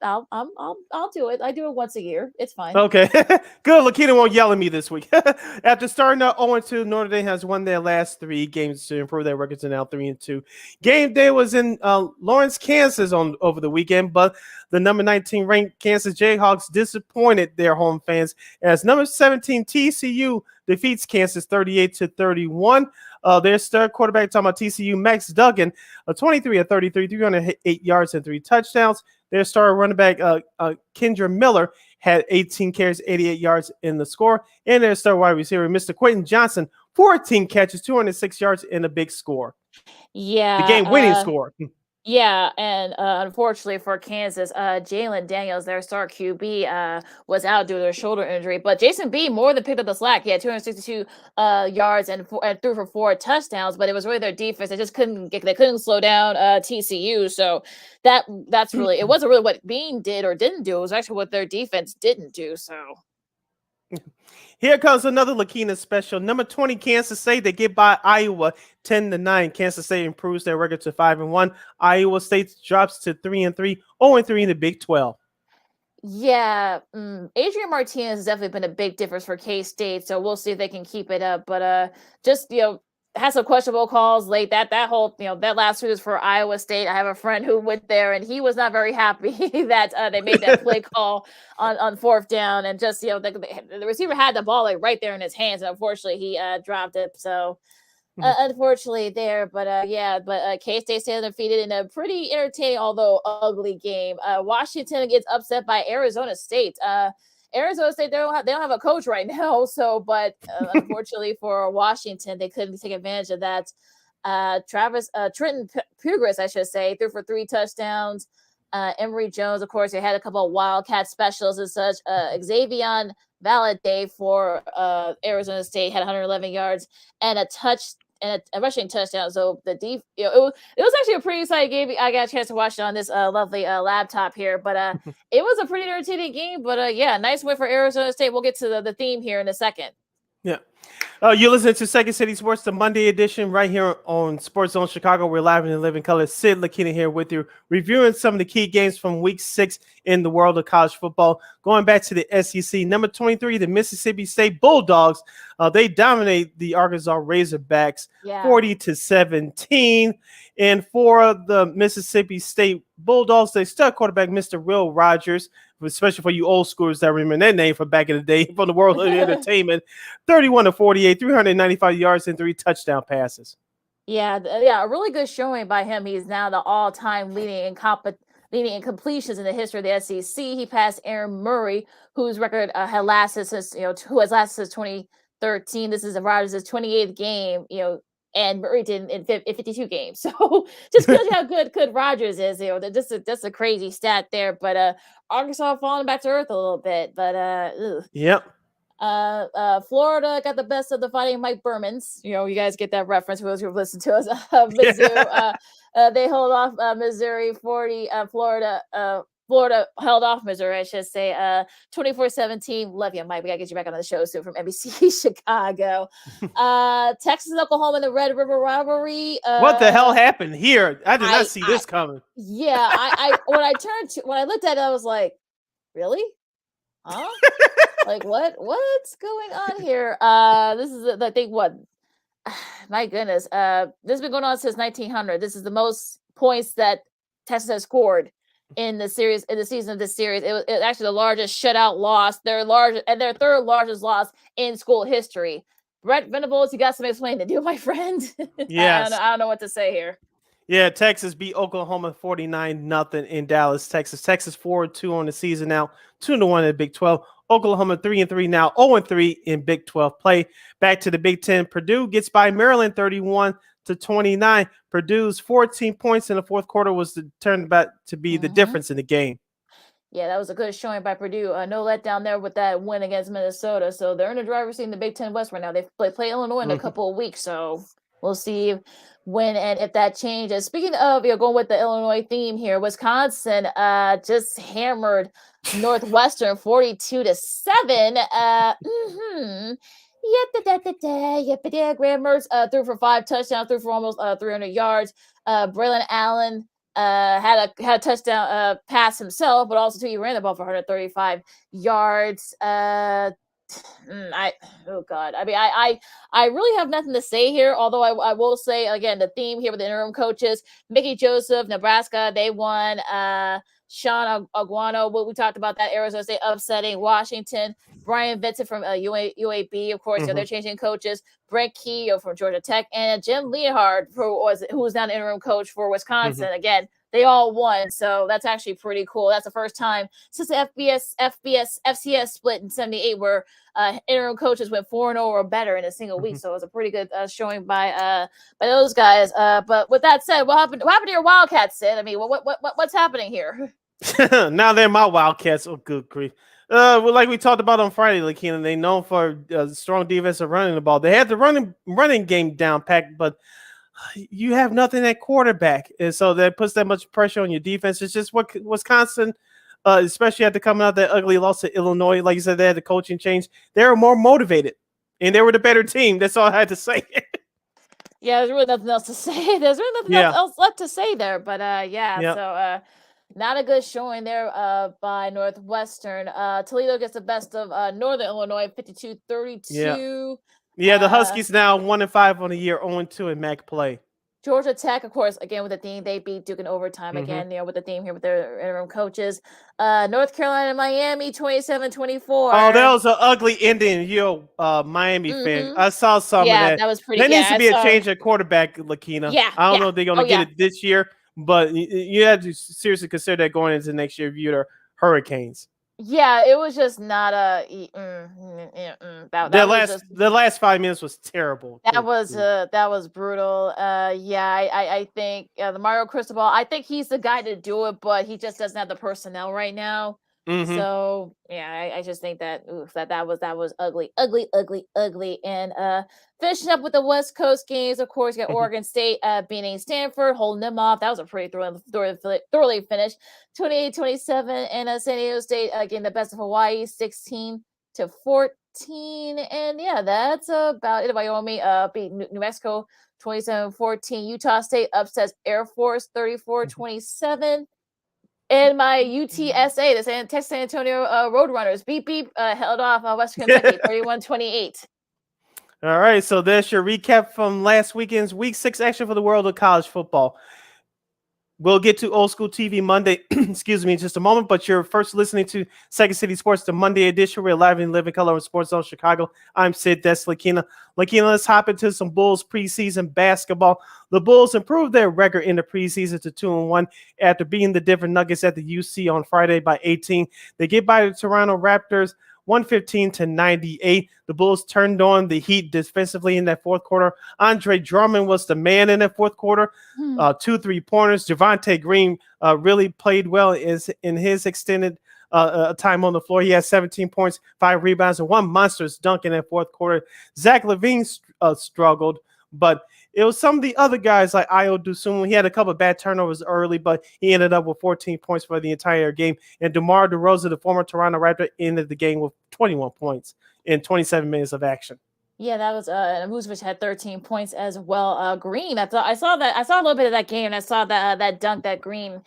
do it. I do it once a year. It's fine. Okay, good. Lakeena won't yell at me this week. After starting out 0-2, Notre Dame has won their last 3 games to improve their records, and now 3-2. Game day was in Lawrence, Kansas over the weekend, but the number 19 ranked Kansas Jayhawks disappointed their home fans as number 17 TCU defeats Kansas 38-31. Their star quarterback, talking about TCU, Max Duggan, 23 of 33, 308 yards and 3 touchdowns. Their star running back, Kendra Miller, had 18 carries, 88 yards in the score. And their star wide receiver, Mr. Quentin Johnson, 14 catches, 206 yards in a big score. Yeah. The game-winning score. Yeah, and unfortunately for Kansas, Jalen Daniels, their star QB, was out due to a shoulder injury. But Jason B more than picked up the slack. He had 262 yards and threw for 4 touchdowns. But it was really their defense; they just couldn't slow down TCU. So that's really it wasn't really what Bean did or didn't do. It was actually what their defense didn't do. So. Here comes another Lakeena special. Number 20, Kansas State. They get by Iowa 10-9. Kansas State improves their record to 5-1. Iowa State drops to 3-3, 0-3 in the Big 12. Yeah, Adrian Martinez has definitely been a big difference for K-State, so we'll see if they can keep it up. But just had some questionable calls late. That whole that last week was for Iowa State. I have a friend who went there, and he was not very happy that they made that play call on 4th down, and just the receiver had the ball like right there in his hands, and unfortunately he dropped it. So. Unfortunately there, but K-State stayed undefeated in a pretty entertaining, although ugly game. Washington gets upset by Arizona State. Arizona State, they don't have a coach right now, but unfortunately for Washington, they couldn't take advantage of that. Trenton Pugris, I should say, threw for 3 touchdowns. Emory Jones, of course, they had a couple of Wildcat specials and such. Xavier Valade for Arizona State had 111 yards and a rushing touchdown. So it was actually a pretty exciting game. I got a chance to watch it on this lovely laptop here, but it was a pretty entertaining game. But nice win for Arizona State. We'll get to the theme here in a second. Yeah. You're listening to Second City Sports, the Monday edition, right here on SportsZone Chicago. We're live in living color. Sid Lakeena here with you, reviewing some of the key games from Week 6 in the world of college football. Going back to the SEC, number 23, the Mississippi State Bulldogs. They dominate the Arkansas Razorbacks, 40-17. And for the Mississippi State Bulldogs, they stuck quarterback Mr. Will Rogers, especially for you old schoolers that remember that name from back in the day from the world of entertainment. 31-48, 395 yards and 3 touchdown passes. Yeah, a really good showing by him. He's now the all-time leading in completions in the history of the SEC. He passed Aaron Murray, whose record has lasted since 2013. This is Rodgers' 28th game. And Murray did in 52 games. So just because how good Rodgers is, that's a crazy stat there. But Arkansas falling back to earth a little bit. But yep. Florida got the best of the Fighting Mike Bermans. You guys get that reference for those who've listened to us. Mizzou, they hold off Missouri 40. Florida held off Missouri, I should say, 24-17. Love you, Mike. We got to get you back on the show soon from NBC Chicago. Texas and Oklahoma in the Red River rivalry. What the hell happened here? I did not see this coming. Yeah, when I looked at it, I was like, really? Huh? Like, what's going on here? This is, I think, what? My goodness. This has been going on since 1900. This is the most points that Texas has scored in the season of this series. It was actually the largest shutout loss, their third largest loss in school history. Brett Venables, you got some explaining to do, my friend. Yes. I don't know what to say here. Yeah, Texas beat Oklahoma 49-0 in Dallas, Texas. Texas 4-2 on the season now, 2-1 in the Big 12. Oklahoma 3-3 now, 0-3 in Big 12 play. Back to the Big 10. Purdue gets by Maryland 31-29. Purdue's 14 points in the fourth quarter was turned back to be the difference in the game. Yeah, that was a good showing by Purdue. No letdown there with that win against Minnesota. So they're in the driver's seat in the Big 10 West right now. They play Illinois in a couple of weeks. So we'll see when and if that changes. Speaking of going with the Illinois theme here, Wisconsin just hammered Northwestern 42-7. Graham Mertz threw for 5 touchdowns, threw for almost 300 yards. Braylon Allen had a touchdown pass himself, but also he ran the ball for 135 yards. Oh God. I mean, I really have nothing to say here. Although I will say again, the theme here with the interim coaches, Mickey Joseph, Nebraska, they won. Sean Aguano, what we talked about that Arizona State upsetting Washington. Brian Vincent from UAB, of course, they're changing coaches. Brent Key from Georgia Tech, and Jim Leonhard, who was now the interim coach for Wisconsin. Again, they all won, so that's actually pretty cool. That's the first time since the FCS split in '78 where interim coaches went 4-0 or better in a single week. So it was a pretty good showing by those guys. But with that said, what happened to your Wildcats, Sid? I mean, what's happening here? Now they're my Wildcats. Oh, good grief. Well, like we talked about on Friday, Lakeena, they known for strong defense of running the ball. They had the running game down packed, but you have nothing at quarterback, and so that puts that much pressure on your defense. It's just what Wisconsin, especially after coming out that ugly loss to Illinois, like you said, they had the coaching change. They were more motivated, and they were the better team. That's all I had to say. Yeah, there's really nothing else to say. There's really nothing else left to say there. But so not a good showing there by Northwestern. Toledo gets the best of Northern Illinois, 52-32. Yeah, the Huskies now 1-5 on the year, 0-2 in MAC play. Georgia Tech, of course, again with the theme, they beat Duke in overtime again, with the theme here with their interim coaches. North Carolina, Miami, 27-24. Oh, that was an ugly ending. Miami fan. I saw some of that. That was pretty. There needs to be a change at quarterback, Lakeena. I don't know if they're going to get it this year, but you have to seriously consider that going into next year if you're Hurricanes. Yeah, it was just not a. The last 5 minutes was terrible. That was brutal. I think the Mario Cristobal. I think he's the guy to do it, but he just doesn't have the personnel right now. So I just think that was ugly. And finishing up with the West Coast games, of course, you got Oregon State beating Stanford, holding them off. That was a pretty thoroughly finish, 28-27, and San Diego State getting the best of Hawaii, 16-14. And that's about it. Wyoming beat New Mexico, 27-14. Utah State upsets Air Force, 34-27. And my UTSA, the Texas San Antonio Roadrunners, held off Western Kentucky, 31-28. All right, so there's your recap from last weekend's Week 6 action for the world of college football. We'll get to Old School TV Monday, excuse me, in just a moment, but you're first listening to Second City Sports, the Monday edition. We're live in living color on SportsZone Chicago. I'm Sid, that's Lakeena. Lakeena, let's hop into some Bulls preseason basketball. The Bulls improved their record in the preseason to 2-1 after beating the Denver Nuggets at the UC on Friday by 18. They get by the Toronto Raptors 115-98. The Bulls turned on the heat defensively in that fourth quarter. Andre Drummond was the man in that fourth quarter. 2 3-pointers. Javonte Green really played well in his extended time on the floor. He had 17 points, 5 rebounds, and 1 monstrous dunk in that fourth quarter. Zach LaVine struggled, but it was some of the other guys like Ayo Dosunmu. He had a couple of bad turnovers early, but he ended up with 14 points for the entire game. And DeMar DeRozan, the former Toronto Raptor, ended the game with 21 points in 27 minutes of action. Yeah, that was Vucevic had 13 points as well. Green, I saw a little bit of that game, and I saw that dunk that Green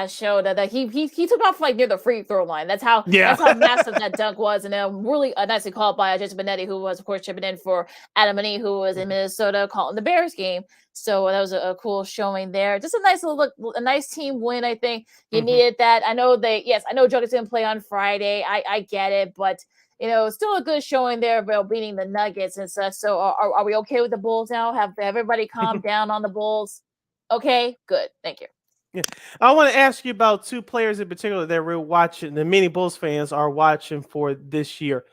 showed that he took off like near the free throw line. That's how massive that dunk was, and really nicely called by Jason Benetti, who was of course chipping in for Adam Lee, who was in Minnesota calling the Bears game. So that was a cool showing there. Just a nice little a nice team win. I think you needed that. I know Jokic didn't play on Friday. I get it, but still a good showing there about beating the Nuggets and stuff. So are we okay with the Bulls now? Have everybody calmed down on the Bulls? Okay, good. Thank you. Yeah. I want to ask you about 2 players in particular that we're watching, the many Bulls fans are watching for this year.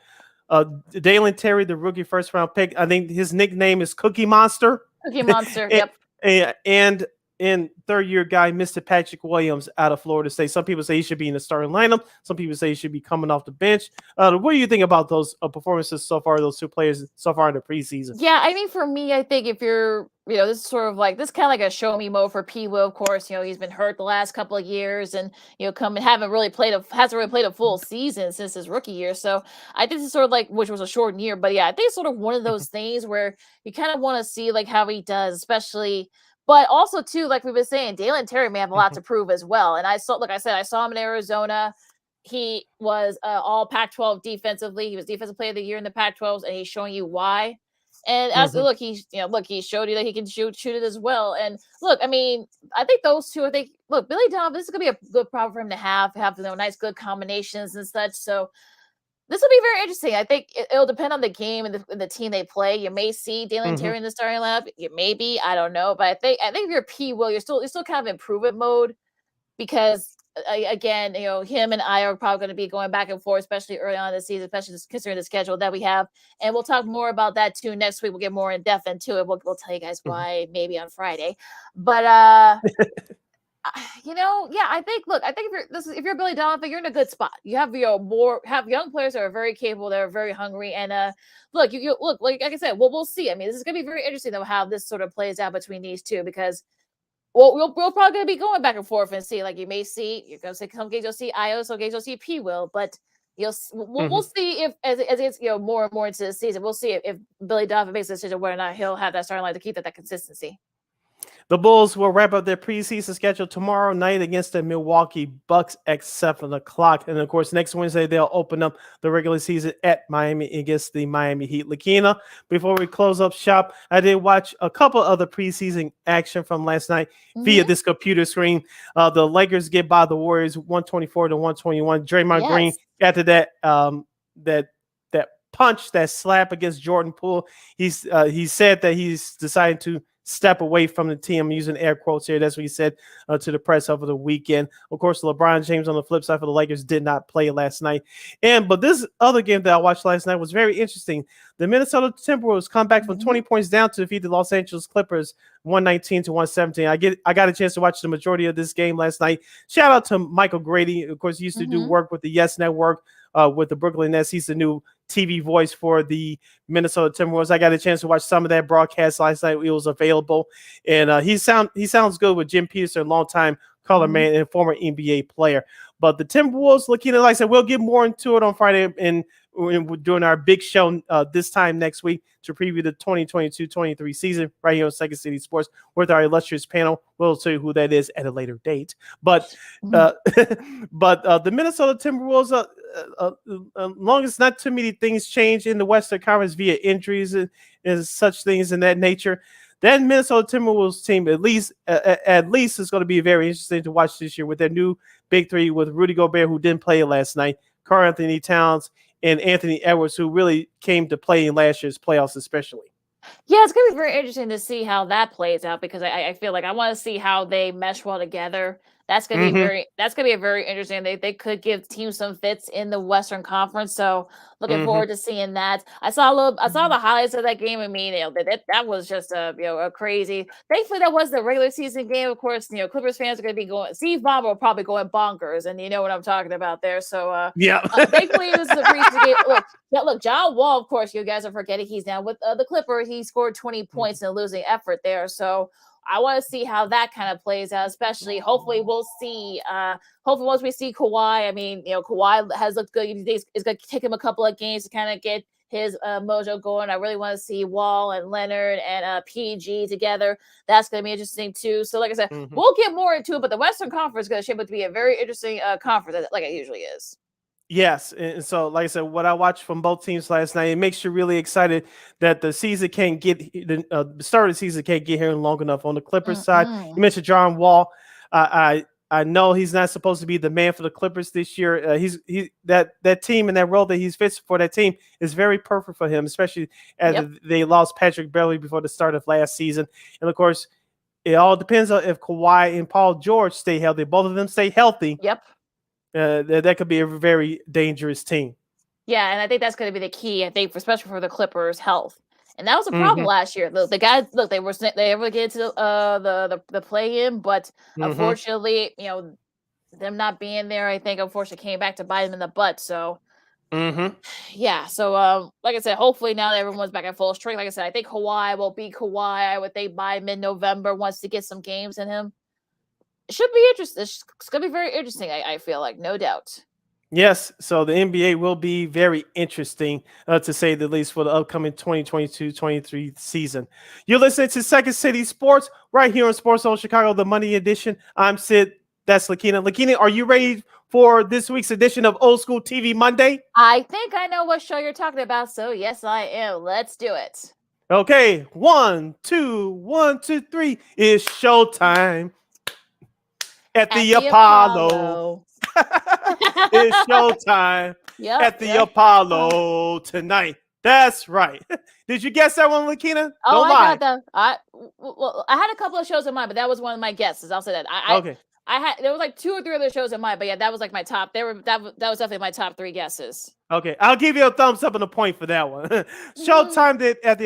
Dalen Terry, the rookie first-round pick. I think his nickname is Cookie Monster. Cookie Monster, yep. And third-year guy, Mr. Patrick Williams out of Florida State. Some people say he should be in the starting lineup. Some people say he should be coming off the bench. What do you think about those performances so far, those 2 players so far in the preseason? Yeah, I mean, for me, I think if you're, this is sort of like, this kind of like a show me mode for P. Will, of course. He's been hurt the last couple of years and, hasn't really played a full season since his rookie year. So I think it's sort of like, which was a shortened year. But yeah, I think it's sort of one of those things where you kind of want to see like how he does, especially. But also, too, like we've been saying, Dalen Terry may have a lot to prove as well. And I saw him in Arizona. he was all Pac-12 defensively. He was Defensive Player of the Year in the Pac-12s, and he's showing you why. And as look, he showed you that he can shoot it as well. And look, I mean, I think those two. I think Billy Donovan. This is gonna be a good problem for him to have nice, good combinations and such. So this will be very interesting. I think it'll depend on the game and the team they play. You may see Dalen Terry in the starting lineup. You maybe, I don't know, but I think if you're P. Will, you're still kind of improvement mode because again, him and I are probably going to be going back and forth, especially early on in the season, especially considering the schedule that we have. And we'll talk more about that too next week. We'll get more in depth into it. We'll tell you guys why maybe on Friday. But I think if you're Billy Donovan, you're in a good spot. You have have young players that are very capable, that are very hungry, and look, like I said, we'll see. I mean, this is gonna be very interesting though how this sort of plays out between these two because we're probably gonna be going back and forth and see. Like you're gonna say some games you'll see Io, some games you'll see P. Will, but we'll see if as it's more and more into the season, we'll see if Billy Donovan makes a decision whether or not he'll have that starting line to keep that consistency. The Bulls will wrap up their preseason schedule tomorrow night against the Milwaukee Bucks at 7 o'clock. And, of course, next Wednesday, they'll open up the regular season at Miami against the Miami Heat. Lakeena, before we close up shop, I did watch a couple other preseason action from last night via this computer screen. The Lakers get by the Warriors 124-121. Draymond Green, after that punch, that slap against Jordan Poole, he said that he's decided to step away from the team. I'm using air quotes here. That's what he said to the press over the weekend. Of course, LeBron James on the flip side for the Lakers did not play last night. But this other game that I watched last night was very interesting. The Minnesota Timberwolves come back from 20 points down to defeat the Los Angeles Clippers 119-117. I got a chance to watch the majority of this game last night. Shout out to Michael Grady. Of course, he used to do work with the Yes Network with the Brooklyn Nets. He's the new TV voice for the Minnesota Timberwolves. I got a chance to watch some of that broadcast last night. It was available, and he sounds good with Jim Peterson, longtime color man and former NBA player. But the Timberwolves, Lakeena, like I said, we'll get more into it on Friday and during our big show this time next week to preview the 2022-23 season right here on Second City Sports with our illustrious panel. We'll tell you who that is at a later date. But the Minnesota Timberwolves, long as not too many things change in the Western Conference via injuries and such things in that nature, that Minnesota Timberwolves team at least is going to be very interesting to watch this year with their new big three with Rudy Gobert, who didn't play last night, Karl-Anthony Towns, and Anthony Edwards, who really came to play in last year's playoffs especially. Yeah, it's going to be very interesting to see how that plays out because I feel like I want to see how they mesh well together. That's going to be very interesting. They could give teams some fits in the Western Conference. So looking forward to seeing that. I saw the highlights of that game. I mean, that was just a crazy. Thankfully, that was the regular season game. Of course, Clippers fans are going to be going. Steve Ballmer will probably going bonkers, and you know what I'm talking about there. So thankfully, it was the preseason game. Look, John Wall. Of course, you guys are forgetting he's now with the Clippers. He scored 20 points in a losing effort there. So I want to see how that kind of plays out, especially hopefully we'll see. Hopefully once we see Kawhi, I mean, Kawhi has looked good. It's going to take him a couple of games to kind of get his mojo going. I really want to see Wall and Leonard and PG together. That's going to be interesting too. So like I said, we'll get more into it, but the Western Conference is going to shape up to be a very interesting conference like it usually is. Yes, and so like I said, what I watched from both teams last night, it makes you really excited that the season can't get the start of the season can't get here long enough. On the Clippers side, you mentioned John Wall. I know he's not supposed to be the man for the Clippers this year. That team and that role that he's fits for that team is very perfect for him, especially as they lost Patrick Beverley before the start of last season. And of course, it all depends on if Kawhi and Paul George stay healthy. Both of them stay healthy. That could be a very dangerous team. Yeah, and I think that's going to be the key. I think, especially for the Clippers' health, and that was a problem last year. The guys, look, they were able to get into the play-in, but unfortunately, them not being there, I think, unfortunately, came back to bite them in the butt. So, yeah. So, like I said, hopefully now that everyone's back at full strength, like I said, I think Kawhi will be Kawhi. I would think by mid-November, once to get some games in him. It should be interesting. It's going to be very interesting, I feel like, no doubt. Yes, so the NBA will be very interesting, to say the least, for the upcoming 2022-23 season. You're listening to Second City Sports right here on SportsZone Chicago, the Money Edition. I'm Sid. That's Lakeena. Lakeena, are you ready for this week's edition of Old School TV Monday? I think I know what show you're talking about, so yes, I am. Let's do it. Okay, 1, 2, 1, 2, 3. It's showtime at the Apollo. It's showtime at the Apollo tonight. That's right. Did you guess that one, Lakeena? Oh, Don't lie. I got that. I had a couple of shows in mind, but that was one of my guesses. I'll say that. Okay. There was like 2 or 3 other shows in mind, but yeah, that was like my top. That was definitely my top 3 guesses. Okay, I'll give you a thumbs up and a point for that one. Showtime at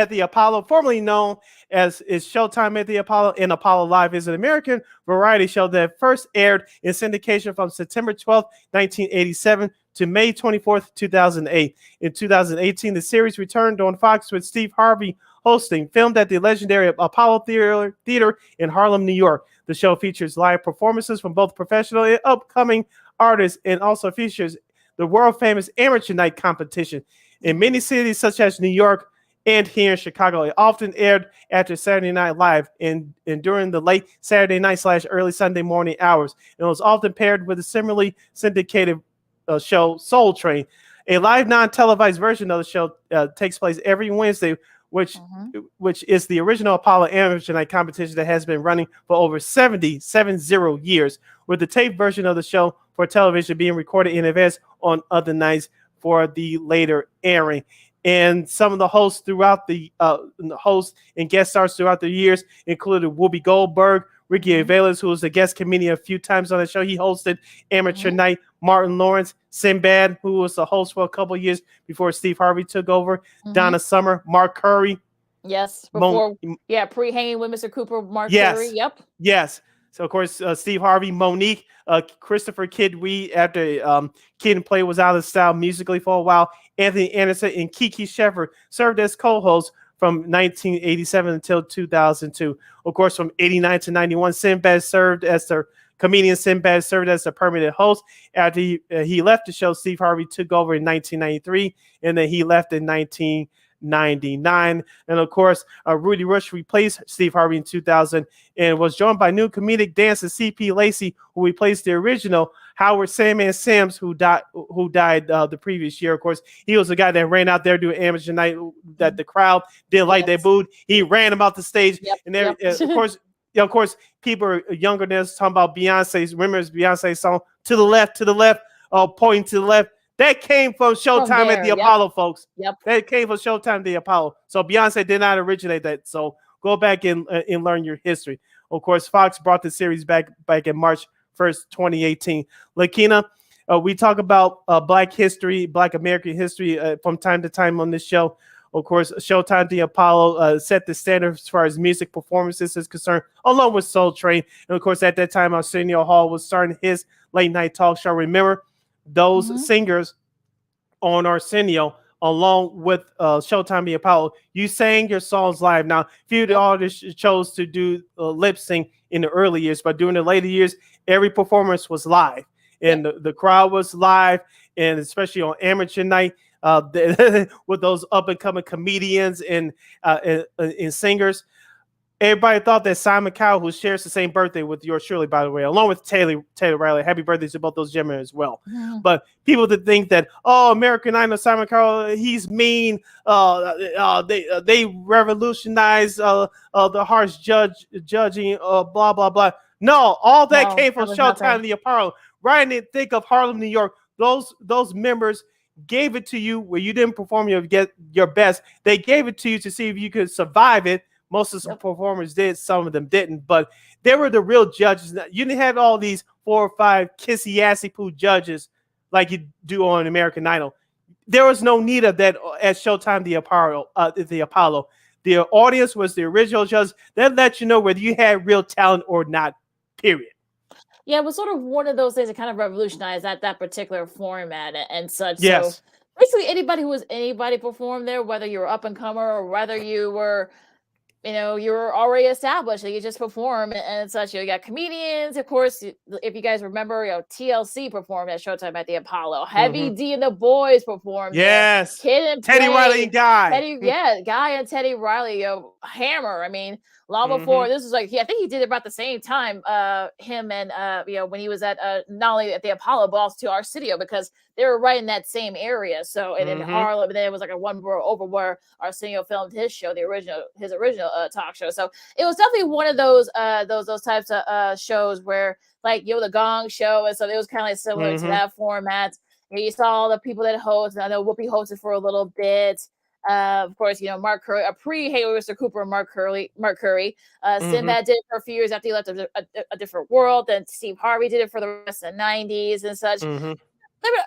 the Apollo, formerly known as is Showtime at the Apollo and Apollo Live, is an American variety show that first aired in syndication from September 12th, 1987 to May 24th, 2008. In 2018, the series returned on Fox with Steve Harvey hosting, filmed at the legendary Apollo Theater in Harlem, New York. The show features live performances from both professional and upcoming artists, and also features the world-famous amateur night competition. In many cities such as New York and here in Chicago, it often aired after Saturday Night Live and during the late Saturday night / early Sunday morning hours. It was often paired with a similarly syndicated show, Soul Train. A live non-televised version of the show takes place every Wednesday, which is the original Apollo amateur night competition that has been running for over 70 years, with the tape version of the show for television being recorded in advance on other nights for the later airing. And some of the hosts throughout the hosts and guest stars throughout the years included Whoopi Goldberg, Ricky Gervais, who was a guest comedian a few times on the show. He hosted Amateur Night. Martin Lawrence, Sinbad, who was the host for a couple of years before Steve Harvey took over. Donna Summer, Mark Curry. Yes, before pre-hanging with Mr. Cooper, Mark Curry. Yep. Yes. So, of course, Steve Harvey, Monique, Christopher Kid Weed, after Kid and Play was out of style musically for a while. Anthony Anderson and Kiki Sheffer served as co-hosts from 1987 until 2002. Of course, from 89 to 91, Sinbad served as the comedian. Sinbad served as the permanent host. After he left the show, Steve Harvey took over in 1993, and then he left in 1999. And of course, Rudy Rush replaced Steve Harvey in 2000 and was joined by new comedic dancer C.P. Lacey, who replaced the original Howard Sandman Sims, who died the previous year. Of course, he was the guy that ran out there doing amateur night that the crowd didn't like. They booed. He ran him out the stage. Of course, people are younger than us talking about Beyonce's. Remember Beyonce's song "To the Left," pointing to the left. That came from Showtime at the Apollo, folks. That came from Showtime at the Apollo. So Beyonce did not originate that. So go back and learn your history. Of course, Fox brought the series back in March 1st, 2018. Lakeena, we talk about Black history, Black American history from time to time on this show. Of course, Showtime the Apollo set the standard as far as music performances is concerned, along with Soul Train. And of course, at that time, Arsenio Hall was starting his late night talk show. Remember those singers on Arsenio, along with Showtime the Apollo? You sang your songs live. Now, few of the artists chose to do lip sync in the early years, but during the later years, every performance was live, and the crowd was live, and especially on amateur night. With those up and coming comedians and singers, everybody thought that Simon Cowell, who shares the same birthday with yours truly, by the way, along with Taylor Riley, happy birthday to both those gentlemen as well. But people that think that, American Idol, Simon Cowell, he's mean. They revolutionized the harsh judging. Blah blah blah. No, all that came from Showtime the Apollo. Right, and think of Harlem, New York. Those members gave it to you where you didn't perform your best. They gave it to you to see if you could survive it. Most of the performers did, some of them didn't, but they were the real judges. You didn't have all these 4 or 5 kissy-assy poo judges like you do on American Idol. There was no need of that at Showtime the Apollo. The audience was the original judge. That let you know whether you had real talent or not, period. Yeah, it was sort of one of those things that kind of revolutionized that particular format and such. Yes. So basically anybody performed there, whether you were up and comer or whether you were, you were already established, you just perform and such. You got comedians, of course. If you guys remember, TLC performed at Showtime at the Apollo. Heavy D and the Boys performed. Yes. Kid and Teddy Play, Riley and Guy. Guy and Teddy Riley. Hammer. I mean, long before this was like I think he did it about the same time. Him and when he was at not only at the Apollo but also to Arsenio, because they were right in that same area. So and in Harlem, and then it was like a one borough over where Arsenio filmed his show, his original talk show. So it was definitely one of those types of shows where like the Gong Show, and so it was kind of like similar to that format. You saw all the people that host. I know Whoopi hosted for a little bit. Of course, Mark Curry, a pre-Hey Mr. Cooper, Mark Curry. Sinbad did it for a few years after he left a different world. Then Steve Harvey did it for the rest of the 90s and such.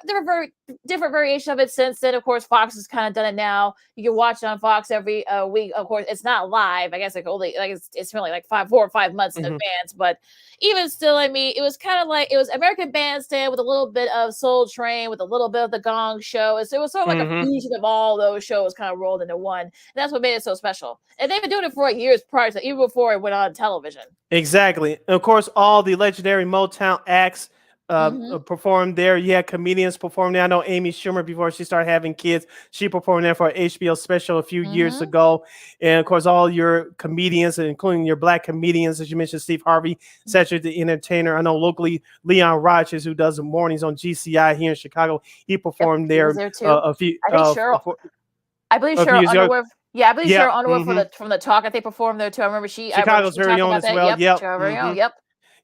There were very different variations of it since then. Of course, Fox has kind of done it now. You can watch it on Fox every week. Of course, it's not live. I guess it's really like 4 or 5 months in advance. But even still, I mean, it was kind of like it was American Bandstand with a little bit of Soul Train, with a little bit of the Gong Show. So it was sort of like a fusion of all those shows kind of rolled into one. And that's what made it so special. And they've been doing it for years prior to, even before it went on television. Exactly. And of course, all the legendary Motown acts performed there. You had comedians perform there. I know Amy Schumer, before she started having kids, she performed there for an HBO special a few years ago. And of course, all your comedians, including your black comedians, as you mentioned, Steve Harvey, Cedric the Entertainer. I know locally, Leon Rogers, who does the mornings on GCI here in Chicago, he performed there too. a few. I believe Cheryl Underwood. Yeah, I believe Cheryl Underwood from the talk. I think performed there too. I remember Chicago's very own as well. Yep.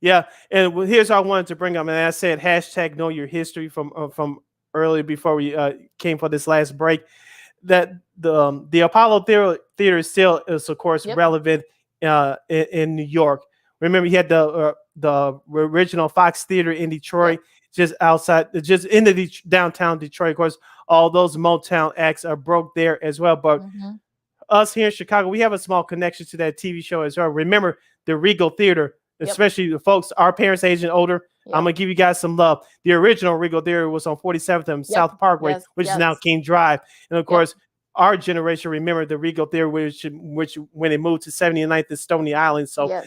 Yeah, and here's what I wanted to bring up, and I said hashtag know your history from earlier before we came for this last break. That the Apollo Theater still is, of course, relevant in New York. Remember, you had the original Fox Theater in Detroit, just in the downtown Detroit. Of course, all those Motown acts are broke there as well. But us here in Chicago, we have a small connection to that TV show as well. Remember the Regal Theater. Especially the folks, our parents' age and older. I'm gonna give you guys some love. The original Regal Theater was on 47th and South Parkway, which is now King Drive. And of course, our generation remember the Regal Theater, which when it moved to 79th and Stony Island. So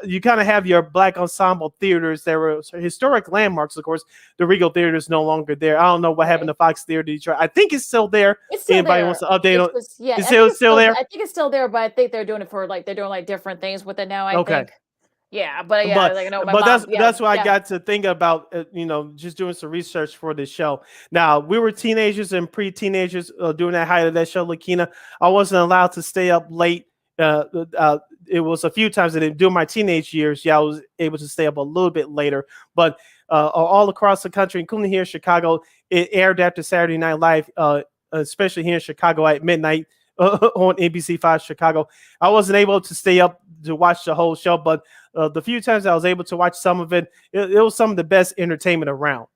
you kind of have your black ensemble theaters. There were historic landmarks. Of course, the Regal Theater is no longer there. I don't know what happened to Fox Theater Detroit. I think it's still there. Anybody wants to update on? It's still there. I think it's still there, but I think they're doing it for they're doing different things with it now. I think. Yeah, but that's what I got to think about. Just doing some research for this show. Now, we were teenagers and pre-teenagers during that height of that show, Lakeena. I wasn't allowed to stay up late. It was a few times that during my teenage years, I was able to stay up a little bit later. But all across the country, including here in Chicago, it aired after Saturday Night Live, especially here in Chicago at midnight on NBC5 Chicago. I wasn't able to stay up to watch the whole show, but the few times I was able to watch some of it, it was some of the best entertainment around.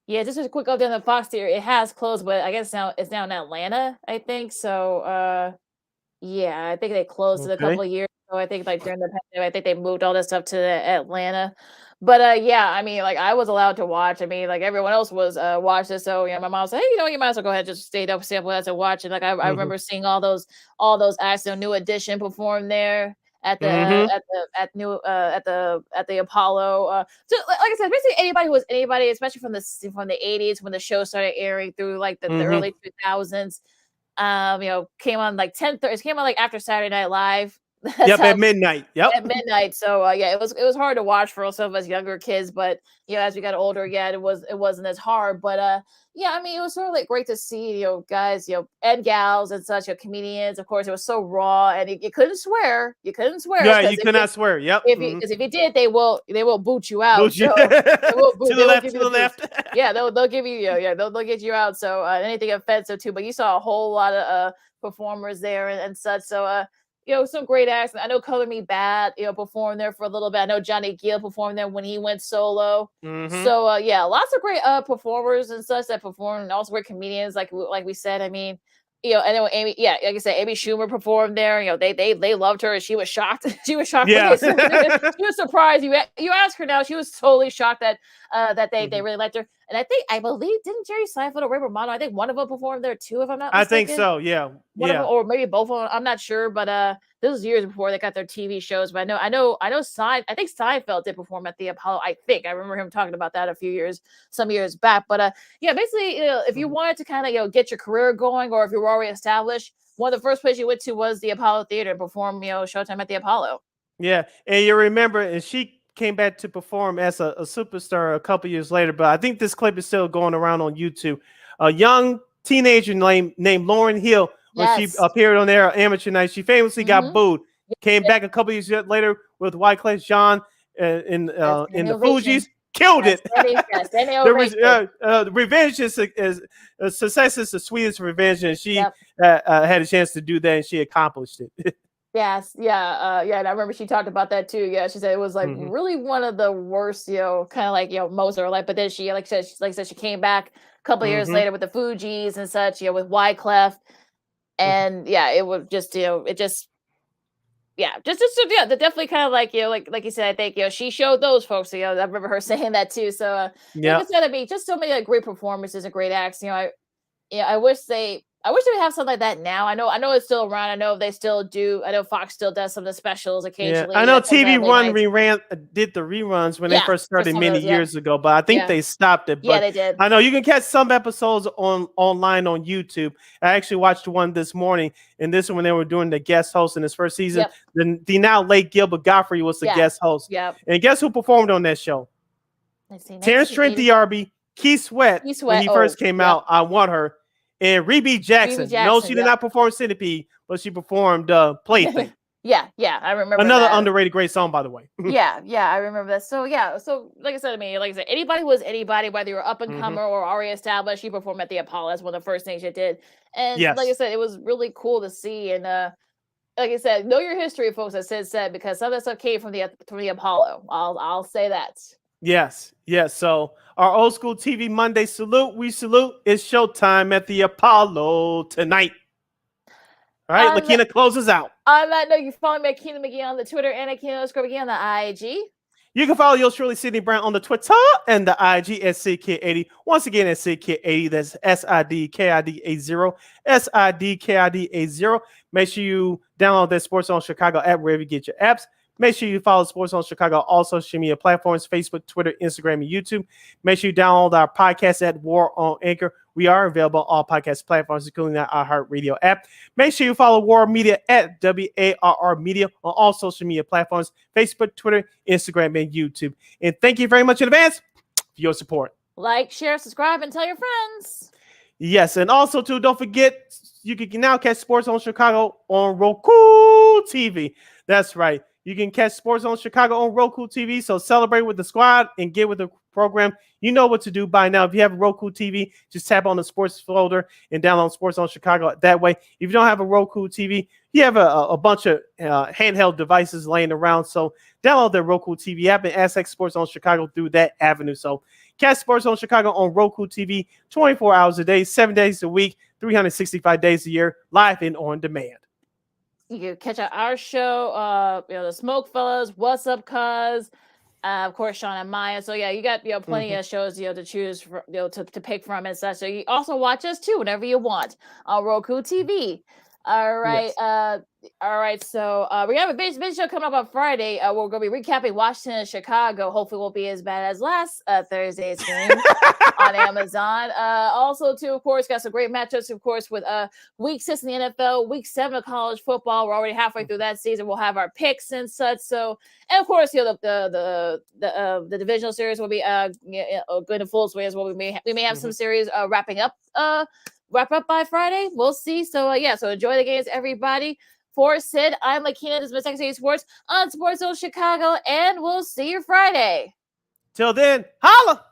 Yeah, just a quick update on the Fox Theater. It has closed, but I guess now it's in Atlanta, I think. So, I think they closed it a couple of years ago. I think during the pandemic, I think they moved all this stuff to Atlanta. But I mean, I was allowed to watch. I mean, everyone else was watching. So my mom said, "Hey, you might as well go ahead, just stay up with us and watch it." I remember seeing all those acts. New Edition performed there at the Apollo. So like I said, basically anybody, especially from the 80s when the show started airing through the early 2000s. Came on 10:30. It came on after Saturday Night Live. At midnight. At midnight. So it was hard to watch for some of us younger kids, but as we got older, it wasn't as hard. But I mean, it was sort of great to see guys, and gals and such, comedians. Of course, it was so raw, and you couldn't swear. You couldn't swear. Yeah, you could not swear. Yep. Because if you did, they will boot you out. Boot you. So they will to the left. To the left. Yeah, they'll give you. They'll get you out. So anything offensive too. But you saw a whole lot of performers there and such. So some great acts. I know Color Me Bad, performed there for a little bit. I know Johnny Gill performed there when he went solo. So lots of great performers and such that performed, and also great comedians, like we said. I mean, I know Amy. Yeah, like I said, Amy Schumer performed there. They loved her, and she was shocked. She was shocked. Yeah. She was surprised. You ask her now, she was totally shocked that they really liked her. And I believe, didn't Jerry Seinfeld or Ray Romano? I think one of them performed there too, if I'm not mistaken. I think so. Yeah. One of them, or maybe both of them. I'm not sure, but this was years before they got their TV shows. But I know. I think Seinfeld did perform at the Apollo. I think I remember him talking about that some years back. But basically, if you wanted to kind of get your career going, or if you were already established, one of the first places you went to was the Apollo Theater to perform Showtime at the Apollo. Yeah, and you remember, and she came back to perform as a superstar a couple years later. But I think this clip is still going around on YouTube. A young teenager named Lauren Hill, when she appeared on there amateur night, she famously got booed. Came back a couple years later with Wyclef Jean in the Fugees, killed it. The revenge is success is the sweetest revenge, and she had a chance to do that, and she accomplished it. Yes, yeah, and I remember she talked about that too. Yeah, she said it was like really one of the worst, kind of like moments of her life. But then she, like I said, she came back a couple years later with the Fugees and such, with Wyclef, and it was just, it just. Yeah, just definitely kind of like like you said, I think she showed those folks. I remember her saying that too. So like I said, I mean, just so many great performances and great acts. I wish they would have something like that now. I know it's still around. I know they still do. I know Fox still does some of the specials occasionally. Yeah, I know TV One did the reruns when they first started many years ago, but I think they stopped it. But they did. I know you can catch some episodes online on YouTube. I actually watched one this morning, and this one when they were doing the guest host in this first season. The now late Gilbert Gottfried was the guest host. And guess who performed on that show? Terrence Trent D'Arby, Keith Sweat. When he first came out, I Want Her. And Rebe Jackson. No, she did not perform Centipede, but she performed Plaything. Yeah, I remember another that. underrated great song, by the way. yeah, I remember that. So like I said, anybody was anybody, whether you were up and comer or already established, you performed at the Apollo. That's one of the first things you did. And like I said, it was really cool to see. And like I said, know your history, folks, as Sid said, because some of that stuff came from the Apollo. I'll say that. Yes. So our old school TV Monday salute. We salute. It's showtime at the Apollo tonight. All right, Lakeena closes out. On that note, you can follow me at Keena McGee on the Twitter and at Keena_McGee on the IG. You can follow yours truly, Sydney Brown, on the Twitter and the IG at SidKid80. Once again, at SidKid80. That's SIDKID80. SIDKID80. Make sure you download that SportsZone Chicago app wherever you get your apps. Make sure you follow SportsZone Chicago, all social media platforms, Facebook, Twitter, Instagram, and YouTube. Make sure you download our podcast at War on Anchor. We are available on all podcast platforms, including the iHeartRadio app. Make sure you follow War Media at WARR Media on all social media platforms, Facebook, Twitter, Instagram, and YouTube. And thank you very much in advance for your support. Like, share, subscribe, and tell your friends. Yes, and also, too, don't forget, you can now catch SportsZone Chicago on Roku TV. That's right. You can catch SportsZone Chicago on Roku TV. So celebrate with the squad and get with the program. You know what to do by now. If you have a Roku TV, just tap on the sports folder and download SportsZone Chicago that way. If you don't have a Roku TV, you have a bunch of handheld devices laying around. So download the Roku TV app and access SportsZone Chicago through that avenue. So catch SportsZone Chicago on Roku TV 24 hours a day, 7 days a week, 365 days a year, live and on demand. You can catch out our show, the Smoke Fellas, What's Up, Cuz, of course, Sean and Maya. So you got plenty of shows to choose from, to pick from and such. So you also watch us too whenever you want on Roku TV. All right. Yes. All right. So we have a big show coming up on Friday. We're going to be recapping Washington and Chicago. Hopefully, it won't be as bad as last Thursday's game on Amazon. Also, too, of course, got some great matchups. Of course, with Week 6 in the NFL, Week 7 of college football. We're already halfway through that season. We'll have our picks and such. So, and of course, the divisional series will be good in full swing as well. We may have some series wrapping up. Wrap up by Friday. We'll see. So so enjoy the games, everybody. For Sid, I'm Lakeena. This is Miss Secretary Sports on SportsZone Chicago, and we'll see you Friday. Till then, holla!